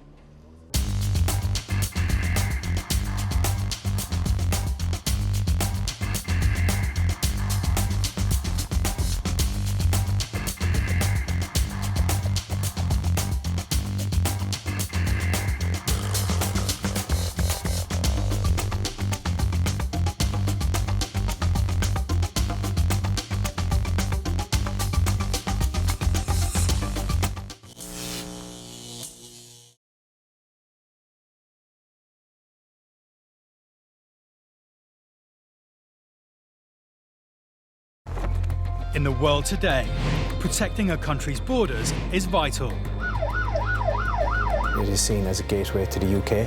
In the world today, protecting a country's borders is vital. It is seen as a gateway to the UK.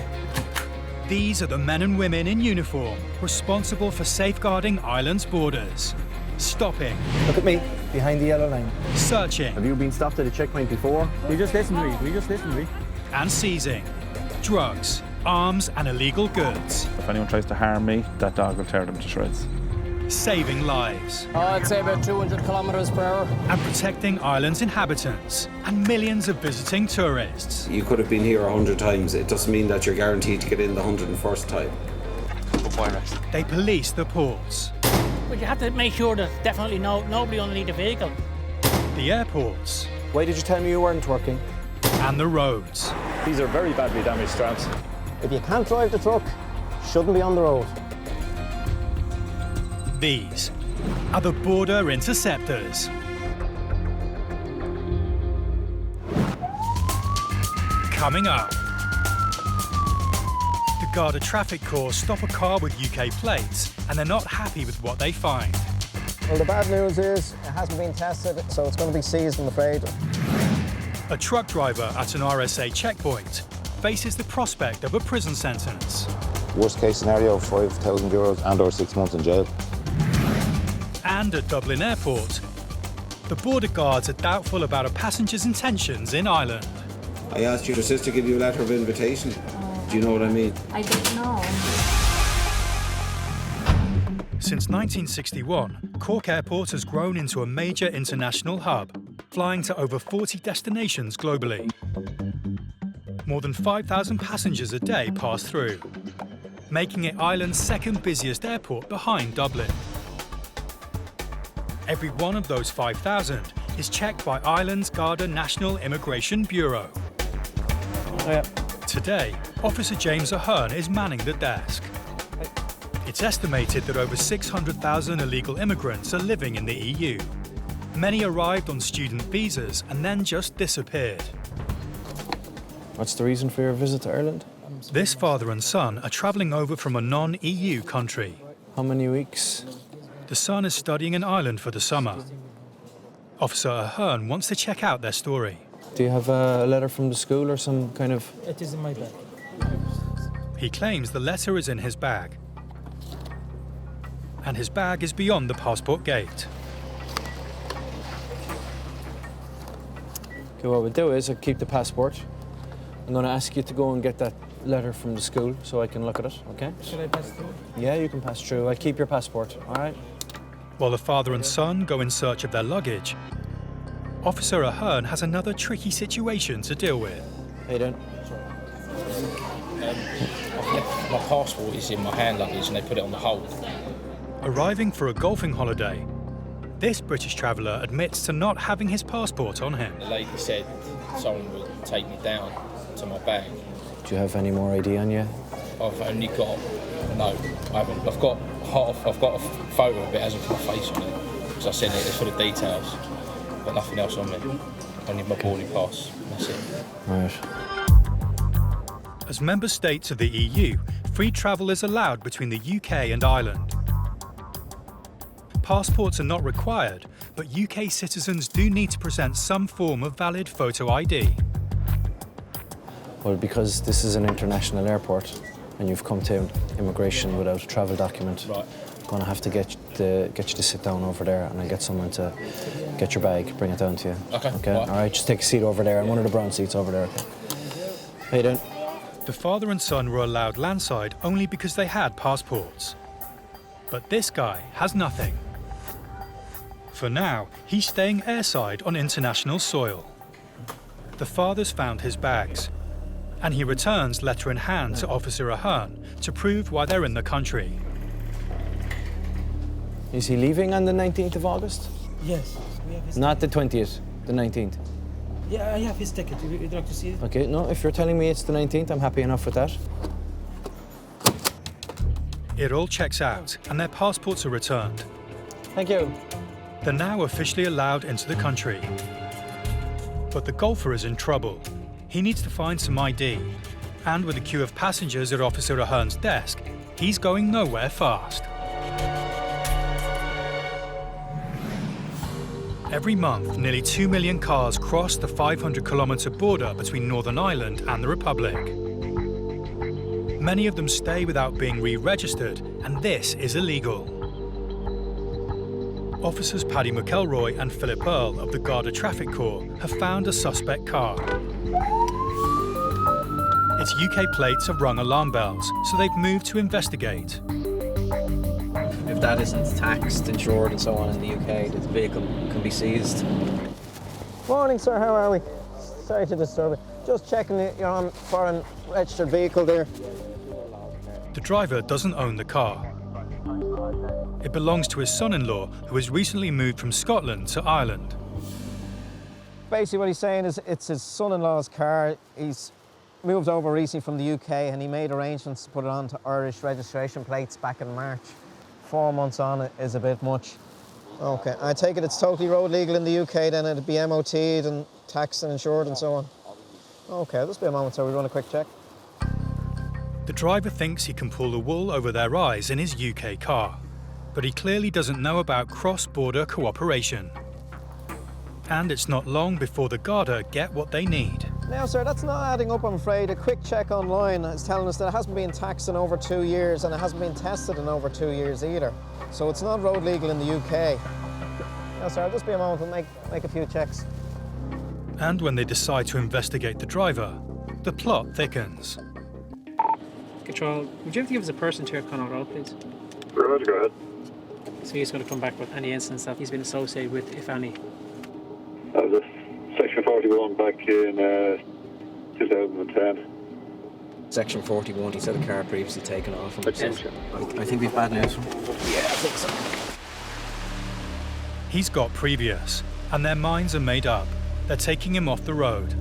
These are the men and women in uniform responsible for safeguarding Ireland's borders. Stopping. Look at me, behind the yellow line. Searching. Have you been stopped at a checkpoint before? We just listened to you. And seizing drugs, arms and illegal goods. If anyone tries to harm me, that dog will tear them to shreds. Saving lives. I'd say about 200 kilometers per hour. And protecting Ireland's inhabitants and millions of visiting tourists. You could have been here 100 times. It doesn't mean that you're guaranteed to get in the 101st time. They police the ports. But you have to make sure there's definitely nobody underneath the vehicle. The airports. Why did you tell me you weren't working? And the roads. These are very badly damaged straps. If you can't drive the truck, shouldn't be on the road. These are the border interceptors. coming up. The Garda Traffic Corps stop a car with UK plates and they're not happy with what they find. Well, the bad news is it hasn't been tested, so it's going to be seized, I'm afraid. A truck driver at an RSA checkpoint faces the prospect of a prison sentence. Worst case scenario, €5,000 and or 6 months in jail. And at Dublin Airport, the border guards are doubtful about a passenger's intentions in Ireland. I asked your sister to give you a letter of invitation. Do you know what I mean? I don't know. Since 1961, Cork Airport has grown into a major international hub, flying to over 40 destinations globally. More than 5,000 passengers a day pass through, making it Ireland's second busiest airport behind Dublin. Every one of those 5,000 is checked by Ireland's Garda National Immigration Bureau. Today, Officer James Ahern is manning the desk. It's estimated that over 600,000 illegal immigrants are living in the EU. Many arrived on student visas and then just disappeared. What's the reason for your visit to Ireland? This father and son are travelling over from a non-EU country. How many weeks? The son is studying in Ireland for the summer. Officer Ahern wants to check out their story. Do you have a letter from the school or some kind of... It is in my bag. He claims the letter is in his bag. And his bag is beyond the passport gate. Okay, what we'll do is I'll keep the passport. I'm going to ask you to go and get that letter from the school so I can look at it, okay? Should I pass through? Yeah, you can pass through. I'll keep your passport, all right? While the father and son go in search of their luggage, Officer Ahern has another tricky situation to deal with. How you doing? My passport is in my hand luggage and they put it on the hold. Arriving for a golfing holiday, this British traveller admits to not having his passport on him. The lady said someone would take me down to my bag. Do you have any more ID on you? I've only got, no, I haven't. I've got a photo of it, hasn't got my face on it. Because I sent it, it's for the details. Got nothing else on me. Only my boarding pass, that's it. Right. As member states of the EU, free travel is allowed between the UK and Ireland. Passports are not required, but UK citizens do need to present some form of valid photo ID. Well, because this is an international airport and you've come to immigration without a travel document, right. I'm going to have to get you to sit down over there and I'll get someone to get your bag, bring it down to you. Okay. Okay? All right, just take a seat over there and one of the brown seats over there, okay? How you doing? The father and son were allowed landside only because they had passports. But this guy has nothing. For now, he's staying airside on international soil. The father's found his bags, and he returns letter in hand to Officer Ahern to prove why they're in the country. Is he leaving on the 19th of August? Yes. We have his Not the 20th, the 19th. Yeah, I have his ticket. Would you like to see it? Okay, no, if you're telling me it's the 19th, I'm happy enough with that. It all checks out, and their passports are returned. Thank you. They're now officially allowed into the country. But the golfer is in trouble. He needs to find some ID. And with a queue of passengers at Officer Ahern's desk, he's going nowhere fast. Every month, nearly 2 million cars cross the 500-kilometre border between Northern Ireland and the Republic. Many of them stay without being re-registered, and this is illegal. Officers Paddy McElroy and Philip Earle of the Garda Traffic Corps have found a suspect car. Its UK plates have rung alarm bells, so they've moved to investigate. If that isn't taxed, insured and so on in the UK, the vehicle can be seized. Morning, sir. How are we? Sorry to disturb you. Just checking that you're on foreign registered vehicle there. The driver doesn't own the car. It belongs to his son-in-law, who has recently moved from Scotland to Ireland. Basically what he's saying is it's his son-in-law's car. He's moved over recently from the UK and he made arrangements to put it onto Irish registration plates back in March. 4 months on it is a bit much. Okay, I take it it's totally road legal in the UK, then it'd be MOT'd and taxed and insured and so on. Okay, just be a moment, so we run a quick check. The driver thinks he can pull the wool over their eyes in his UK car, but he clearly doesn't know about cross-border cooperation. And it's not long before the Garda get what they need. Now, sir, that's not adding up, I'm afraid. A quick check online is telling us that it hasn't been taxed in over 2 years and it hasn't been tested in over 2 years either. So it's not road legal in the UK. Now, sir, just be a moment, we'll make a few checks. And when they decide to investigate the driver, the plot thickens. Control, would you have to give us a person to your Connaught Road, please? Roger, go ahead. So he's going to come back with any incidents that he's been associated with, if any. That was Section 41 back in 2010. Section 41, he said a car previously taken off him. I think we've bad news. Yeah, I think so. He's got previous, and their minds are made up. They're taking him off the road.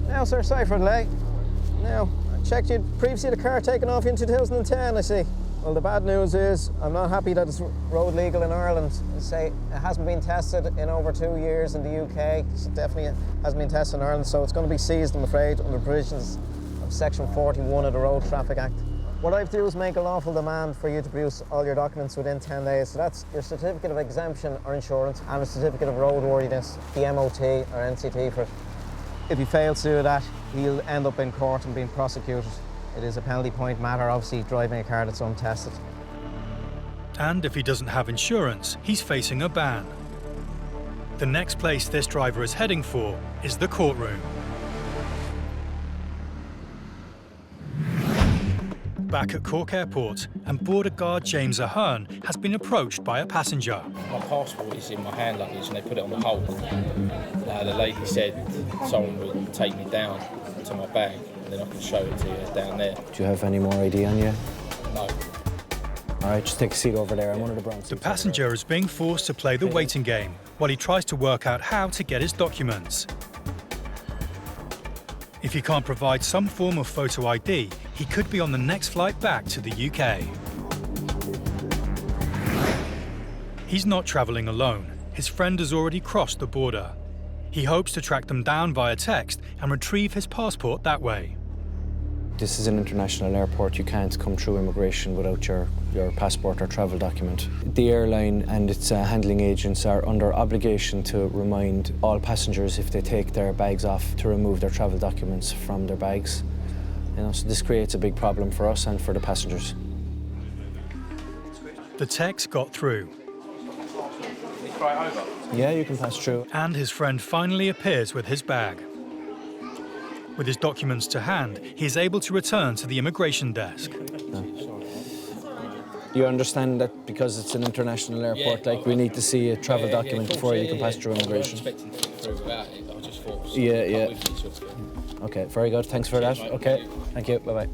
Now, sir, sorry for the delay. Now, I checked you'd previously had a car taken off you in 2010, I see. Well, the bad news is I'm not happy that it's road legal in Ireland. I say it hasn't been tested in over 2 years in the UK. It definitely hasn't been tested in Ireland, so it's going to be seized, I'm afraid, under provisions of Section 41 of the Road Traffic Act. What I have to do is make a lawful demand for you to produce all your documents within 10 days. So that's your certificate of exemption or insurance and a certificate of roadworthiness, the MOT or NCT for it. If you fail to do that, you'll end up in court and being prosecuted. It is a penalty point matter, obviously, driving a car that's untested. And if he doesn't have insurance, he's facing a ban. The next place this driver is heading for is the courtroom. Back at Cork Airport, and border guard James Ahern has been approached by a passenger. My passport is in my hand luggage and they put it on the hold. The lady said someone would take me down to my bag and then I can show it to you down there. Do you have any more ID on you? No. All right, just take a seat over there. I'm one of the brown seats. The passenger is being forced to play the waiting game while he tries to work out how to get his documents. If he can't provide some form of photo ID, he could be on the next flight back to the UK. He's not travelling alone. His friend has already crossed the border. He hopes to track them down via text and retrieve his passport that way. This is an international airport. You can't come through immigration without your passport or travel document. The airline and its handling agents are under obligation to remind all passengers if they take their bags off to remove their travel documents from their bags. So this creates a big problem for us and for the passengers. The text got through. Yeah, you can pass through. And his friend finally appears with his bag. With his documents to hand, he is able to return to the immigration desk. You understand that because it's an international airport, we need to see a travel document before you can pass through immigration? I wasn't expecting to get through without it. I just thought... Yeah. Okay, very good. Thanks for that. Okay, thank you. Bye-bye.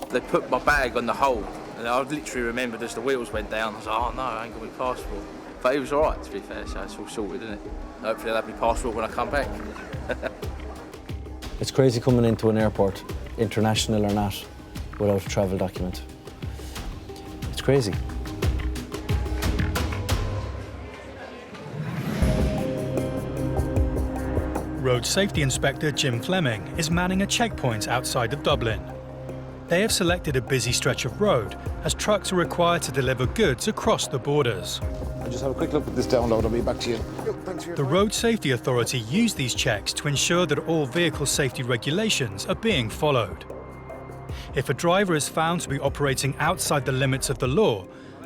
They put my bag on the hold, and I literally remembered as the wheels went down, I was like, oh no, I ain't got my passport. But it was all right, to be fair, so it's all sorted, isn't it? Hopefully I'll have my passport when I come back. It's crazy coming into an airport, international or not, without a travel document. It's crazy. Road Safety Inspector Jim Fleming is manning a checkpoint outside of Dublin. They have selected a busy stretch of road as trucks are required to deliver goods across the borders. I'll just have a quick look at this download. I'll be back to you. The Road Safety Authority use these checks to ensure that all vehicle safety regulations are being followed. If a driver is found to be operating outside the limits of the law,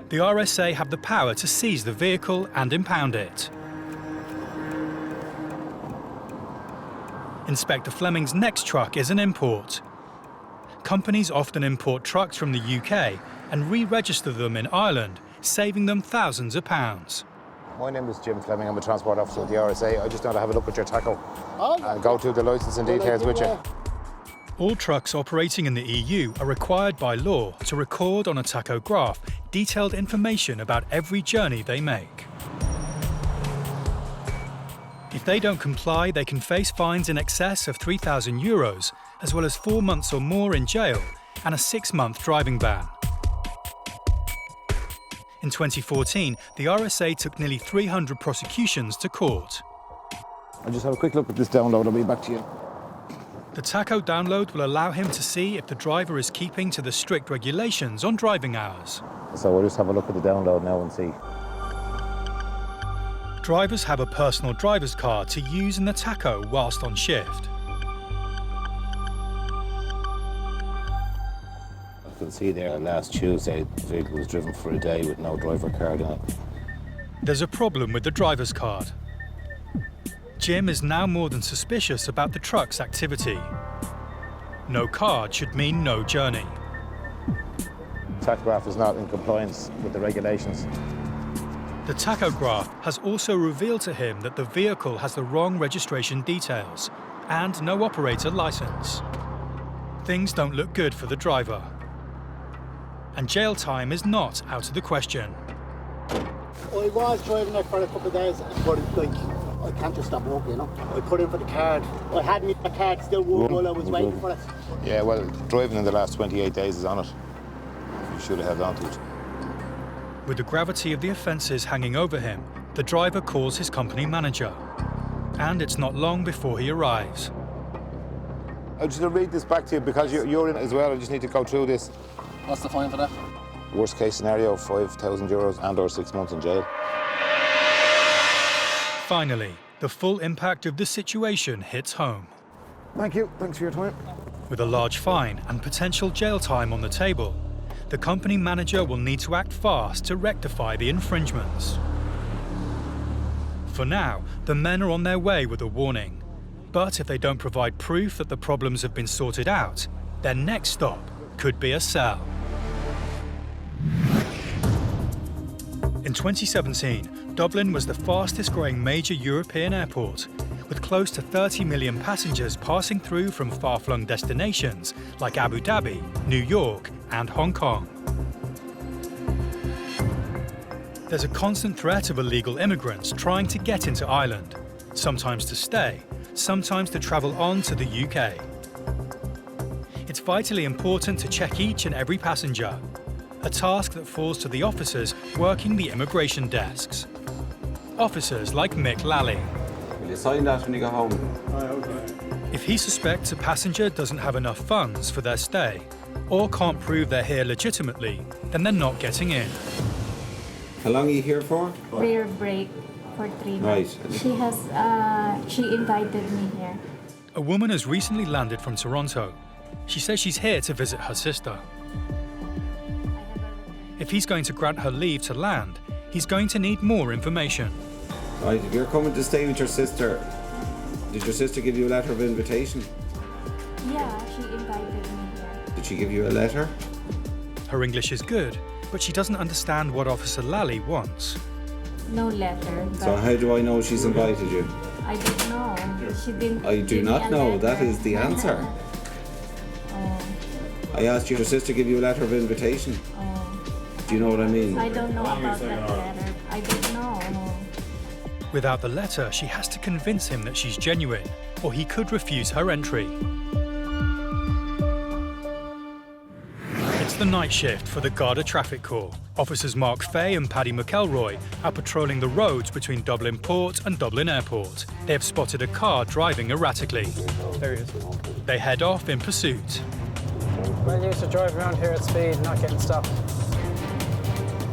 the RSA have the power to seize the vehicle and impound it. Inspector Fleming's next truck is an import. Companies often import trucks from the UK and re-register them in Ireland, saving them thousands of pounds. My name is Jim Fleming. I'm a transport officer at the RSA. I just want to have a look at your tacho and go through the licence and details with you. All trucks operating in the EU are required by law to record on a tachograph detailed information about every journey they make. If they don't comply, they can face fines in excess of €3,000, as well as 4 months or more in jail and a 6-month driving ban. In 2014, the RSA took nearly 300 prosecutions to court. I'll just have a quick look at this download. I'll be back to you. The Tacho download will allow him to see if the driver is keeping to the strict regulations on driving hours. So we'll just have a look at the download now and see. Drivers have a personal driver's card to use in the Tacho whilst on shift. You can see there last Tuesday the vehicle was driven for a day with no driver card in it. There's a problem with the driver's card. Jim is now more than suspicious about the truck's activity. No card should mean no journey. Tachograph is not in compliance with the regulations. The Tachograph has also revealed to him that the vehicle has the wrong registration details and no operator license. Things don't look good for the driver. And jail time is not out of the question. I was driving there for a couple of days, but I can't just stop work, you know. I put in for the card. I had my card still working while I was waiting for it. Yeah, well, driving in the last 28 days is on it. You should have held on to it. With the gravity of the offences hanging over him, the driver calls his company manager. And it's not long before he arrives. I'll just read this back to you because you're in it as well. I just need to go through this. What's the fine for that? Worst case scenario, €5,000 and or 6 months in jail. Finally, the full impact of the situation hits home. Thank you. Thanks for your time. With a large fine and potential jail time on the table, the company manager will need to act fast to rectify the infringements. For now, the men are on their way with a warning. But if they don't provide proof that the problems have been sorted out, their next stop could be a cell. In 2017, Dublin was the fastest growing major European airport, with close to 30 million passengers passing through from far-flung destinations like Abu Dhabi, New York, and Hong Kong. There's a constant threat of illegal immigrants trying to get into Ireland, sometimes to stay, sometimes to travel on to the UK. It's vitally important to check each and every passenger, a task that falls to the officers working the immigration desks. Officers like Mick Lally. Will you sign that when you go home? If he suspects a passenger doesn't have enough funds for their stay, or can't prove they're here legitimately, then they're not getting in. How long are you here for? Career break for 3 months. Right. She invited me here. A woman has recently landed from Toronto. She says she's here to visit her sister. If he's going to grant her leave to land, he's going to need more information. Right, if you're coming to stay with your sister, did your sister give you a letter of invitation? Yeah, she invited me here. Did she give you a letter? Her English is good, but she doesn't understand what Officer Lally wants. No letter. So how do I know she's invited you? I don't know. She didn't. I do not know. That is the answer. I asked your sister to give you a letter of invitation. Do you know what I mean? I don't know about that letter. I don't know. Without the letter, she has to convince him that she's genuine, or he could refuse her entry. It's the night shift for the Garda Traffic Corps. Officers Mark Fay and Paddy McElroy are patrolling the roads between Dublin Port and Dublin Airport. They have spotted a car driving erratically. There he is. They head off in pursuit. Well used to drive around here at speed, not getting stopped.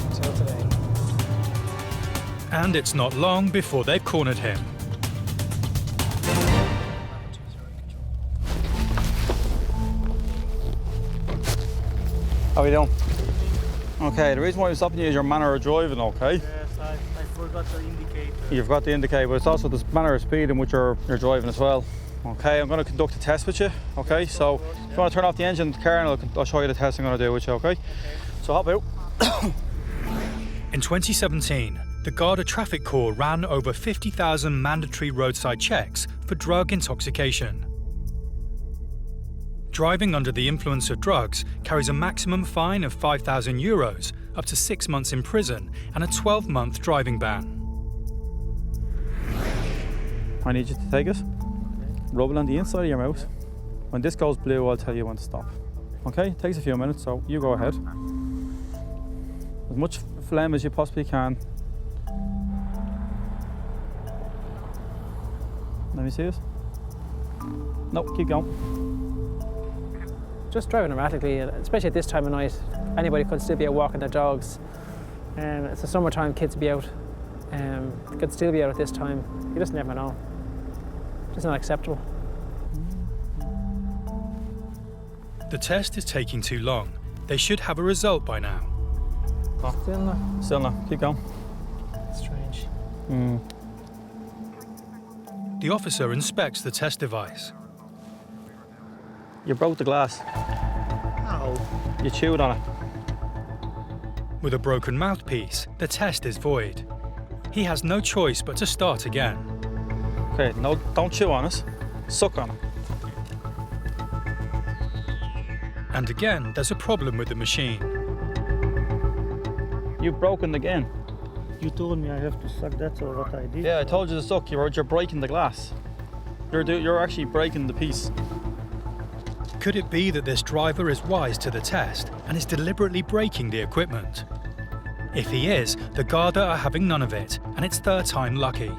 Until today. And it's not long before they've cornered him. How are you doing? Okay, the reason why I'm stopping you is your manner of driving, okay? Yes, I forgot to indicate. You've got to indicate, but it's also the manner of speed in which you're driving as well. Okay, I'm going to conduct a test with you, okay? So if you want to turn off the engine of the car and I'll show you the test I'm going to do with you, okay? So hop out. In 2017, the Garda Traffic Corps ran over 50,000 mandatory roadside checks for drug intoxication. Driving under the influence of drugs carries a maximum fine of €5,000, up to 6 months in prison, and a 12-month driving ban. I need you to take it, rub it on the inside of your mouth. When this goes blue, I'll tell you when to stop. Okay, it takes a few minutes, so you go ahead. As much phlegm as you possibly can. Let me see it. No, keep going. Just driving erratically, especially at this time of night. Anybody could still be out walking their dogs. It's the summertime, kids be out. Could still be out at this time. You just never know. Just not acceptable. The test is taking too long. They should have a result by now. Oh. Still no. Keep going. Strange. The officer inspects the test device. You broke the glass. How? You chewed on it. With a broken mouthpiece, the test is void. He has no choice but to start again. Okay, no, don't chew on it. Suck on it. And again, there's a problem with the machine. You've broken again. You told me I have to suck, that's all what I did. Yeah, I told you to suck. You're breaking the glass. You're actually breaking the piece. Could it be that this driver is wise to the test and is deliberately breaking the equipment? If he is, the Garda are having none of it, and it's third time lucky.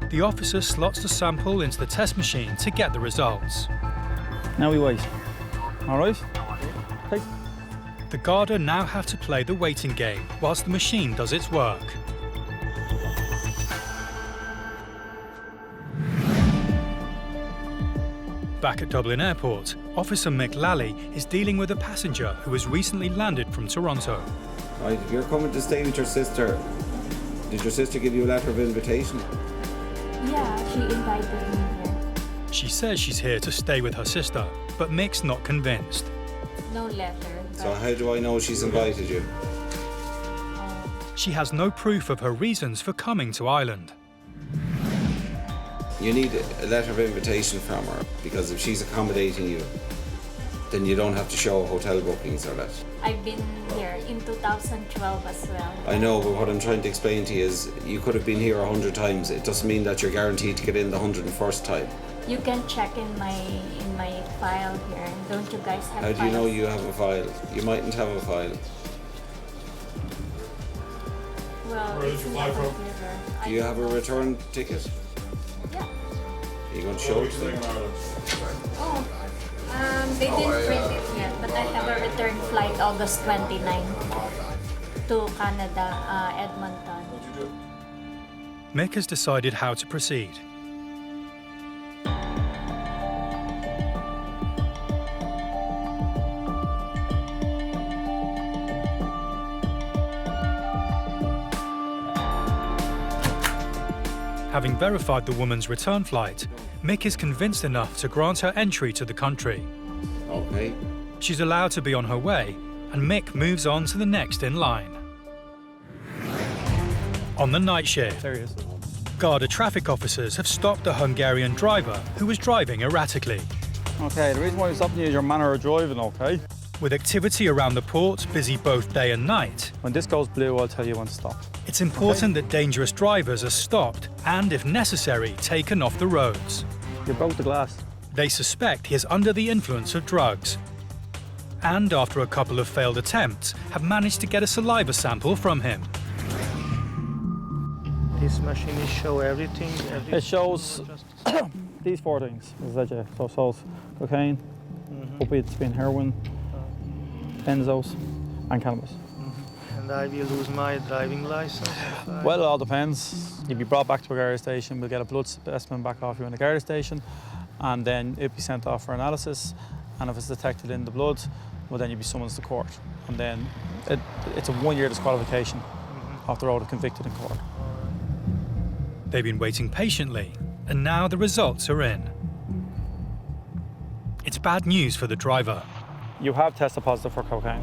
The officer slots the sample into the test machine to get the results. Now we wait. All right? Okay. The Garda now have to play the waiting game whilst the machine does its work. Back at Dublin Airport, Officer Mick Lally is dealing with a passenger who has recently landed from Toronto. Right, if you're coming to stay with your sister, did your sister give you a letter of invitation? Yeah, she invited me here. She says she's here to stay with her sister, but Mick's not convinced. No letter. So how do I know she's invited you? She has no proof of her reasons for coming to Ireland. You need a letter of invitation from her, because if she's accommodating you, then you don't have to show hotel bookings or that. I've been here in 2012 as well. I know, but what I'm trying to explain to you is you could have been here 100 times. It doesn't mean that you're guaranteed to get in the 101st time. You can check in my file here. Don't you guys have How do you know files? you have a file? You mightn't have a file. Well, Where did you fly from? Do you have a return ticket? Yeah. Are you going to show it to them? Oh, they didn't print it yet, but I have a return flight August 29 to Canada, Edmonton. Mick has decided how to proceed. Having verified the woman's return flight, Mick is convinced enough to grant her entry to the country. Okay. She's allowed to be on her way, and Mick moves on to the next in line. On the night shift, there he is. Garda traffic officers have stopped a Hungarian driver who was driving erratically. Okay, the reason why we're stopping you is your manner of driving, okay? With activity around the port busy both day and night, when this goes blue, I'll tell you when to stop. It's important that dangerous drivers are stopped and, if necessary, taken off the roads. You broke the glass. They suspect he is under the influence of drugs. And after a couple of failed attempts, have managed to get a saliva sample from him. This machine is show everything. It shows these four things. So it shows cocaine, opiates being heroin, benzos, and cannabis. And I will lose my driving license. Well, it all depends. You'll be brought back to a Garda station. We'll get a blood specimen back off you in the Garda station, and then it'll be sent off for analysis. And if it's detected in the blood, well, then you'll be summoned to court. And then it's a 1-year disqualification off the road if convicted in court. They've been waiting patiently, and now the results are in. It's bad news for the driver. You have tested positive for cocaine.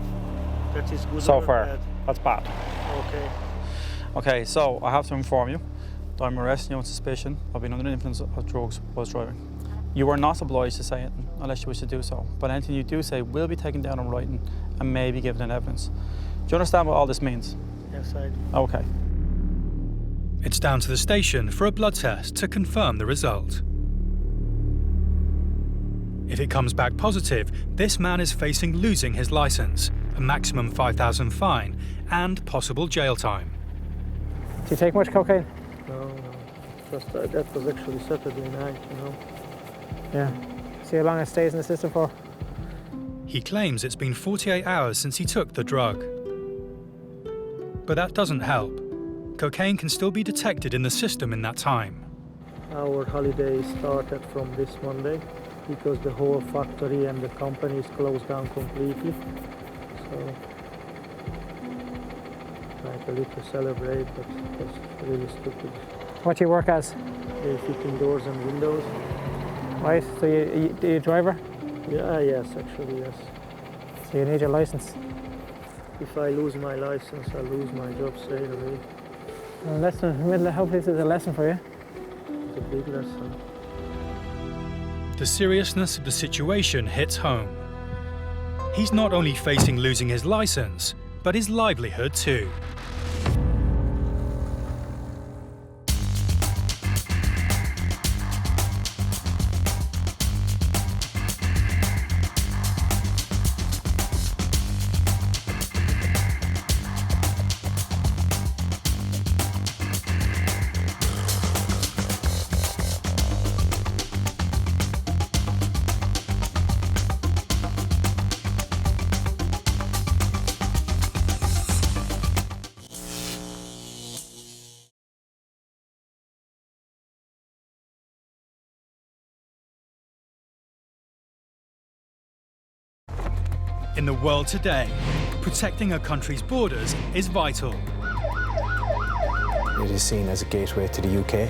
That is good So or far, bad? that's bad. Okay. Okay, so I have to inform you that I'm arresting you on suspicion of being under the influence of drugs while driving. You are not obliged to say anything unless you wish to do so, but anything you do say will be taken down in writing and may be given in evidence. Do you understand what all this means? Yes, I do. Okay. It's down to the station for a blood test to confirm the result. If it comes back positive, this man is facing losing his license, a maximum £5,000 fine, and possible jail time. Do you take much cocaine? No. that was actually Saturday night, you know. Yeah. See how long it stays in the system for? He claims it's been 48 hours since he took the drug. But that doesn't help. Cocaine can still be detected in the system in that time. Our holiday started from this Monday because the whole factory and the company is closed down completely. So, like a little celebrate, but it's really stupid. What do you work as? Fitting doors and windows. Right, so you a driver? Yeah, yes, actually, yes. So you need your license? If I lose my license, I'll lose my job straight away. A lesson, hopefully this is a lesson for you. It's a big lesson. The seriousness of the situation hits home. He's not only facing losing his license, but his livelihood too. In the world today, protecting a country's borders is vital. It is seen as a gateway to the UK.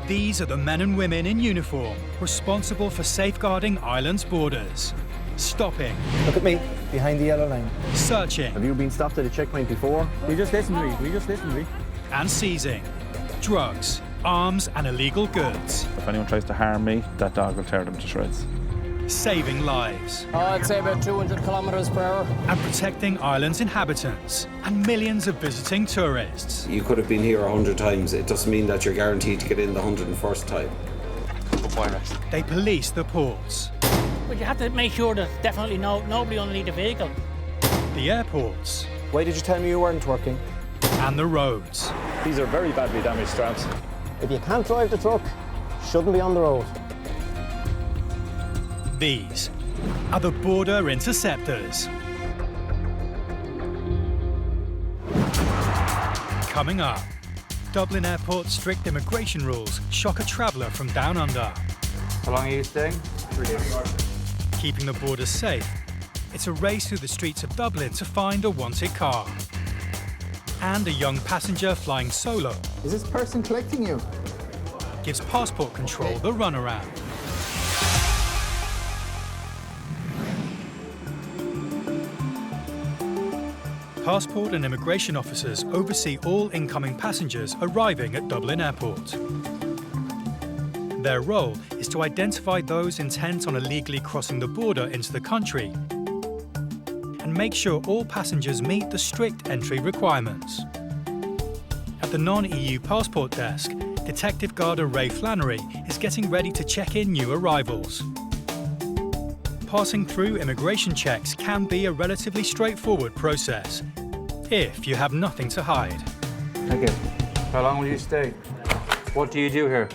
These are the men and women in uniform responsible for safeguarding Ireland's borders. Stopping. Look at me, behind the yellow line. Searching. Have you been stopped at a checkpoint before? You just listen to me, And seizing drugs, arms and illegal goods. If anyone tries to harm me, that dog will tear them to shreds. Saving lives. I'd say about 200 kilometers per hour. And protecting Ireland's inhabitants and millions of visiting tourists. You could have been here 100 times. It doesn't mean that you're guaranteed to get in the 101st time. They police the ports. But you have to make sure that definitely nobody underneath the vehicle. The airports. Why did you tell me you weren't working? And the roads. These are very badly damaged trams. If you can't drive the truck, shouldn't be on the road. These are the border interceptors. Coming up, Dublin Airport's strict immigration rules shock a traveller from down under. How long are you staying? 3 days. Keeping the borders safe, it's a race through the streets of Dublin to find a wanted car. And a young passenger flying solo. Is this person collecting you? Gives passport control the runaround. Passport and immigration officers oversee all incoming passengers arriving at Dublin Airport. Their role is to identify those intent on illegally crossing the border into the country and make sure all passengers meet the strict entry requirements. At the non-EU passport desk, Detective Garda Ray Flannery is getting ready to check in new arrivals. Passing through immigration checks can be a relatively straightforward process, if you have nothing to hide. Thank you. How long will you stay? What do you do here?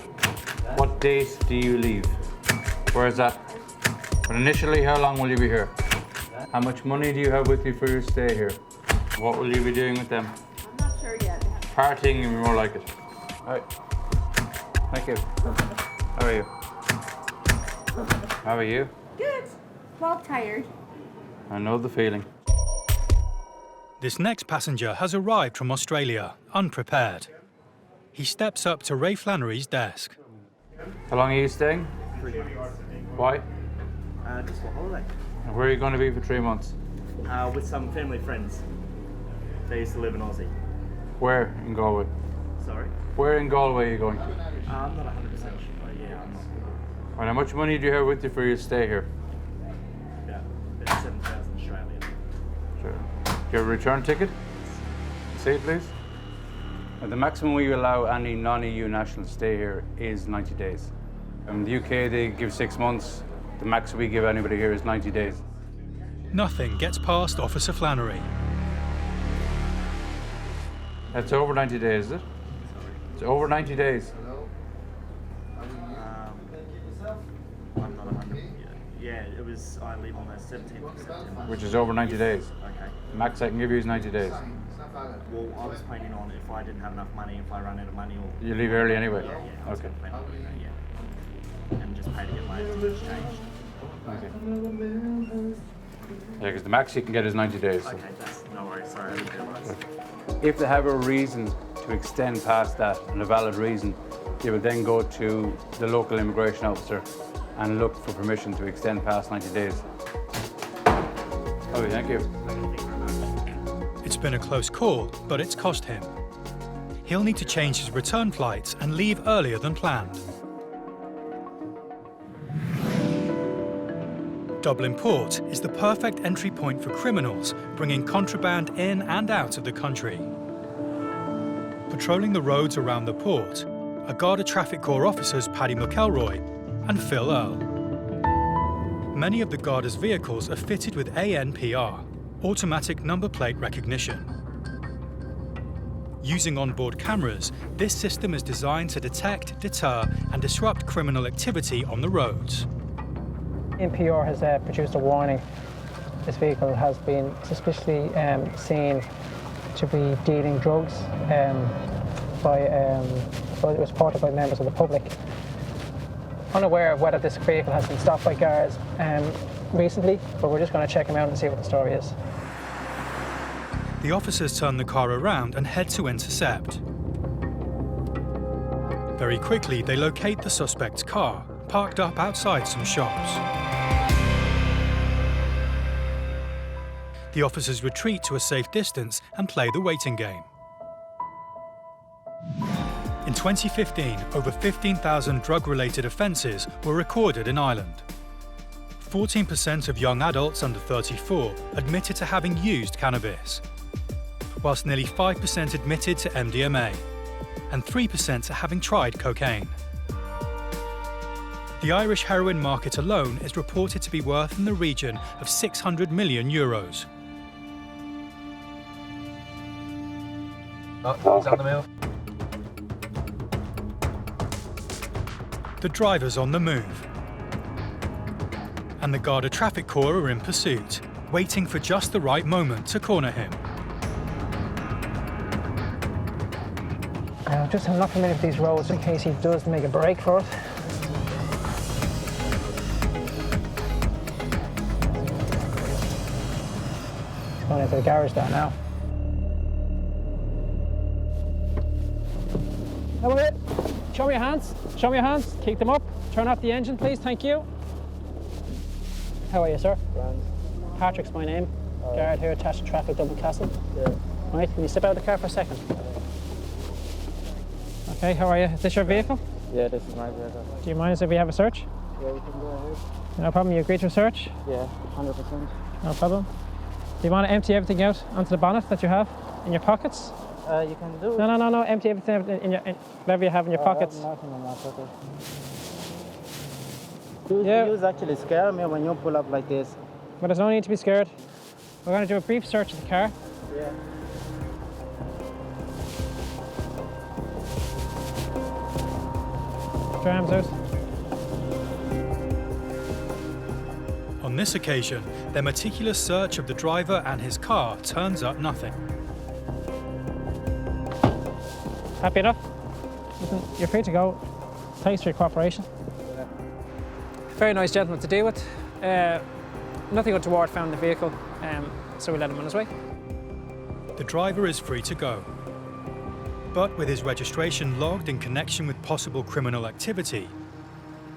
What date do you leave? Where is that? But initially, how long will you be here? How much money do you have with you for your stay here? What will you be doing with them? I'm not sure yet. Partying would be more like it. All right. Thank you. How are you? How are you? Good. Well, tired. I know the feeling. This next passenger has arrived from Australia, unprepared. He steps up to Ray Flannery's desk. How long are you staying? 3 months. Why? Just for holiday. And where are you going to be for 3 months? With some family friends. They used to live in Aussie. Where in Galway? Sorry? Where in Galway are you going to? I'm not 100% sure. Yeah, I'm not. And how much money do you have with you for your stay here? Yeah, about 7,000 Australian. Sure. Do you have a return ticket? Say it, please. The maximum we allow any non-EU national to stay here is 90 days. In the UK, they give 6 months. The max we give anybody here is 90 days. Nothing gets past Officer Flannery. That's over 90 days, is it? It's over 90 days. Yeah, it was, I leave on the 17th of September. Which is over 90 days. Okay. Max I can give you is 90 days. Well, I was planning on if I didn't have enough money, if I run out of money or... You leave early anyway? Yeah, I was okay. planning on doing that, yeah. And just pay to get my tickets changed. Okay. Yeah, because the max you can get is 90 days. So. Okay, that's no worries, sorry, I didn't realise. If they have a reason to extend past that, and a valid reason, you would then go to the local immigration officer and look for permission to extend past 90 days. Okay, thank you. It's been a close call, but it's cost him. He'll need to change his return flights and leave earlier than planned. Dublin Port is the perfect entry point for criminals, bringing contraband in and out of the country. Patrolling the roads around the port are Garda Traffic Corps officers Paddy McElroy and Phil Earl. Many of the Garda's vehicles are fitted with ANPR, automatic number plate recognition. Using onboard cameras, this system is designed to detect, deter and disrupt criminal activity on the roads. NPR has produced a warning. This vehicle has been suspiciously seen to be dealing drugs it was reported by members of the public. Unaware of whether this vehicle has been stopped by guards recently, but we're just going to check them out and see what the story is. The officers turn the car around and head to intercept. Very quickly, they locate the suspect's car, parked up outside some shops. The officers retreat to a safe distance and play the waiting game. In 2015, over 15,000 drug-related offences were recorded in Ireland. 14% of young adults under 34 admitted to having used cannabis, whilst nearly 5% admitted to MDMA, and 3% to having tried cocaine. The Irish heroin market alone is reported to be worth in the region of €600 million. Oh, he's on the move. The driver's on the move, and the Garda Traffic Corps are in pursuit, waiting for just the right moment to corner him. Just I'm not familiar with these roads in case he does make a break for it. He's going into the garage there now. Have a bit. Show me your hands. Show me your hands. Keep them up. Turn off the engine, please. Thank you. How are you, sir? Grand. Patrick's my name. Guard here at Tachograph, Dublin Castle. Yeah. Right, can you step out of the car for a second? Okay, how are you? Is this your vehicle? Yeah, this is my vehicle. Do you mind if we have a search? Yeah, we can go ahead. No problem. You agree to a search? Yeah, 100%. No problem. Do you want to empty everything out onto the bonnet that you have in your pockets? You can do it. No. Empty everything in your whatever you have in your pockets. I have nothing in my pocket. You actually scare me when you pull up like this. But there's no need to be scared. We're going to do a brief search of the car. Yeah. Put your arms out. On this occasion, their meticulous search of the driver and his car turns up nothing. Happy enough? Listen, you're free to go. Thanks for your cooperation. Yeah. Very nice gentleman to deal with. Nothing untoward found in the vehicle, so we let him on his way. The driver is free to go. But with his registration logged in connection with possible criminal activity,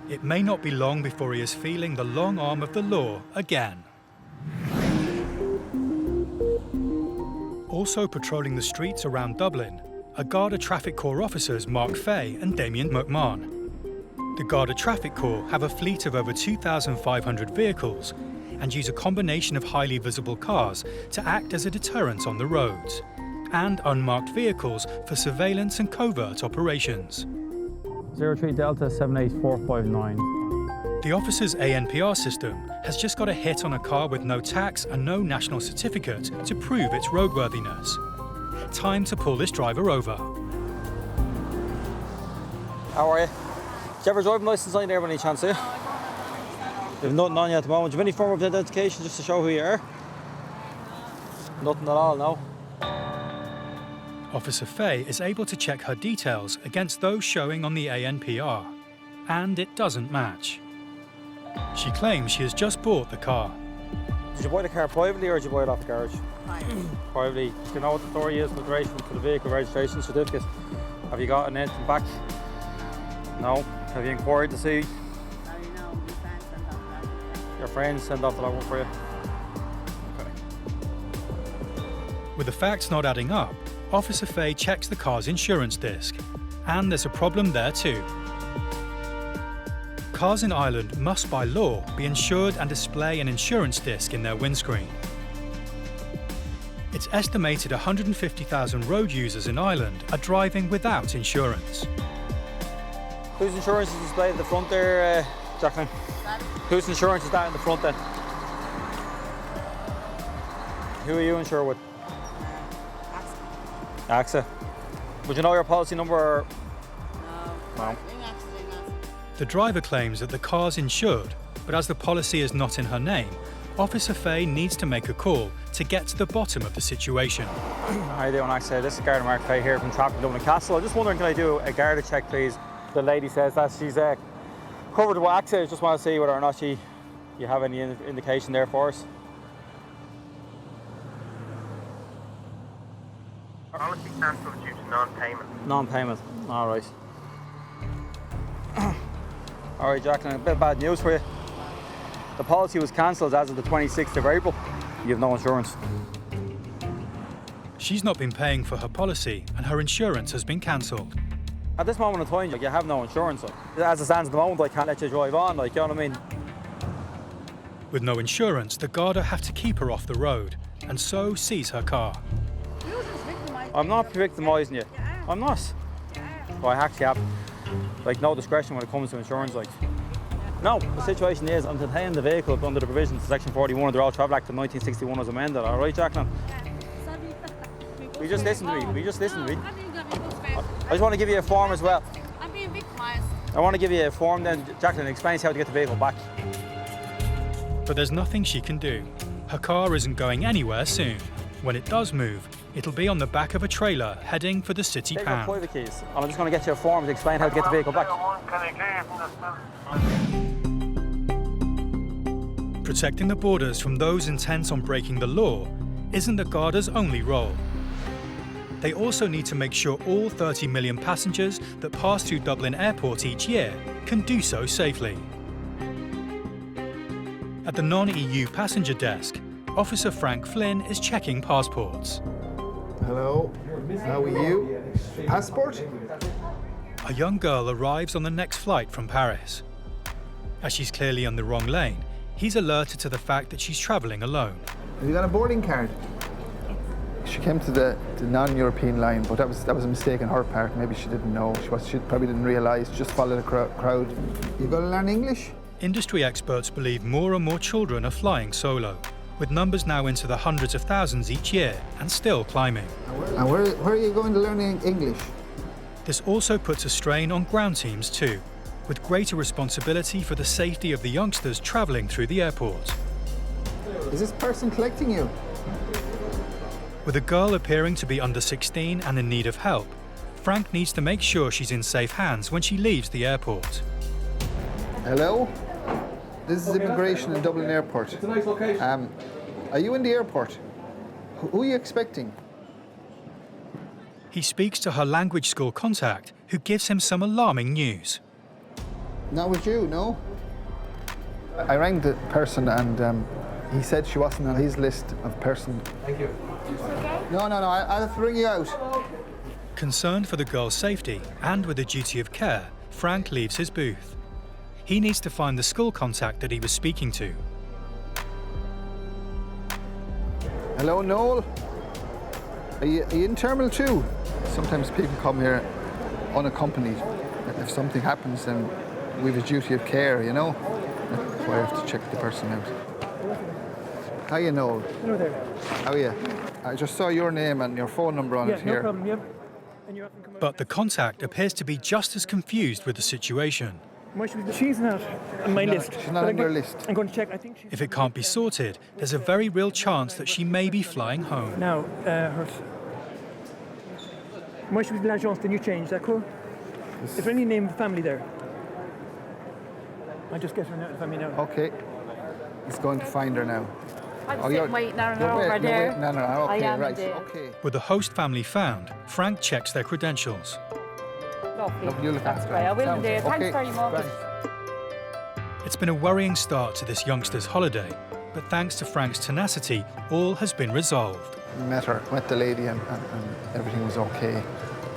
it may not be long before he is feeling the long arm of the law again. Also patrolling the streets around Dublin are Garda Traffic Corps officers Mark Fay and Damien McMahon. The Garda Traffic Corps have a fleet of over 2,500 vehicles and use a combination of highly visible cars to act as a deterrent on the roads, and unmarked vehicles for surveillance and covert operations. 03 Delta 78459. The officer's ANPR system has just got a hit on a car with no tax and no national certificate to prove its roadworthiness. Time to pull this driver over. How are you? Do you have a driving licence on there by any chance, do you? You've nothing on you at the moment. Do you have any form of identification just to show who you are? Nothing at all, no? Officer Faye is able to check her details against those showing on the ANPR, and it doesn't match. She claims she has just bought the car. Did you buy the car privately or did you buy it off the garage? Privately. Do you know what the story is with relation to the vehicle registration certificate? Have you gotten anything back? No? Have you inquired to see? Your friends send off the logbook for you? Okay. With the facts not adding up, Officer Faye checks the car's insurance disc, and there's a problem there too. Cars in Ireland must by law be insured and display an insurance disc in their windscreen. It's estimated 150,000 road users in Ireland are driving without insurance. Whose insurance is displayed at the front there, Jacqueline? Whose insurance is that in the front then? Who are you insured with? AXA. Would you know your policy number? Or? No. The driver claims that the car's insured, but as the policy is not in her name, Officer Faye needs to make a call to get to the bottom of the situation. How are you doing, AXA? This is Garda Mark Faye here from Trafficking Dublin Castle. I'm just wondering, can I do a Garda check, please? The lady says that she's covered with AXA. I just want to see whether or not you have any indication there for us. Policy cancelled due to non-payment. Non-payment. All right. All right, Jacqueline, a bit of bad news for you. The policy was cancelled as of the 26th of April. You have no insurance. She's not been paying for her policy and her insurance has been cancelled. At this moment in time, you have no insurance. As it stands at the moment, I can't let you drive on, you know what I mean? With no insurance, the Garda have to keep her off the road and so seize her car. I'm not victimising you. I'm not. Well, I actually have no discretion when it comes to insurance. No, the situation is I'm detaining the vehicle under the provisions of Section 41 of the Road Travel Act of 1961 as amended. All right, Jacqueline? We just listen to me. I just want to give you a form as well. I'm being victimised. I want to give you a form then, Jacqueline, explains how to get the vehicle back. But there's nothing she can do. Her car isn't going anywhere soon. When it does move, it'll be on the back of a trailer heading for the city Take your pound. private keys, and I'm just going to get you a form to explain how to get the vehicle back. Protecting the borders from those intent on breaking the law isn't the Garda's only role. They also need to make sure all 30 million passengers that pass through Dublin Airport each year can do so safely. At the non-EU passenger desk, Officer Frank Flynn is checking passports. Hello, how are you? Passport? A young girl arrives on the next flight from Paris. As she's clearly on the wrong lane, he's alerted to the fact that she's travelling alone. Have you got a boarding card? She came to the non-European line, but that was a mistake on her part. Maybe she didn't know. She probably didn't realise. Just followed the crowd. You got to learn English? Industry experts believe more and more children are flying solo, with numbers now into the hundreds of thousands each year and still climbing. And where are you going to learn English? This also puts a strain on ground teams too, with greater responsibility for the safety of the youngsters travelling through the airport. Is this person collecting you? With a girl appearing to be under 16 and in need of help, Frank needs to make sure she's in safe hands when she leaves the airport. Hello? This is immigration in Dublin Airport. It's a nice location. Are you in the airport? Who are you expecting? He speaks to her language school contact, who gives him some alarming news. Not with you, no? I rang the person and he said she wasn't on his list of person. Thank you. No, I'll have to ring you out. Concerned for the girl's safety and with a duty of care, Frank leaves his booth. He needs to find the school contact that he was speaking to. Hello, Noel? Are you in Terminal 2? Sometimes people come here unaccompanied. If something happens, then we have a duty of care, you know? That's why I have to check the person out. How are you, Noel? Hello there. How are you? I just saw your name and your phone number on it here. No problem, And you But the contact appears to be just as confused with the situation. She's not on my list. She's not on your list. I'm going to check. I think she's... If it can't be sorted, there's a very real chance that she may be flying home. Now, moi, je suis de l'agence de New Change, d'accord? Is there any name of the family there? I just get her now, family now. Okay. He's going to find her now. I'm sitting waiting there and over there. No, okay, I am right, indeed. okay. With the host family found, Frank checks their credentials. Lovely. That's great. I will indeed. Thanks very much. Right. It's been a worrying start to this youngster's holiday, but thanks to Frank's tenacity, all has been resolved. Met the lady and everything was okay.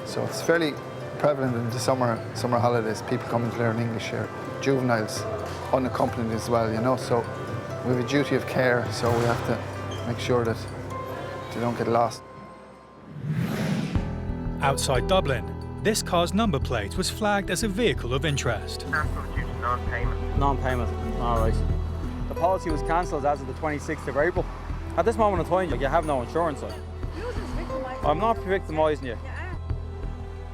So it's fairly prevalent in the summer holidays, people coming to learn English here. Juveniles, unaccompanied as well, you know, so we have a duty of care, so we have to make sure that they don't get lost. Outside Dublin, this car's number plate was flagged as a vehicle of interest. Cancelled due to non-payment. Non-payment, all right. The policy was cancelled as of the 26th of April. At this moment in time, you have no insurance on it. I'm not victimising you.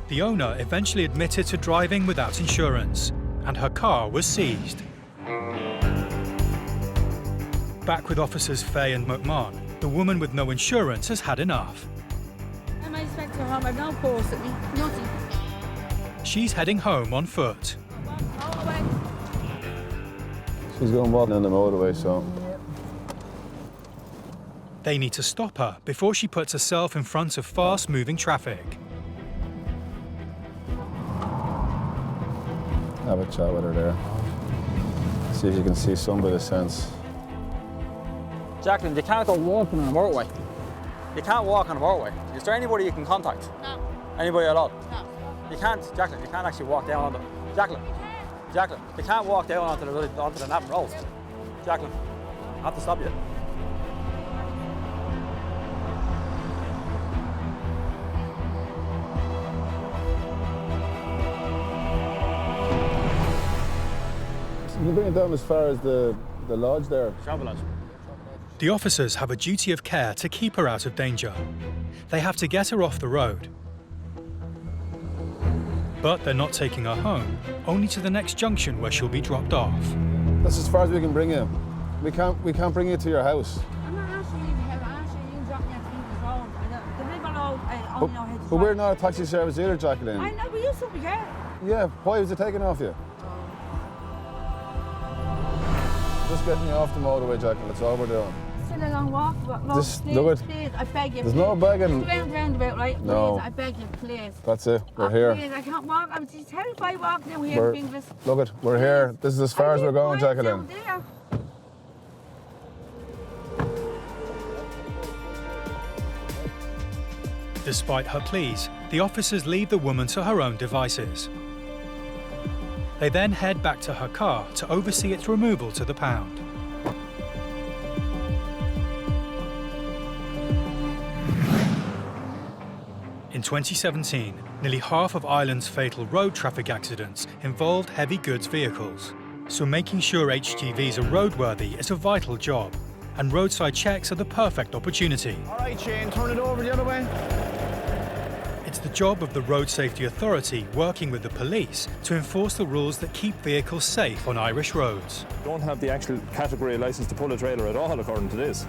The owner eventually admitted to driving without insurance, and her car was seized. Back with officers Fay and McMahon, the woman with no insurance has had enough. Am I expecting home? I've no purse at me. Nothing. She's heading home on foot. She's going walking on the motorway, so... They need to stop her before she puts herself in front of fast-moving traffic. Have a chat with her there. See if you can see some bit of sense. Jacqueline, you can't go walking on a motorway. You can't walk on a motorway. Is there anybody you can contact? No. Anybody at all? No. You can't, Jacqueline, you can't actually walk down on the... Jacqueline, you can't walk down onto the Navan Road. Jacqueline, I have to stop you. You bring it down as far as the lodge there. Travel lodge. The officers have a duty of care to keep her out of danger. They have to get her off the road. But they're not taking her home, only to the next junction where she'll be dropped off. That's as far as we can bring you. We can't bring you to your house. I'm not asking you to help. I'm asking you to drop me at the Eagles Road. The river road, I only know how to But we're not a taxi service either, Jacqueline. I know, but you should be care. Yeah, why was it taken off you? Just getting you off the motorway, Jacqueline, that's all we're doing. Still a long walk, but no, Just please, look at- please, I beg you. There's please. no begging. Just roundabout, right? No. Please, I beg you, please. That's it, we're Oh, here. Please, I can't walk. I'm just terrified walking down here, Fingers. Look it, we're here. This is as far as we're going, Down Jacqueline. there. Despite her pleas, the officers leave the woman to her own devices. They then head back to her car to oversee its removal to the pound. In 2017, nearly half of Ireland's fatal road traffic accidents involved heavy goods vehicles. So making sure HGVs are roadworthy is a vital job, and roadside checks are the perfect opportunity. All right, Shane, turn it over the other way. It's the job of the Road Safety Authority working with the police to enforce the rules that keep vehicles safe on Irish roads. Don't have the actual category licence to pull a trailer at all, according to this.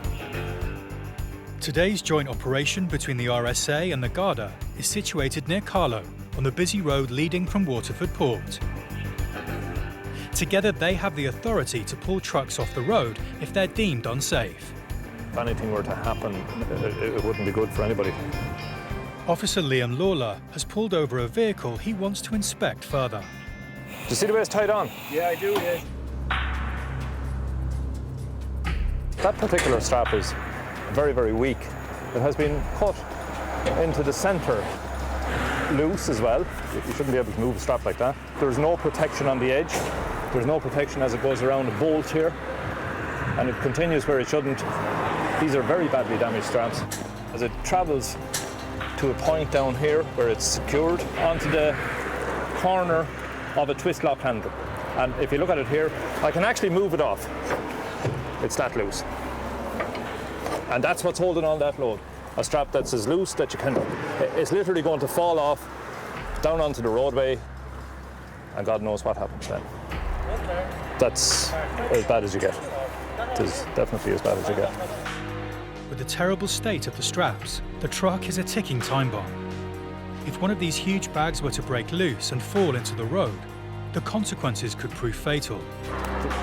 Today's joint operation between the RSA and the Garda is situated near Carlow, on the busy road leading from Waterford Port. Together they have the authority to pull trucks off the road if they're deemed unsafe. If anything were to happen, it wouldn't be good for anybody. Officer Liam Lawler has pulled over a vehicle he wants to inspect further. Do you see the way it's tied on? Yeah, I do, yeah. That particular strap is very, very weak. It has been cut into the centre loose as well. You shouldn't be able to move a strap like that. There's no protection on the edge. There's no protection as it goes around the bolt here. And it continues where it shouldn't. These are very badly damaged straps. As it travels to a point down here where it's secured onto the corner of a twist lock handle. And if you look at it here, I can actually move it off. It's that loose. And that's what's holding on that load. A strap that's as loose that you can, it's literally going to fall off down onto the roadway, and God knows what happens then. That's as bad as you get. It is definitely as bad as you get. With the terrible state of the straps, the truck is a ticking time bomb. If one of these huge bags were to break loose and fall into the road, the consequences could prove fatal.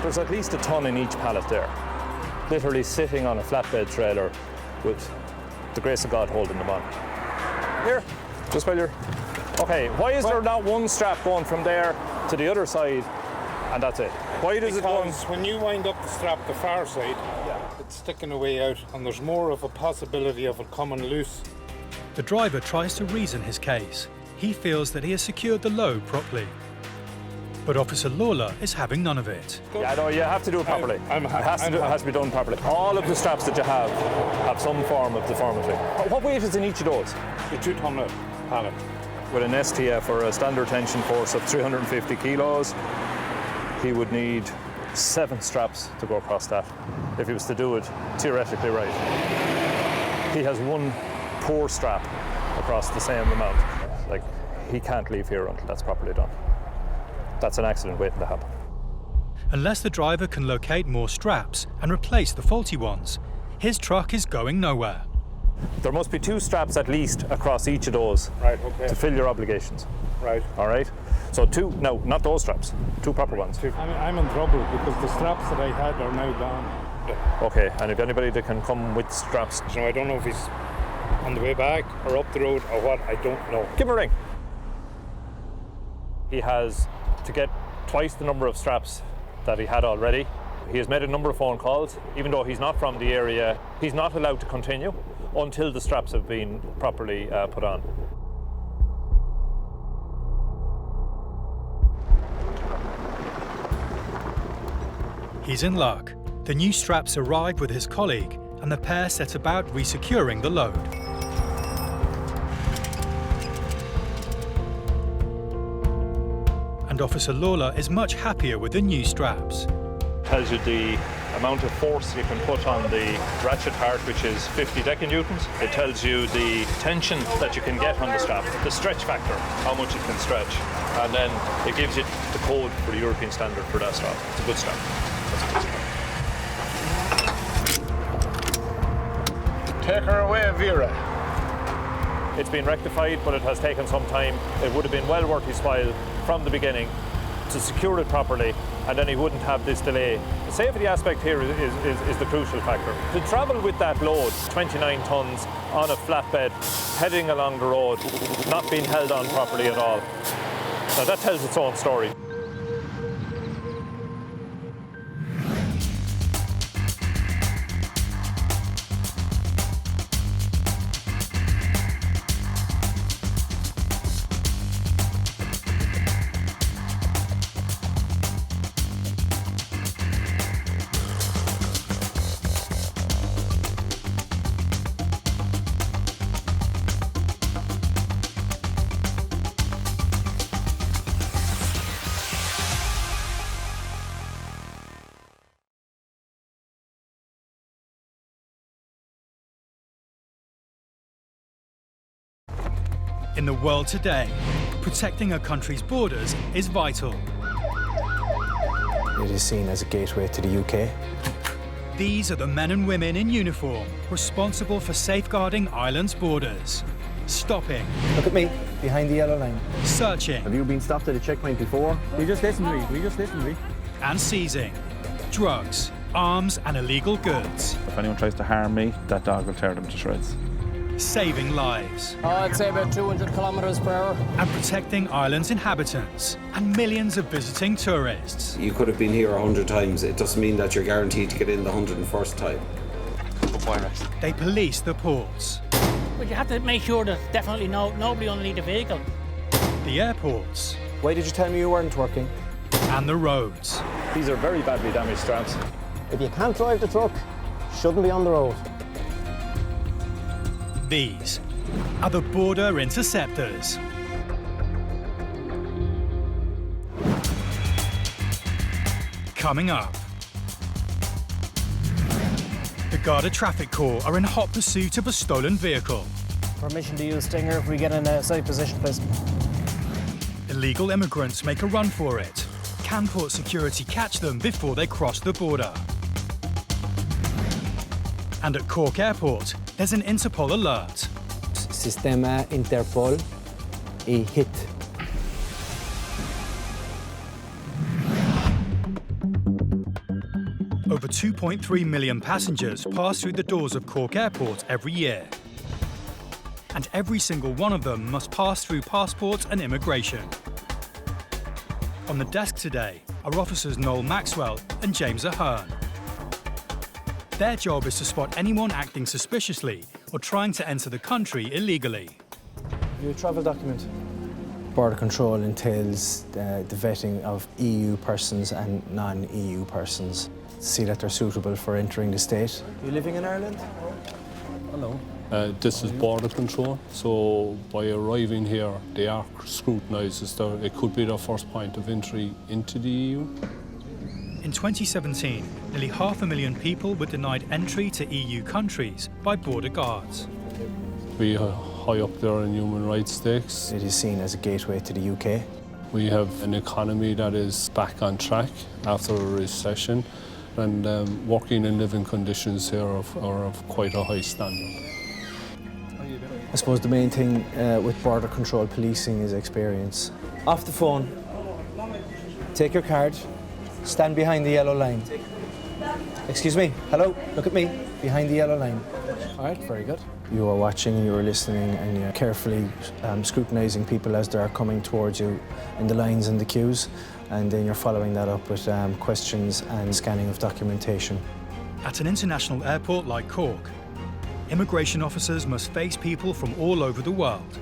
There's at least a ton in each pallet there, literally sitting on a flatbed trailer with the grace of God holding them on. Here, just while you're... Okay, why is there not one strap going from there to the other side and that's it? Why does it go... Because when you wind up the strap the far side, it's sticking away out and there's more of a possibility of it coming loose. The driver tries to reason his case. He feels that he has secured the load properly. But Officer Lawler is having none of it. Yeah, no, you have to do it properly. It has to be done properly. All of the straps that you have some form of deformity. What weight is in each of those? A 2-ton pallet. With an STF or a standard tension force of 350 kilos, he would need 7 straps to go across that if he was to do it theoretically right. He has one poor strap across the same amount. Like, he can't leave here until that's properly done. That's an accident waiting to happen. Unless the driver can locate more straps and replace the faulty ones, his truck is going nowhere. There must be 2 straps at least across each of those to fill your obligations. Right. All right? So 2, no, not those straps, 2 proper ones. I'm in trouble because the straps that I had are now gone. Okay, and if anybody that can come with straps... So I don't know if he's on the way back or up the road or what, I don't know. Give him a ring. He has to get twice the number of straps that he had already. He has made a number of phone calls. Even though he's not from the area, he's not allowed to continue until the straps have been properly put on. He's in luck. The new straps arrive with his colleague, and the pair set about resecuring the load. And Officer Lawler is much happier with the new straps. Tells you the amount of force you can put on the ratchet part, which is 50 decannewtons. It tells you the tension that you can get on the strap, the stretch factor, how much it can stretch. And then it gives you the code for the European standard for that strap. It's a good strap. That's a good strap. Take her away, Vera. It's been rectified, but it has taken some time. It would have been well worth his while from the beginning to secure it properly, and then he wouldn't have this delay. The safety aspect here is the crucial factor. To travel with that load, 29 tons, on a flatbed, heading along the road, not being held on properly at all. Now that tells its own story. In the world today, protecting a country's borders is vital. It is seen as a gateway to the UK. These are the men and women in uniform responsible for safeguarding Ireland's borders. Stopping. Look at me, behind the yellow line. Searching. Have you been stopped at a checkpoint before? We just listened to me. And seizing drugs, arms and illegal goods. If anyone tries to harm me, that dog will tear them to shreds. Saving lives. I'd say about 200 kilometres per hour. And protecting Ireland's inhabitants and millions of visiting tourists. You could have been here 100 times. It doesn't mean that you're guaranteed to get in the 101st time. They police the ports. But you have to make sure there's definitely nobody underneath the vehicle. The airports. Why did you tell me you weren't working? And the roads. These are very badly damaged straps. If you can't drive the truck, shouldn't be on the road. These are the border interceptors. Coming up. The Garda Traffic Corps are in hot pursuit of a stolen vehicle. Permission to use Stinger if we get in a safe position, please. Illegal immigrants make a run for it. can port security catch them before they cross the border? And at Cork Airport, there's an Interpol alert. Sistema Interpol y HIT. Over 2.3 million passengers pass through the doors of Cork Airport every year. And every single one of them must pass through passport and immigration. On the desk today are officers Noel Maxwell and James Ahern. Their job is to spot anyone acting suspiciously or trying to enter the country illegally. Your travel document. Border control entails the vetting of EU persons and non-EU persons to see that they're suitable for entering the state. You living in Ireland? Hello. This is border control, so by arriving here, they are scrutinised as though it could be their first point of entry into the EU. In 2017, nearly 500,000 people were denied entry to EU countries by border guards. We are high up there in human rights stakes. It is seen as a gateway to the UK. We have an economy that is back on track after a recession, and working and living conditions here are of quite a high standard. I suppose the main thing with border control policing is experience. Off the phone, take your card, stand behind the yellow line. Excuse me, hello, look at me, behind the yellow line. All right, very good. You are watching and you are listening and you're carefully scrutinising people as they're coming towards you in the lines and the queues, and then you're following that up with questions and scanning of documentation. At an international airport like Cork, immigration officers must face people from all over the world.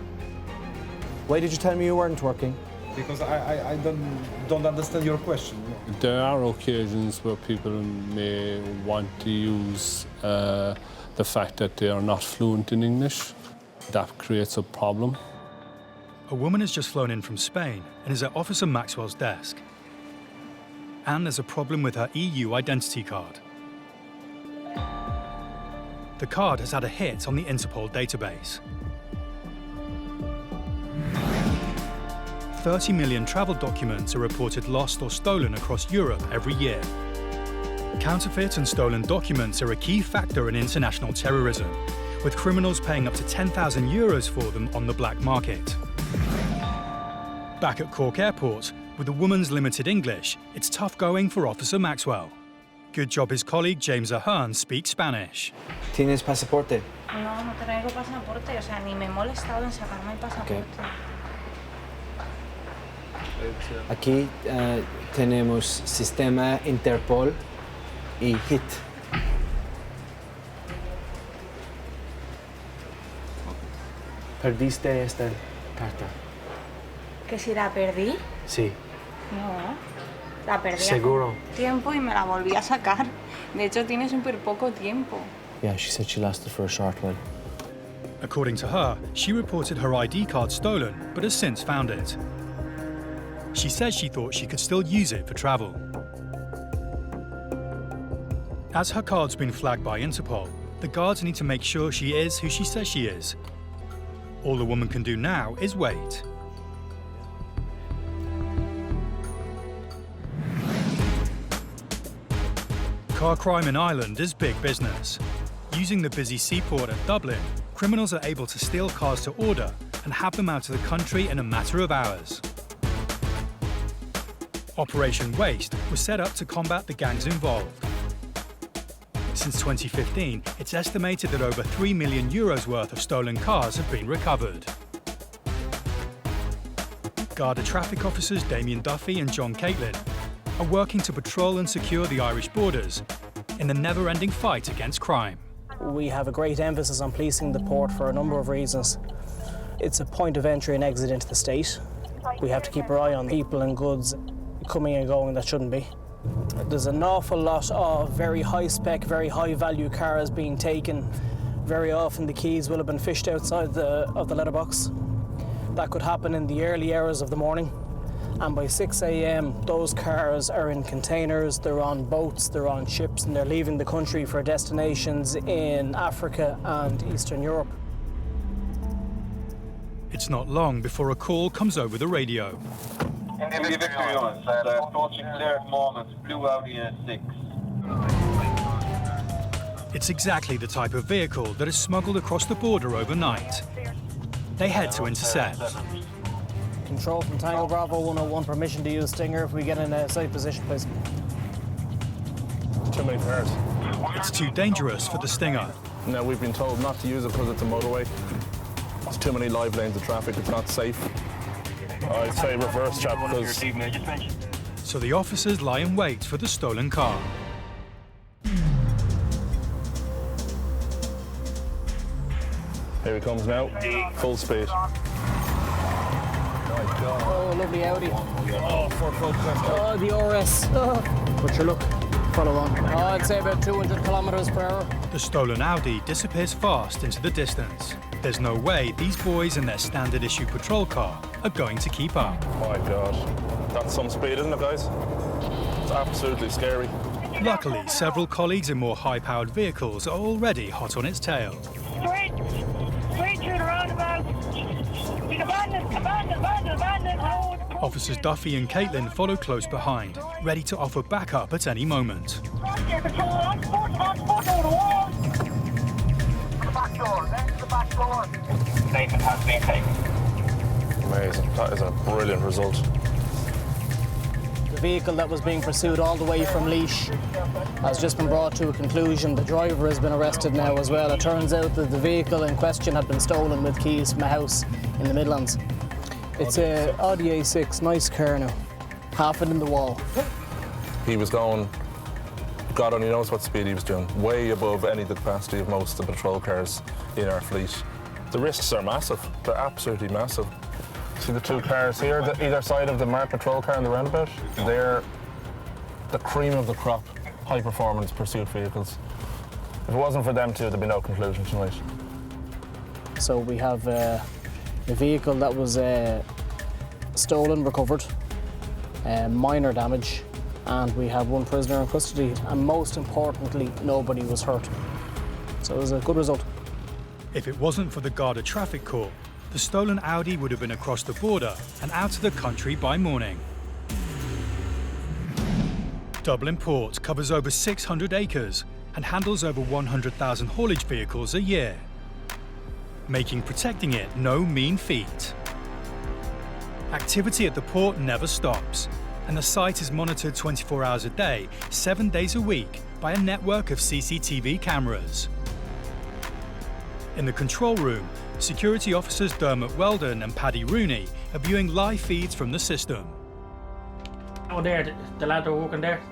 Why did you tell me you weren't working? Because I don't understand your question. There are occasions where people may want to use the fact that they are not fluent in English. That creates a problem. A woman has just flown in from Spain and is at Officer Maxwell's desk. And there's a problem with her EU identity card. The card has had a hit on the Interpol database. 30 million travel documents are reported lost or stolen across Europe every year. Counterfeit and stolen documents are a key factor in international terrorism, with criminals paying up to 10,000 euros for them on the black market. Back at Cork Airport, with a woman's limited English, it's tough going for Officer Maxwell. Good job his colleague James Ahern speaks Spanish. ¿Tienes pasaporte? No, no traigo pasaporte, o sea, ni me he molestado en sacarme el pasaporte. Aquí tenemos Sistema Interpol y HIT. ¿Perdiste esta carta? ¿Que si la perdí? Sí. No, la perdí ¿Seguro? hace tiempo y me la volví a sacar. De hecho, tiene súper poco tiempo. Yeah, she said she lost it for a short while. According to her, she reported her ID card stolen, but has since found it. She says she thought she could still use it for travel. As her card's been flagged by Interpol, the guards need to make sure she is who she says she is. All the woman can do now is wait. Car crime in Ireland is big business. Using the busy seaport at Dublin, criminals are able to steal cars to order and have them out of the country in a matter of hours. Operation Waste was set up to combat the gangs involved. Since 2015, it's estimated that over €3 million worth of stolen cars have been recovered. Garda traffic officers Damien Duffy and John Caitlin are working to patrol and secure the Irish borders in the never-ending fight against crime. We have a great emphasis on policing the port for a number of reasons. It's a point of entry and exit into the state. We have to keep our eye on people and goods coming and going that shouldn't be. There's an awful lot of very high-spec, very high-value cars being taken. Very often the keys will have been fished outside of the letterbox. That could happen in the early hours of the morning. And by 6 a.m, those cars are in containers, they're on boats, they're on ships, and they're leaving the country for destinations in Africa and Eastern Europe. It's not long before a call comes over the radio. In the Vigilance, approaching clear at the moment, blue Audi A6. It's exactly the type of vehicle that is smuggled across the border overnight. They head to intercept. Control from Tango Bravo 101, permission to use Stinger if we get in a safe position, please. Too many cars. It's too dangerous for the Stinger. No, we've been told not to use it because it's a motorway. There's too many live lanes of traffic, it's not safe. I'd say reverse, chap, because... So the officers lie in wait for the stolen car. Here he comes now, full speed. Oh, lovely Audi. Oh, Ford Focus. Oh, the RS. Oh. But sure, look, follow on. Oh, I'd say about 200 kilometers per hour. The stolen Audi disappears fast into the distance. There's no way these boys in their standard issue patrol car are going to keep up. My God, that's some speed, isn't it, guys? It's absolutely scary. Luckily, several colleagues in more high-powered vehicles are already hot on its tail. Straight through the roundabout. Abandoned road. Officers Duffy and Caitlin follow close behind, ready to offer backup at any moment. Statement has been taken. Amazing. That is a brilliant result. The vehicle that was being pursued all the way from Laois has just been brought to a conclusion. The driver has been arrested now as well. It turns out that the vehicle in question had been stolen with keys from a house in the Midlands. It's a Audi A6, nice car now. Half it in the wall. He was going, God only knows what speed he was doing, way above any of the capacity of most of the patrol cars in our fleet. The risks are massive. They're absolutely massive. See the two cars here, either side of the marked patrol car in the roundabout? They're the cream of the crop, high-performance pursuit vehicles. If it wasn't for them two, there'd be no conclusion tonight. So we have a vehicle that was stolen, recovered, minor damage, and we have one prisoner in custody, and most importantly, nobody was hurt. So it was a good result. If it wasn't for the Garda traffic corps, the stolen Audi would have been across the border and out of the country by morning. Dublin Port covers over 600 acres and handles over 100,000 haulage vehicles a year, making protecting it no mean feat. Activity at the port never stops, and the site is monitored 24 hours a day, 7 days a week by a network of CCTV cameras. In the control room, security officers Dermot Weldon and Paddy Rooney are viewing live feeds from the system. Oh, there, the lad are working there.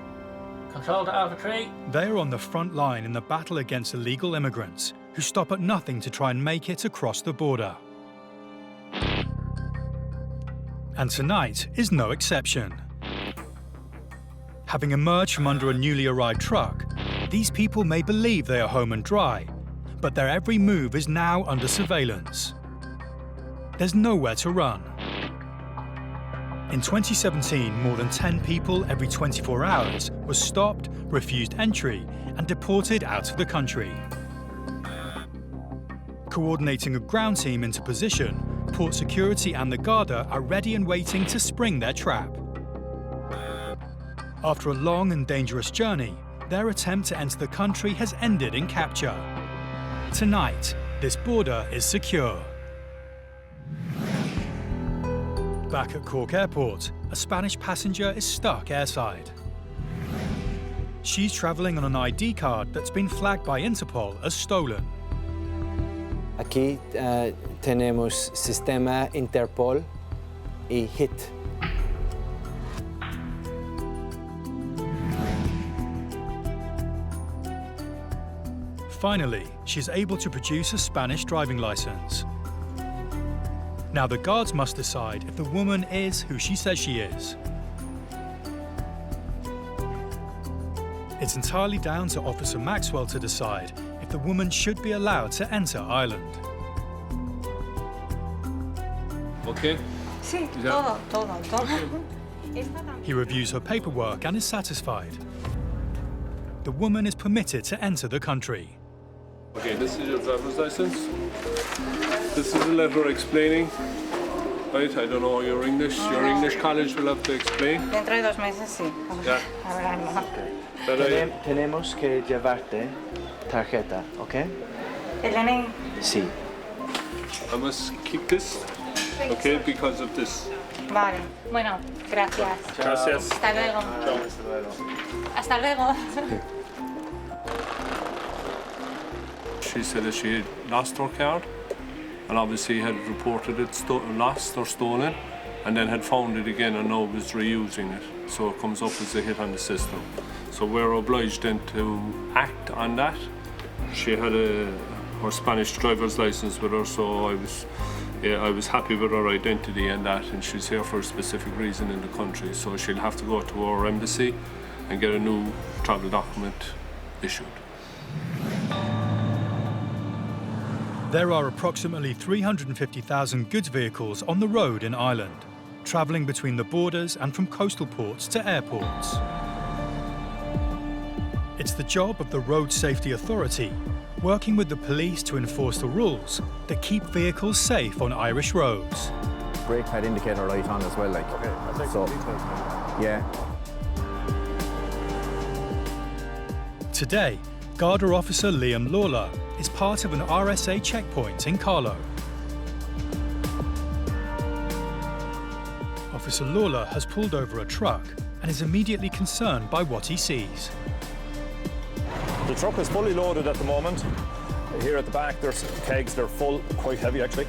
Control to Alpha 3. They are on the front line in the battle against illegal immigrants who stop at nothing to try and make it across the border. And tonight is no exception. Having emerged from under a newly arrived truck, these people may believe they are home and dry, but their every move is now under surveillance. There's nowhere to run. In 2017, more than 10 people every 24 hours were stopped, refused entry, and deported out of the country. Coordinating a ground team into position, Port Security and the Garda are ready and waiting to spring their trap. After a long and dangerous journey, their attempt to enter the country has ended in capture. Tonight, this border is secure. Back at Cork Airport, a Spanish passenger is stuck airside. She's travelling on an ID card that's been flagged by Interpol as stolen. Aquí tenemos sistema Interpol y HIT. Finally, she's able to produce a Spanish driving license. Now the guards must decide if the woman is who she says she is. It's entirely down to Officer Maxwell to decide if the woman should be allowed to enter Ireland. Okay? Sí, Yeah. todo. He reviews her paperwork and is satisfied. The woman is permitted to enter the country. Okay, this is your driver's license. This is a letter explaining Right, I don't know your English. Your English college will have to explain. Dentro de 2 meses sí. Yeah. Tenemos que llevarte tarjeta, ¿ok? El DNI. Sí. I must keep this, okay, because of this. Vale. Bueno, gracias. Gracias. Hasta luego. Hasta luego. She said that she had lost her card and obviously had reported it lost or stolen and then had found it again and now was reusing it. So it comes up as a hit on the system. So we're obliged then to act on that. She had her Spanish driver's license with her, so I was happy with her identity and that, and she's here for a specific reason in the country, so she'll have to go to our embassy and get a new travel document issued. There are approximately 350,000 goods vehicles on the road in Ireland, travelling between the borders and from coastal ports to airports. It's the job of the Road Safety Authority, working with the police to enforce the rules that keep vehicles safe on Irish roads. Brake pad indicator light on as well, like. Okay, I'll take so, some details now. Yeah. Today, Garda officer Liam Lawler is part of an RSA checkpoint in Carlow. Officer Lawler has pulled over a truck and is immediately concerned by what he sees. The truck is fully loaded at the moment. Here at the back there's kegs, they're full, quite heavy actually,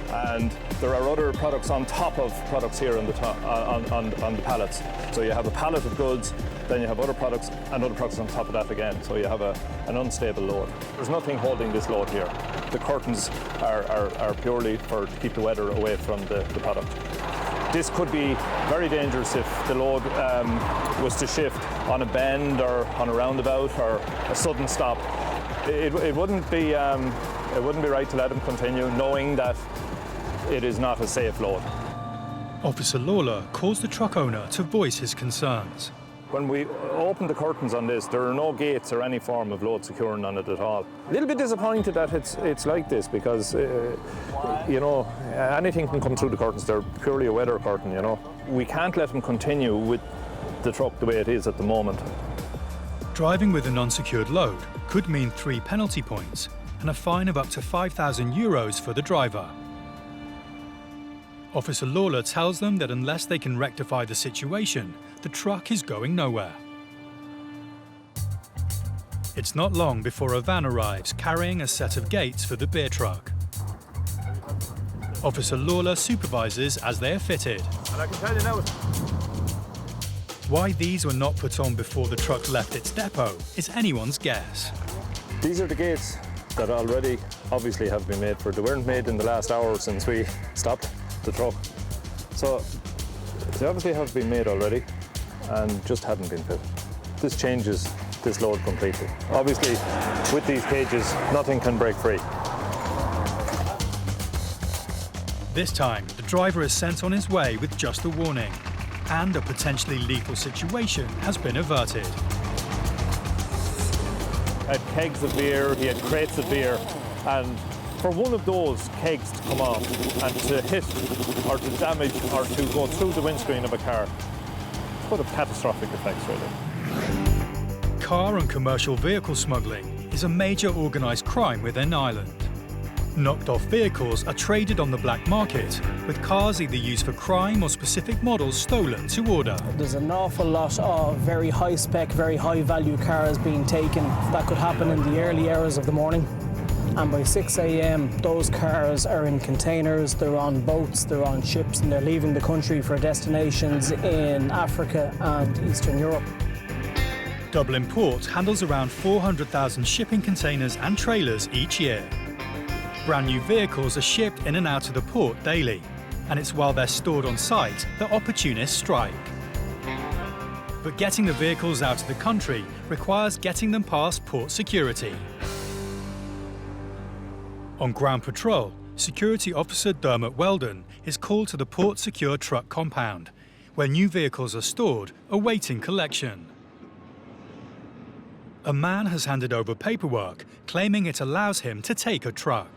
and there are other products on top of products here on the top, on the pallets. So you have a pallet of goods, then you have other products and other products on top of that again. So you have an unstable load. There's nothing holding this load here. The curtains are purely to keep the weather away from the product. This could be very dangerous if the load was to shift on a bend or on a roundabout or a sudden stop. It wouldn't be right to let them continue knowing that it is not a safe load. Officer Lawler calls the truck owner to voice his concerns. When we open the curtains on this, there are no gates or any form of load securing on it at all. A little bit disappointed that it's like this because, you know, anything can come through the curtains. They're purely a weather curtain, you know. We can't let them continue with the truck the way it is at the moment. Driving with an unsecured load could mean 3 penalty points and a fine of up to €5,000 for the driver. Officer Lawler tells them that unless they can rectify the situation, the truck is going nowhere. It's not long before a van arrives carrying a set of gates for the beer truck. Officer Lawler supervises as they are fitted. And I can tell you now. Why these were not put on before the truck left its depot is anyone's guess. These are the gates that already obviously have been made for. They weren't made in the last hour since we stopped the truck. So they obviously have been made already and just hadn't been fitted. This changes this load completely. Obviously, with these cages, nothing can break free. This time, the driver is sent on his way with just a warning, and a potentially lethal situation has been averted. Had kegs of beer, he had crates of beer, and for one of those kegs to come off and to hit or to damage or to go through the windscreen of a car could have catastrophic effects, really. Car and commercial vehicle smuggling is a major organised crime within Ireland. Knocked off vehicles are traded on the black market, with cars either used for crime or specific models stolen to order. There's an awful lot of very high spec, very high value cars being taken. That could happen in the early hours of the morning. And by 6 a.m, those cars are in containers, they're on boats, they're on ships, and they're leaving the country for destinations in Africa and Eastern Europe. Dublin Port handles around 400,000 shipping containers and trailers each year. Brand new vehicles are shipped in and out of the port daily, and it's while they're stored on site that opportunists strike. But getting the vehicles out of the country requires getting them past port security. On ground patrol, Security Officer Dermot Weldon is called to the port secure truck compound, where new vehicles are stored, awaiting collection. A man has handed over paperwork, claiming it allows him to take a truck.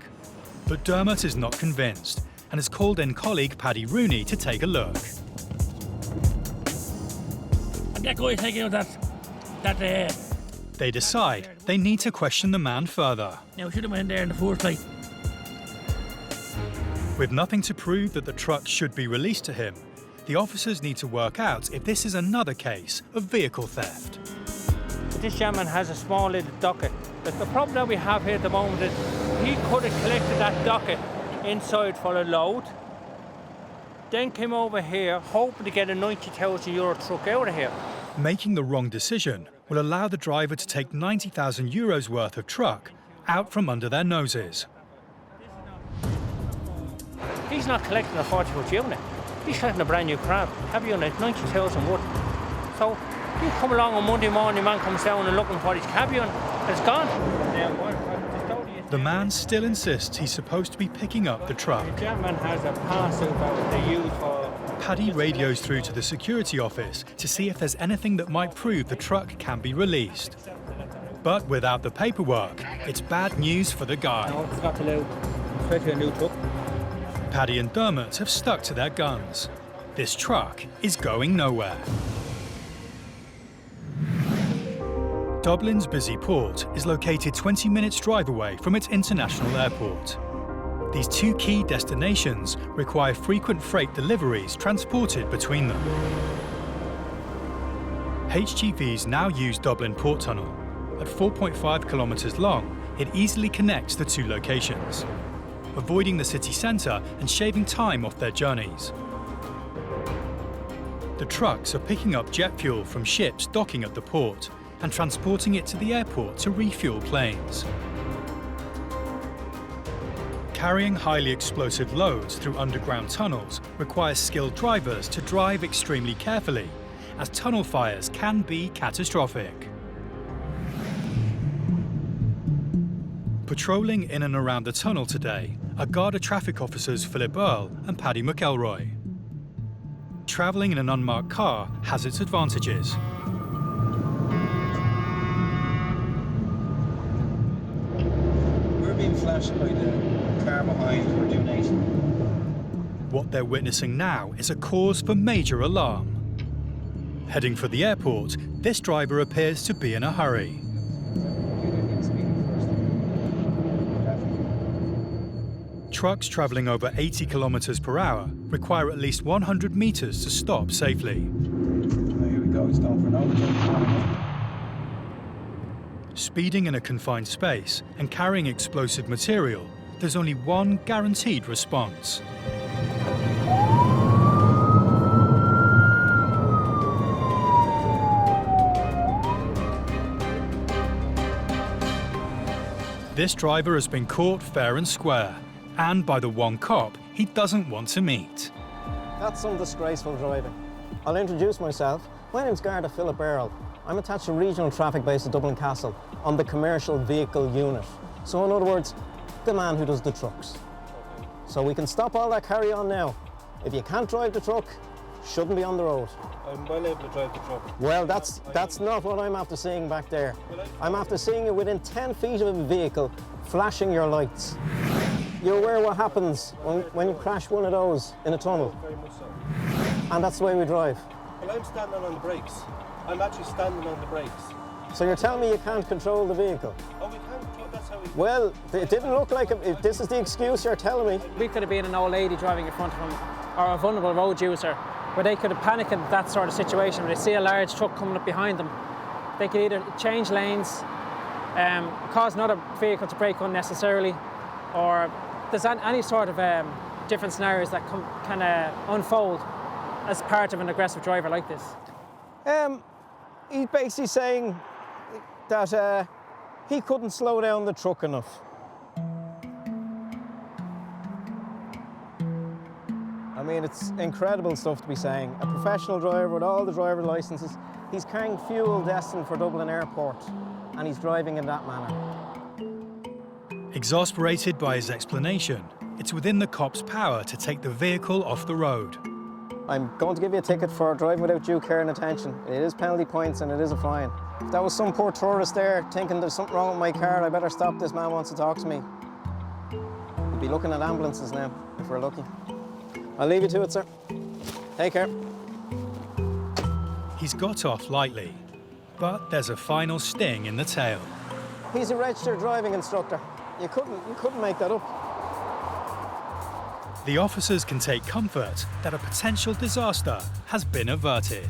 But Dermot is not convinced, and has called in colleague Paddy Rooney to take a look. And that guy taking out that They decide they need to question the man further. Now, we should have went there in the first place. With nothing to prove that the truck should be released to him, the officers need to work out if this is another case of vehicle theft. This gentleman has a small little docket. But the problem that we have here at the moment is he could have collected that docket inside for a load, then came over here hoping to get a €90,000 truck out of here. Making the wrong decision will allow the driver to take €90,000 worth of truck out from under their noses. He's not collecting a 40-foot unit. He's collecting a brand new cab unit, 90,000 worth. So you come along on Monday morning, man comes down and looking for his cab unit, it's gone. The man still insists he's supposed to be picking up the truck. The gentleman has a parcel that they use for... Paddy radios through to the security office to see if there's anything that might prove the truck can be released. But without the paperwork, it's bad news for the guy. No, it's got to load, especially a new truck. Paddy and Dermot have stuck to their guns. This truck is going nowhere. Dublin's busy port is located 20 minutes drive away from its international airport. These two key destinations require frequent freight deliveries transported between them. HGVs now use Dublin Port Tunnel. At 4.5 kilometres long, it easily connects the two locations, avoiding the city centre and shaving time off their journeys. The trucks are picking up jet fuel from ships docking at the port and transporting it to the airport to refuel planes. Carrying highly explosive loads through underground tunnels requires skilled drivers to drive extremely carefully, as tunnel fires can be catastrophic. Patrolling in and around the tunnel today are Garda traffic officers Philip Earle and Paddy McElroy. Travelling in an unmarked car has its advantages. We're being flashed by the car behind for due nation. What they're witnessing now is a cause for major alarm. Heading for the airport, this driver appears to be in a hurry. Trucks travelling over 80 kilometres per hour require at least 100 metres to stop safely. Here we go, it's going for another. Speeding in a confined space and carrying explosive material, there's only one guaranteed response. This driver has been caught fair and square, and by the one cop he doesn't want to meet. That's some disgraceful driving. I'll introduce myself. My name's Garda Philip Earle. I'm attached to regional traffic base at Dublin Castle on the commercial vehicle unit. So in other words, the man who does the trucks. So we can stop all that carry on now. If you can't drive the truck, shouldn't be on the road. I'm well able to drive the truck. Well, that's not what I'm after seeing back there. I'm after seeing you within 10 feet of a vehicle, flashing your lights. You're aware what happens when you crash one of those in a tunnel? Very much so. And that's the way we drive. Well, I'm standing on the brakes. I'm actually standing on the brakes. So you're telling me you can't control the vehicle? Oh, we can control, that's how we... Well, it didn't look like it. If this is the excuse you're telling me. We could have been an old lady driving in front of him, or a vulnerable road user, where they could have panicked in that sort of situation, where they see a large truck coming up behind them. They could either change lanes, cause another vehicle to brake unnecessarily, or there's any sort of different scenarios that can unfold as part of an aggressive driver like this. He's basically saying that he couldn't slow down the truck enough. I mean, it's incredible stuff to be saying. A professional driver with all the driver licenses, he's carrying fuel destined for Dublin Airport, and he's driving in that manner. Exasperated by his explanation, it's within the cop's power to take the vehicle off the road. I'm going to give you a ticket for driving without due care and attention. It is penalty points and it is a fine. If that was some poor tourist there thinking there's something wrong with my car, I better stop, this man wants to talk to me. We'll be looking at ambulances now, if we're lucky. I'll leave you to it, sir. Take care. He's got off lightly, but there's a final sting in the tail. He's a registered driving instructor. You couldn't make that up. The officers can take comfort that a potential disaster has been averted.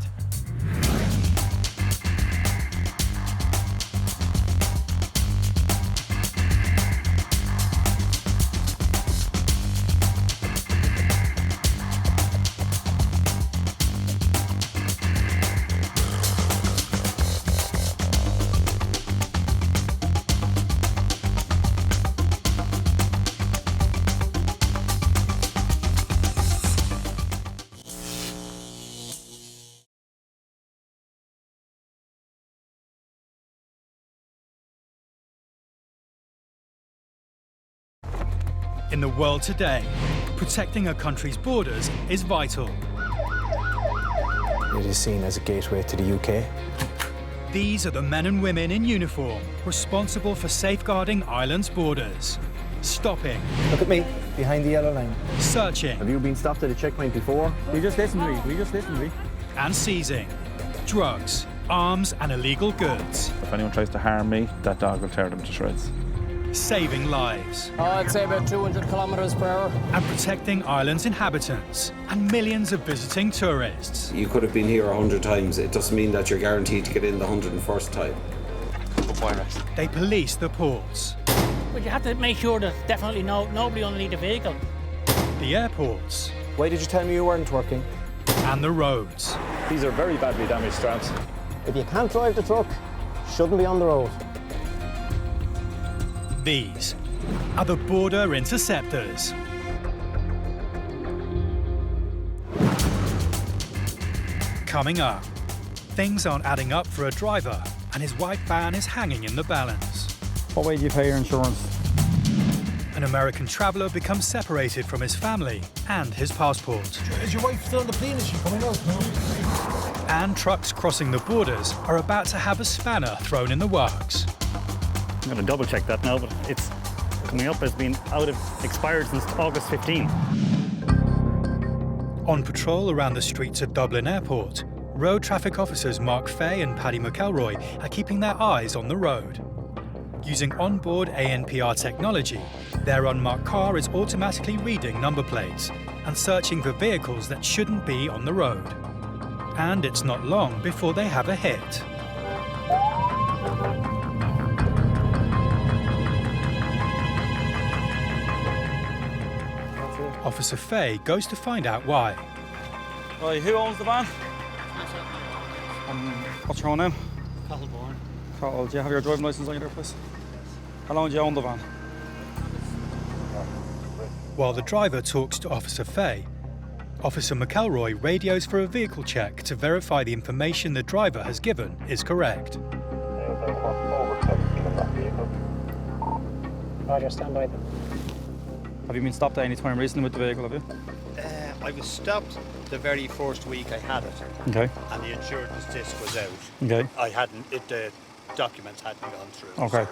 In the world today, protecting a country's borders is vital. It is seen as a gateway to the UK. These are the men and women in uniform responsible for safeguarding Ireland's borders. Stopping. Look at me, behind the yellow line. Searching. Have you been stopped at a checkpoint before? You just listen to me. And seizing drugs, arms and illegal goods. If anyone tries to harm me, that dog will tear them to shreds. Saving lives. I'd say about 200 kilometres per hour. And protecting Ireland's inhabitants and millions of visiting tourists. You could have been here 100 times. It doesn't mean that you're guaranteed to get in the 101st time. They police the ports. But you have to make sure there's definitely nobody underneath the vehicle. The airports. Why did you tell me you weren't working? And the roads. These are very badly damaged straps. If you can't drive the truck, shouldn't be on the road. These are the border interceptors. Coming up, things aren't adding up for a driver and his white van is hanging in the balance. What way do you pay your insurance? An American traveller becomes separated from his family and his passport. Is your wife still on the plane? Is she coming out? No? And trucks crossing the borders are about to have a spanner thrown in the works. I'm going to double check that now, but it's coming up as being expired since August 15. On patrol around the streets of Dublin Airport, road traffic officers Mark Fay and Paddy McElroy are keeping their eyes on the road. Using onboard ANPR technology, their unmarked car is automatically reading number plates and searching for vehicles that shouldn't be on the road. And it's not long before they have a hit. Officer Fay goes to find out why. Right, who owns the van? What's your own name? Carl, do you have your driving licence on you there, please? How long do you own the van? While the driver talks to Officer Fay, Officer McElroy radios for a vehicle check to verify the information the driver has given is correct. Roger, stand by them. Have you been stopped at any time recently with the vehicle, have you? I was stopped the very first week I had it. Okay. And the insurance disc was out. Okay. The documents hadn't gone through. Okay. So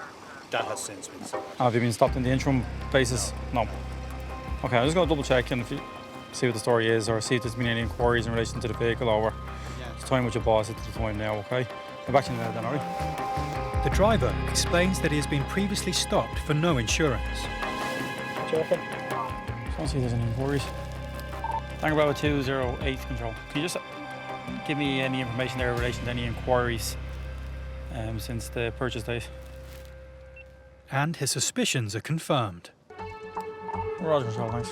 that has since been sorted. Have you been stopped on the interim basis? No. Okay, I'm just going to double check and if you see what the story is or see if there's been any inquiries in relation to the vehicle over the time with your boss at the time now, okay? I'm back to you now then, alright? The driver explains that he has been previously stopped for no insurance. Checking. Just want to see if there's any inquiries. Tango Bravo 208 control. Can you just give me any information there in relation to any inquiries since the purchase date? And his suspicions are confirmed. Roger, control, thanks.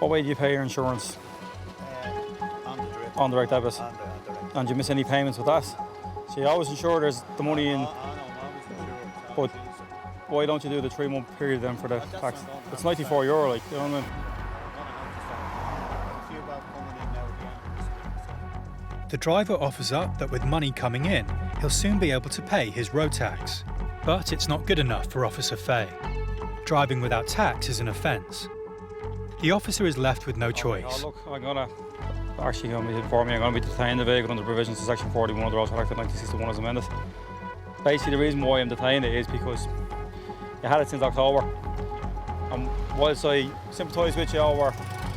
What way do you pay your insurance? On direct debit. And do you miss any payments with that? So you always ensure there's the money in. But why don't you do the 3-month period then for the tax? It's €94, like, you know what I mean? The driver offers up that with money coming in, he'll soon be able to pay his road tax. But it's not good enough for Officer Fay. Driving without tax is an offence. The officer is left with no choice. Oh, look, I'm going to be detaining the vehicle under provisions of Section 41 of the Roadside Act of 1961 as amended. Basically, the reason why I'm detaining it is because you had it since October. And whilst I sympathise with you over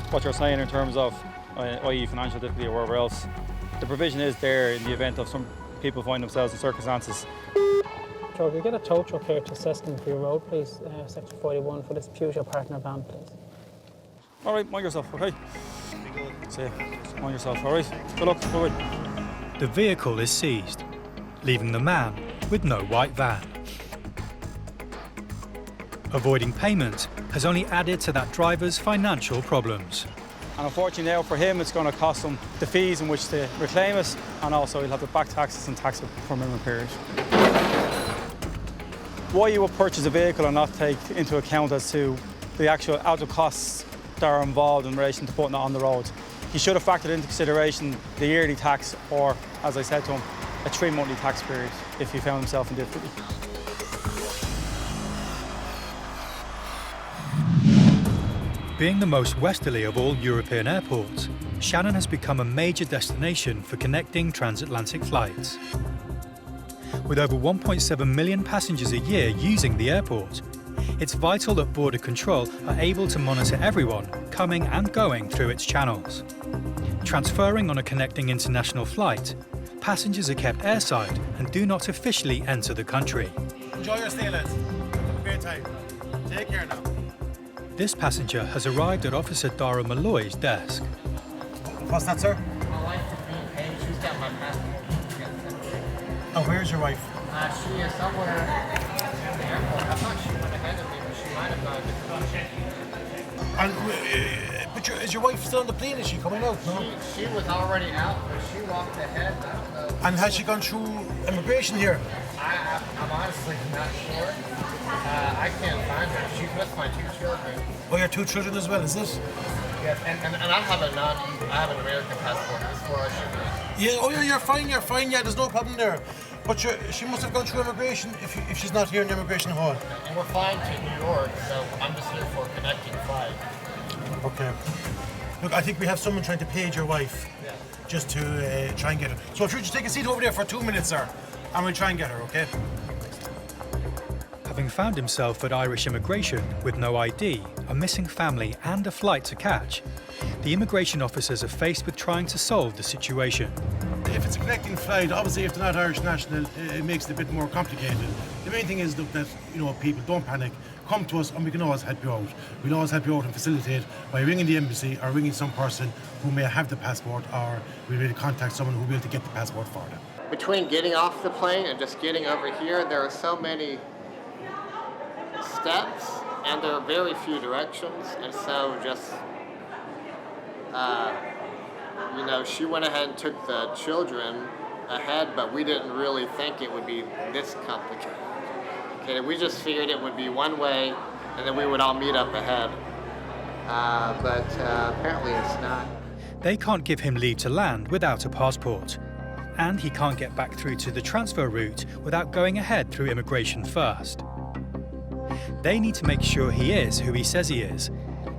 what you're saying in terms of i.e. financial difficulty or wherever else, the provision is there in the event of some people find themselves in circumstances. Joe, can you get a tow truck here to assess them for your road, please? Section 41 for this Peugeot partner van, please. All right, mind yourself, okay? See you. Mind yourself, all right? Good luck, bye-bye. The vehicle is seized, leaving the man with no white van. Avoiding payment has only added to that driver's financial problems. And unfortunately now for him, it's going to cost him the fees in which to reclaim it, and also he'll have to back taxes and tax it for a minimum period. Why you would purchase a vehicle and not take into account as to the actual outer costs that are involved in relation to putting it on the road. He should have factored into consideration the yearly tax, or, as I said to him, a 3-monthly tax period if he found himself in difficulty. Being the most westerly of all European airports, Shannon has become a major destination for connecting transatlantic flights. With over 1.7 million passengers a year using the airport, it's vital that Border Control are able to monitor everyone coming and going through its channels. Transferring on a connecting international flight, passengers are kept airside and do not officially enter the country. Enjoy your stay, lads. Have a great time. Take care now. This passenger has arrived at Officer Dara Malloy's desk. What's that, sir? My wife is being paid. She's got my passport. Oh, where's your wife? She is somewhere at the airport. I thought she went ahead of me, but she might have gone And, but is your wife still on the plane? Is she coming out? No? She was already out, but she walked ahead. And has she gone through immigration here? I'm honestly not sure. I can't find her. She's with my 2 children. Oh, your 2 children as well, is it? Yes, and I have an American passport. That's where I should be. Yeah, oh yeah, you're fine, yeah, there's no problem there. But she must have gone through immigration if she's not here in the immigration hall. And we're flying to New York, so I'm just here for a connecting flight. Okay. Look, I think we have someone trying to page your wife, just to try and get her. So if you just take a seat over there for 2 minutes, sir, and we'll try and get her, okay? Having found himself at Irish immigration with no ID, a missing family and a flight to catch, the immigration officers are faced with trying to solve the situation. If it's a connecting flight, obviously if they're not Irish national, it makes it a bit more complicated. The main thing is, look, that, people don't panic. Come to us and we can always help you out. We'll always help you out and facilitate by ringing the embassy or ringing some person who may have the passport, or we'll be able to contact someone who will be able to get the passport for them. Between getting off the plane and just getting over here, there are so many steps and there are very few directions, and so just she went ahead and took the children ahead, but we didn't really think it would be this complicated. Okay, we just figured it would be one way and then we would all meet up ahead, but apparently it's not. They can't give him leave to land without a passport, and he can't get back through to the transfer route without going ahead through immigration first. They need to make sure he is who he says he is,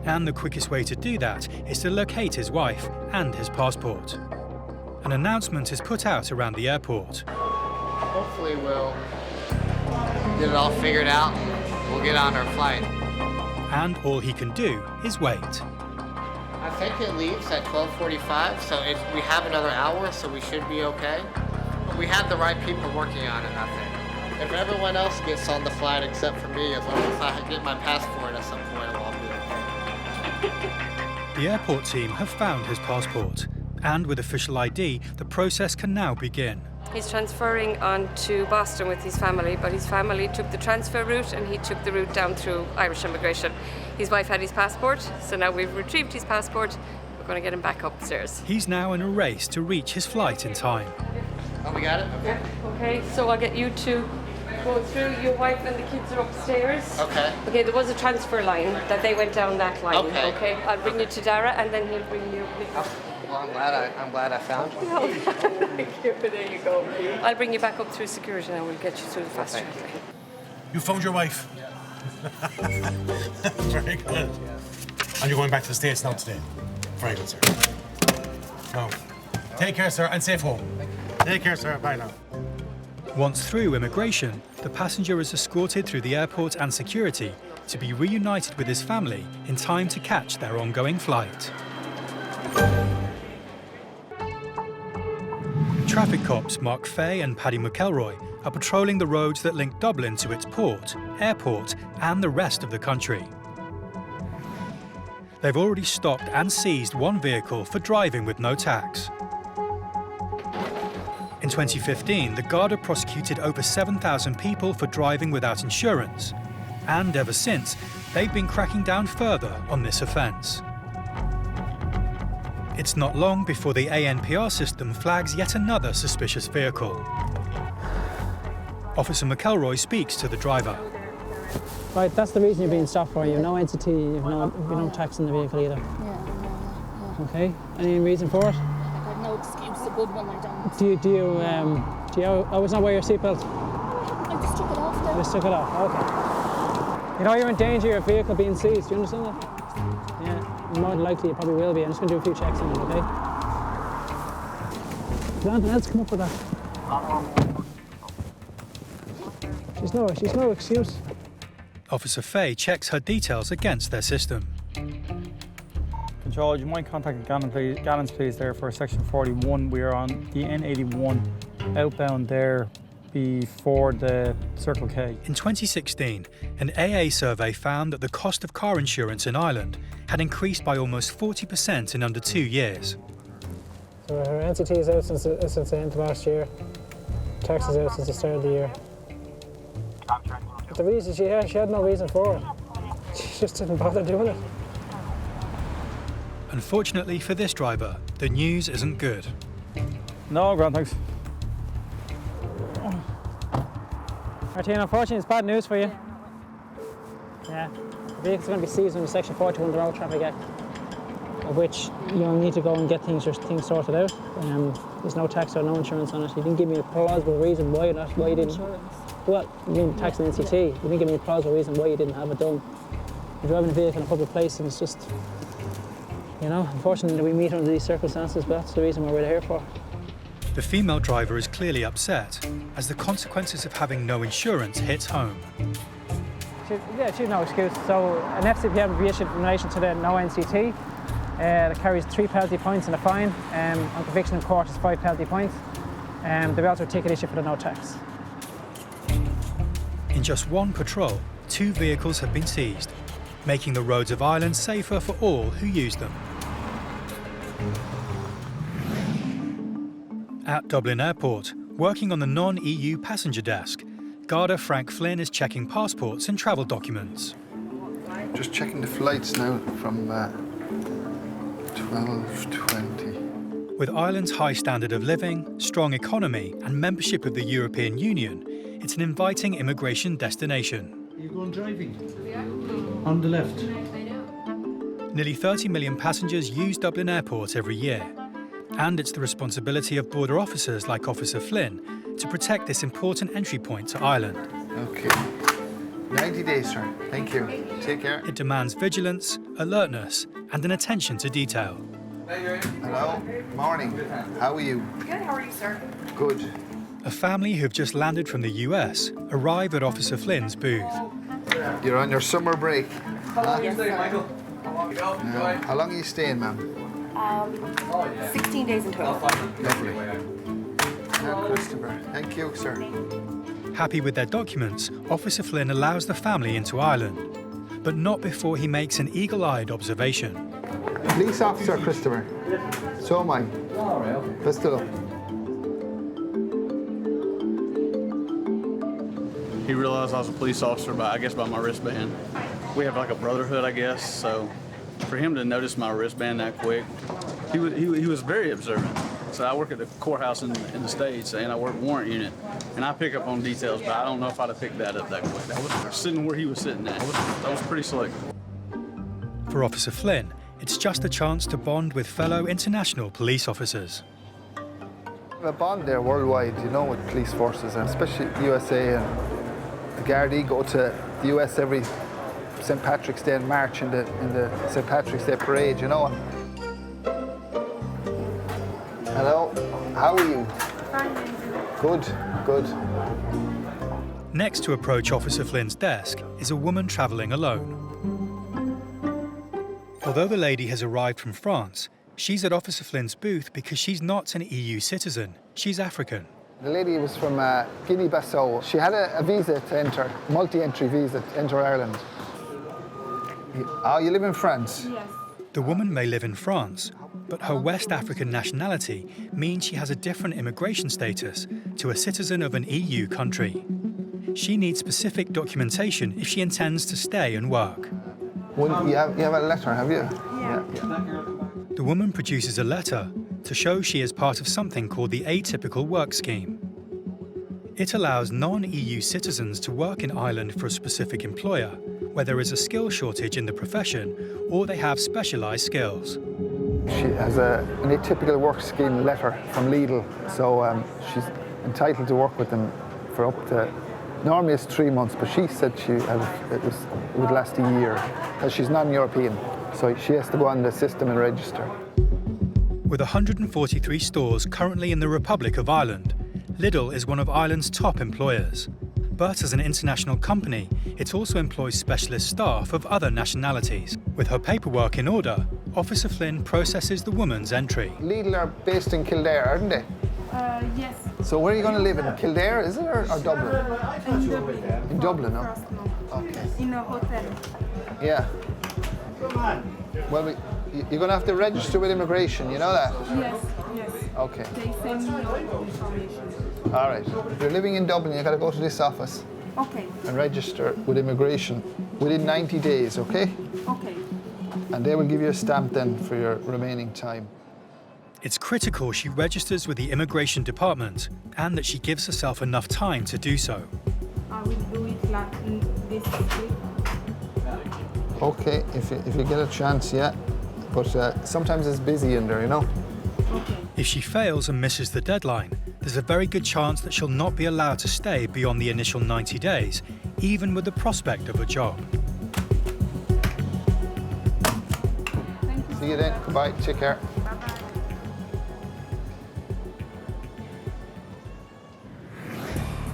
and the quickest way to do that is to locate his wife and his passport. An announcement is put out around the airport. Hopefully we'll get it all figured out and we'll get on our flight. And all he can do is wait. I think it leaves at 12:45, so we have another hour, so we should be okay. But we have the right people working on it, I think. If everyone else gets on the flight except for me, as long as I get my passport at some point, I'll be okay. The airport team have found his passport, and with official ID, the process can now begin. He's transferring on to Boston with his family, but his family took the transfer route and he took the route down through Irish immigration. His wife had his passport, so now we've retrieved his passport. We're going to get him back upstairs. He's now in a race to reach his flight in time. Oh, we got it? Okay. Okay, so I'll get you to go through. Your wife and the kids are upstairs. Okay. Okay, there was a transfer line that they went down that line. Okay. Okay, I'll bring you to Dara and then he'll bring you. Well, I'm glad I found you. No, thank you. There you go. I'll bring you back up through security and we'll get you through the fast track. You found your wife? Very good. And you're going back to the States now today? Very good, sir. Now, take care, sir, and safe home. Take care, sir. Bye now. Once through immigration, the passenger is escorted through the airport and security to be reunited with his family in time to catch their ongoing flight. Traffic cops Mark Fay and Paddy McElroy are patrolling the roads that link Dublin to its port, airport and the rest of the country. They've already stopped and seized one vehicle for driving with no tax. In 2015, the Garda prosecuted over 7,000 people for driving without insurance, and ever since, they've been cracking down further on this offence. It's not long before the ANPR system flags yet another suspicious vehicle. Officer McElroy speaks to the driver. Right, that's the reason you're being stopped for. You have no entity, you have no tax in the vehicle either. Yeah. Okay, any reason for it? I have no excuse, a good one I don't. Do you always not wear your seatbelt? I just took it off there. You just took it off, okay. You know you're in danger of your vehicle being seized, do you understand that? Yeah, more than likely you probably will be. I'm just going to do a few checks on it, okay? Did anything else come up with that? She's no excuse. Officer Fay checks her details against their system. Control, you might contact Gallons please there for section 41. We are on the N81 outbound there before the Circle K. In 2016, an AA survey found that the cost of car insurance in Ireland had increased by almost 40% in under 2 years. So her NCT is out since the end of last year. Tax is out since the start of the year. But the reason she had no reason for it. She just didn't bother doing it. Unfortunately for this driver, the news isn't good. No, grand, thanks. Martina, unfortunately it's bad news for you. Yeah, the vehicle's going to be seized under Section 41 of the Road Traffic Act, of which you'll need to go and get things sorted out. There's no tax or no insurance on it. You didn't give me a plausible reason why you didn't. Insurance. Well, you mean tax and NCT. You didn't give me a plausible reason why you didn't have it done. You're driving a vehicle in a public place and it's just, you know, unfortunately we meet under these circumstances, but that's the reason why we're here for. The female driver is clearly upset as the consequences of having no insurance hits home. She's no excuse. So an FCPM will be issued in relation to the no NCT that carries 3 penalty points and a fine. On conviction in court is 5 penalty points. There'll be also a ticket issue for the no tax. In just one patrol, 2 vehicles have been seized, making the roads of Ireland safer for all who use them. At Dublin Airport, working on the non-EU passenger desk, Garda Frank Flynn is checking passports and travel documents. Just checking the flights now from 12:20. With Ireland's high standard of living, strong economy and membership of the European Union, it's an inviting immigration destination. Are you going driving? On the left. Nearly 30 million passengers use Dublin Airport every year, and it's the responsibility of border officers like Officer Flynn to protect this important entry point to Ireland. Okay. 90 days, sir. Thank you. Take care. It demands vigilance, alertness, and an attention to detail. Hello. Morning. How are you? Good. How are you, sir? Good. A family who've just landed from the US arrive at Officer Flynn's booth. You're on your summer break. Yes, sir. Now, how long are you staying, ma'am? 16 days and 12. Lovely. Christopher. Thank you, sir. Happy with their documents, Officer Flynn allows the family into Ireland, but not before he makes an eagle-eyed observation. Police officer, Christopher. So am I. Best of luck. He realized I was a police officer by my wristband. We have like a brotherhood, I guess, so for him to notice my wristband that quick, he was very observant. So I work at the courthouse in the States, and I work warrant unit, and I pick up on details, but I don't know if I'd have picked that up that quick. I was sitting where he was sitting at. That was pretty slick. For Officer Flynn, it's just a chance to bond with fellow international police officers. A bond there worldwide, you know, with police forces, and especially USA and the Garda go to the US every St. Patrick's Day in March in the St. Patrick's Day parade, you know. Hello, how are you? Fine, Good, good. Next to approach Officer Flynn's desk is a woman travelling alone. Although the lady has arrived from France, she's at Officer Flynn's booth because she's not an EU citizen. She's African. The lady was from Guinea-Bissau. She had a visa to enter, multi-entry visa to enter Ireland. Oh, you live in France? Yes. The woman may live in France, but her West African nationality means she has a different immigration status to a citizen of an EU country. She needs specific documentation if she intends to stay and work. Well, you have a letter, have you? Yeah. The woman produces a letter to show she is part of something called the Atypical Work Scheme. It allows non-EU citizens to work in Ireland for a specific employer, where there is a skill shortage in the profession or they have specialised skills. She has an atypical work scheme letter from Lidl, so she's entitled to work with them for up to, normally it's 3 months, but she said it would last a year, because she's non-European, so she has to go on the system and register. With 143 stores currently in the Republic of Ireland, Lidl is one of Ireland's top employers. But as an international company, it also employs specialist staff of other nationalities. With her paperwork in order, Officer Flynn processes the woman's entry. Lidl are based in Kildare, aren't they? Yes. So where are you going to live in? Kildare, is it, or Dublin? In Dublin. In Dublin, oh. Okay. In a hotel. Yeah. Well, you're going to have to register with immigration, you know that? Yes, yes. Okay. They send me all information. All right. If you're living in Dublin, you've got to go to this office Okay. and register with immigration within 90 days, okay? Okay. And they will give you a stamp then for your remaining time. It's critical she registers with the immigration department and that she gives herself enough time to do so. I will do it this week. Okay, if you get a chance, yeah. But sometimes it's busy in there, you know? Okay. If she fails and misses the deadline, there's a very good chance that she'll not be allowed to stay beyond the initial 90 days, even with the prospect of a job. See you then. Goodbye. Take care.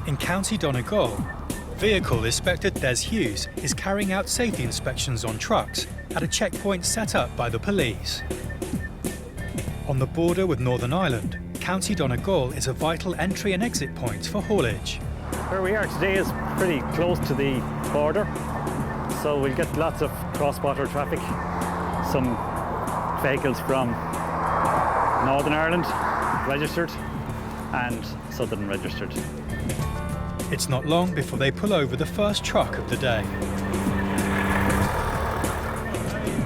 In County Donegal, Vehicle Inspector Des Hughes is carrying out safety inspections on trucks at a checkpoint set up by the police. On the border with Northern Ireland, County Donegal is a vital entry and exit point for haulage. Where we are today is pretty close to the border, so we'll get lots of cross-border traffic. Some vehicles from Northern Ireland registered and Southern registered. It's not long before they pull over the first truck of the day.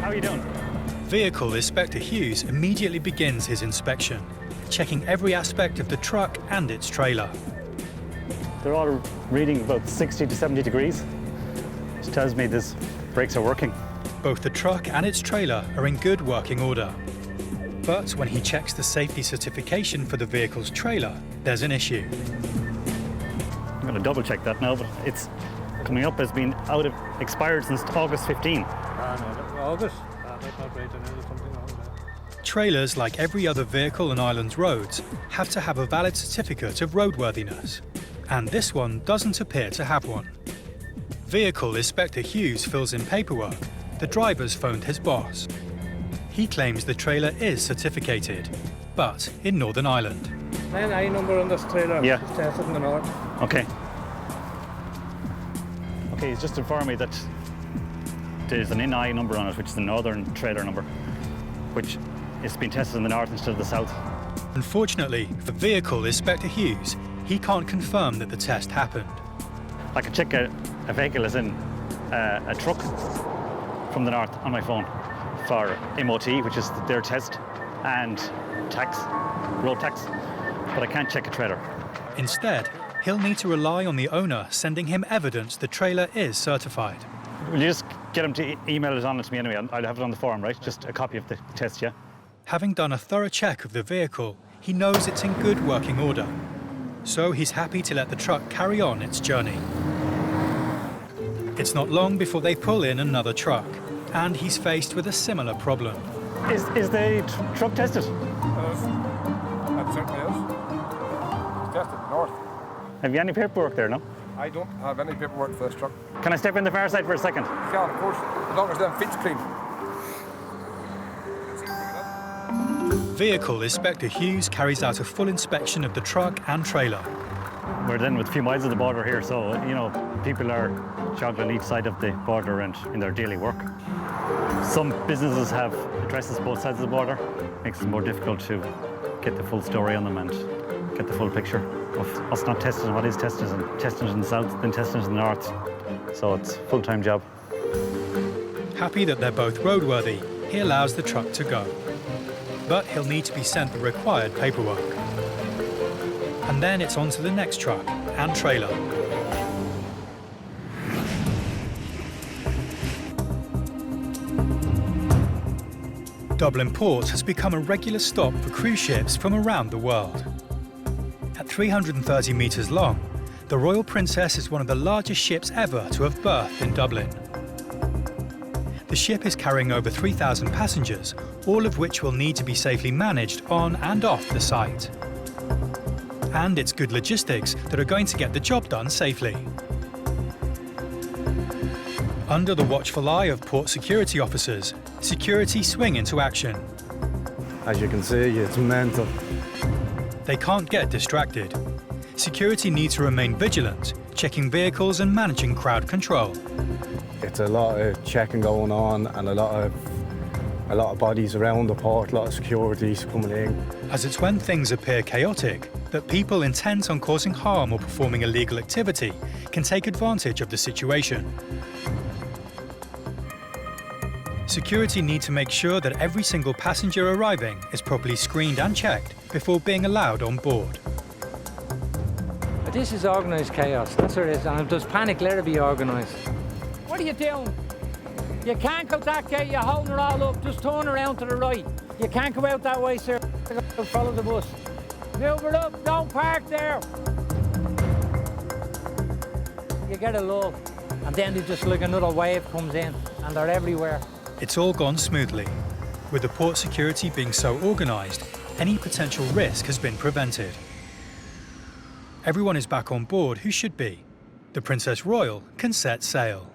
How are you doing? Vehicle Inspector Hughes immediately begins his inspection, checking every aspect of the truck and its trailer. They're all reading about 60 to 70 degrees, which tells me these brakes are working. Both the truck and its trailer are in good working order. But when he checks the safety certification for the vehicle's trailer, there's an issue. I'm going to double check that now, but it's coming up as being expired since August 15. August? Trailers, like every other vehicle on Ireland's roads, have to have a valid certificate of roadworthiness, and this one doesn't appear to have one. Vehicle Inspector Hughes fills in paperwork. The driver's phoned his boss. He claims the trailer is certificated, but in Northern Ireland. A&E number on this trailer. Yeah. It's tested in the north. Okay. Okay, he's just informed me that there's an NI number on it, which is the northern trailer number, which is being tested in the north instead of the south. Unfortunately, for Vehicle Inspector Hughes, he can't confirm that the test happened. I can check a vehicle as in a truck from the north on my phone for MOT, which is their test, and tax, road tax, but I can't check a trailer. Instead, he'll need to rely on the owner sending him evidence the trailer is certified. Will you just get him to email it on to me anyway? I'll have it on the form, right? Just a copy of the test, yeah? Having done a thorough check of the vehicle, he knows it's in good working order. So he's happy to let the truck carry on its journey. It's not long before they pull in another truck, and he's faced with a similar problem. Is the truck tested? Absolutely, yes. tested north. Have you any paperwork there, no? I don't have any paperwork for this truck. Can I step in the far side for a second? You can, of course, as long as them feet's clean. Vehicle Inspector Hughes carries out a full inspection of the truck and trailer. We're then with a few miles of the border here, so, you know, people are juggling each side of the border and in their daily work. Some businesses have addresses both sides of the border. Makes it more difficult to get the full story on them and get the full picture of us not testing what is tested and testing it in the south, then testing it in the north. So it's a full-time job. Happy that they're both roadworthy, he allows the truck to go. But he'll need to be sent the required paperwork. And then it's on to the next truck and trailer. Dublin Port has become a regular stop for cruise ships from around the world. At 330 metres long, the Royal Princess is one of the largest ships ever to have berthed in Dublin. The ship is carrying over 3,000 passengers, all of which will need to be safely managed on and off the site. And it's good logistics that are going to get the job done safely. Under the watchful eye of port security officers, security swing into action. As you can see, it's mental. They can't get distracted. Security need to remain vigilant, checking vehicles and managing crowd control. It's a lot of checking going on and a lot of bodies around the port, a lot of securities coming in. As it's when things appear chaotic that people intent on causing harm or performing illegal activity can take advantage of the situation. Security need to make sure that every single passenger arriving is properly screened and checked before being allowed on board. This is organised chaos, that's what it is, and if there's panic, let it be organised. What are you doing? You can't go that gate, you're holding it all up, just turn around to the right. You can't go out that way, sir. Follow the bus. Move it up, don't park there. You get a lull, and then there's just like another wave comes in, and they're everywhere. It's all gone smoothly. With the port security being so organised, any potential risk has been prevented. Everyone is back on board who should be. The Princess Royal can set sail.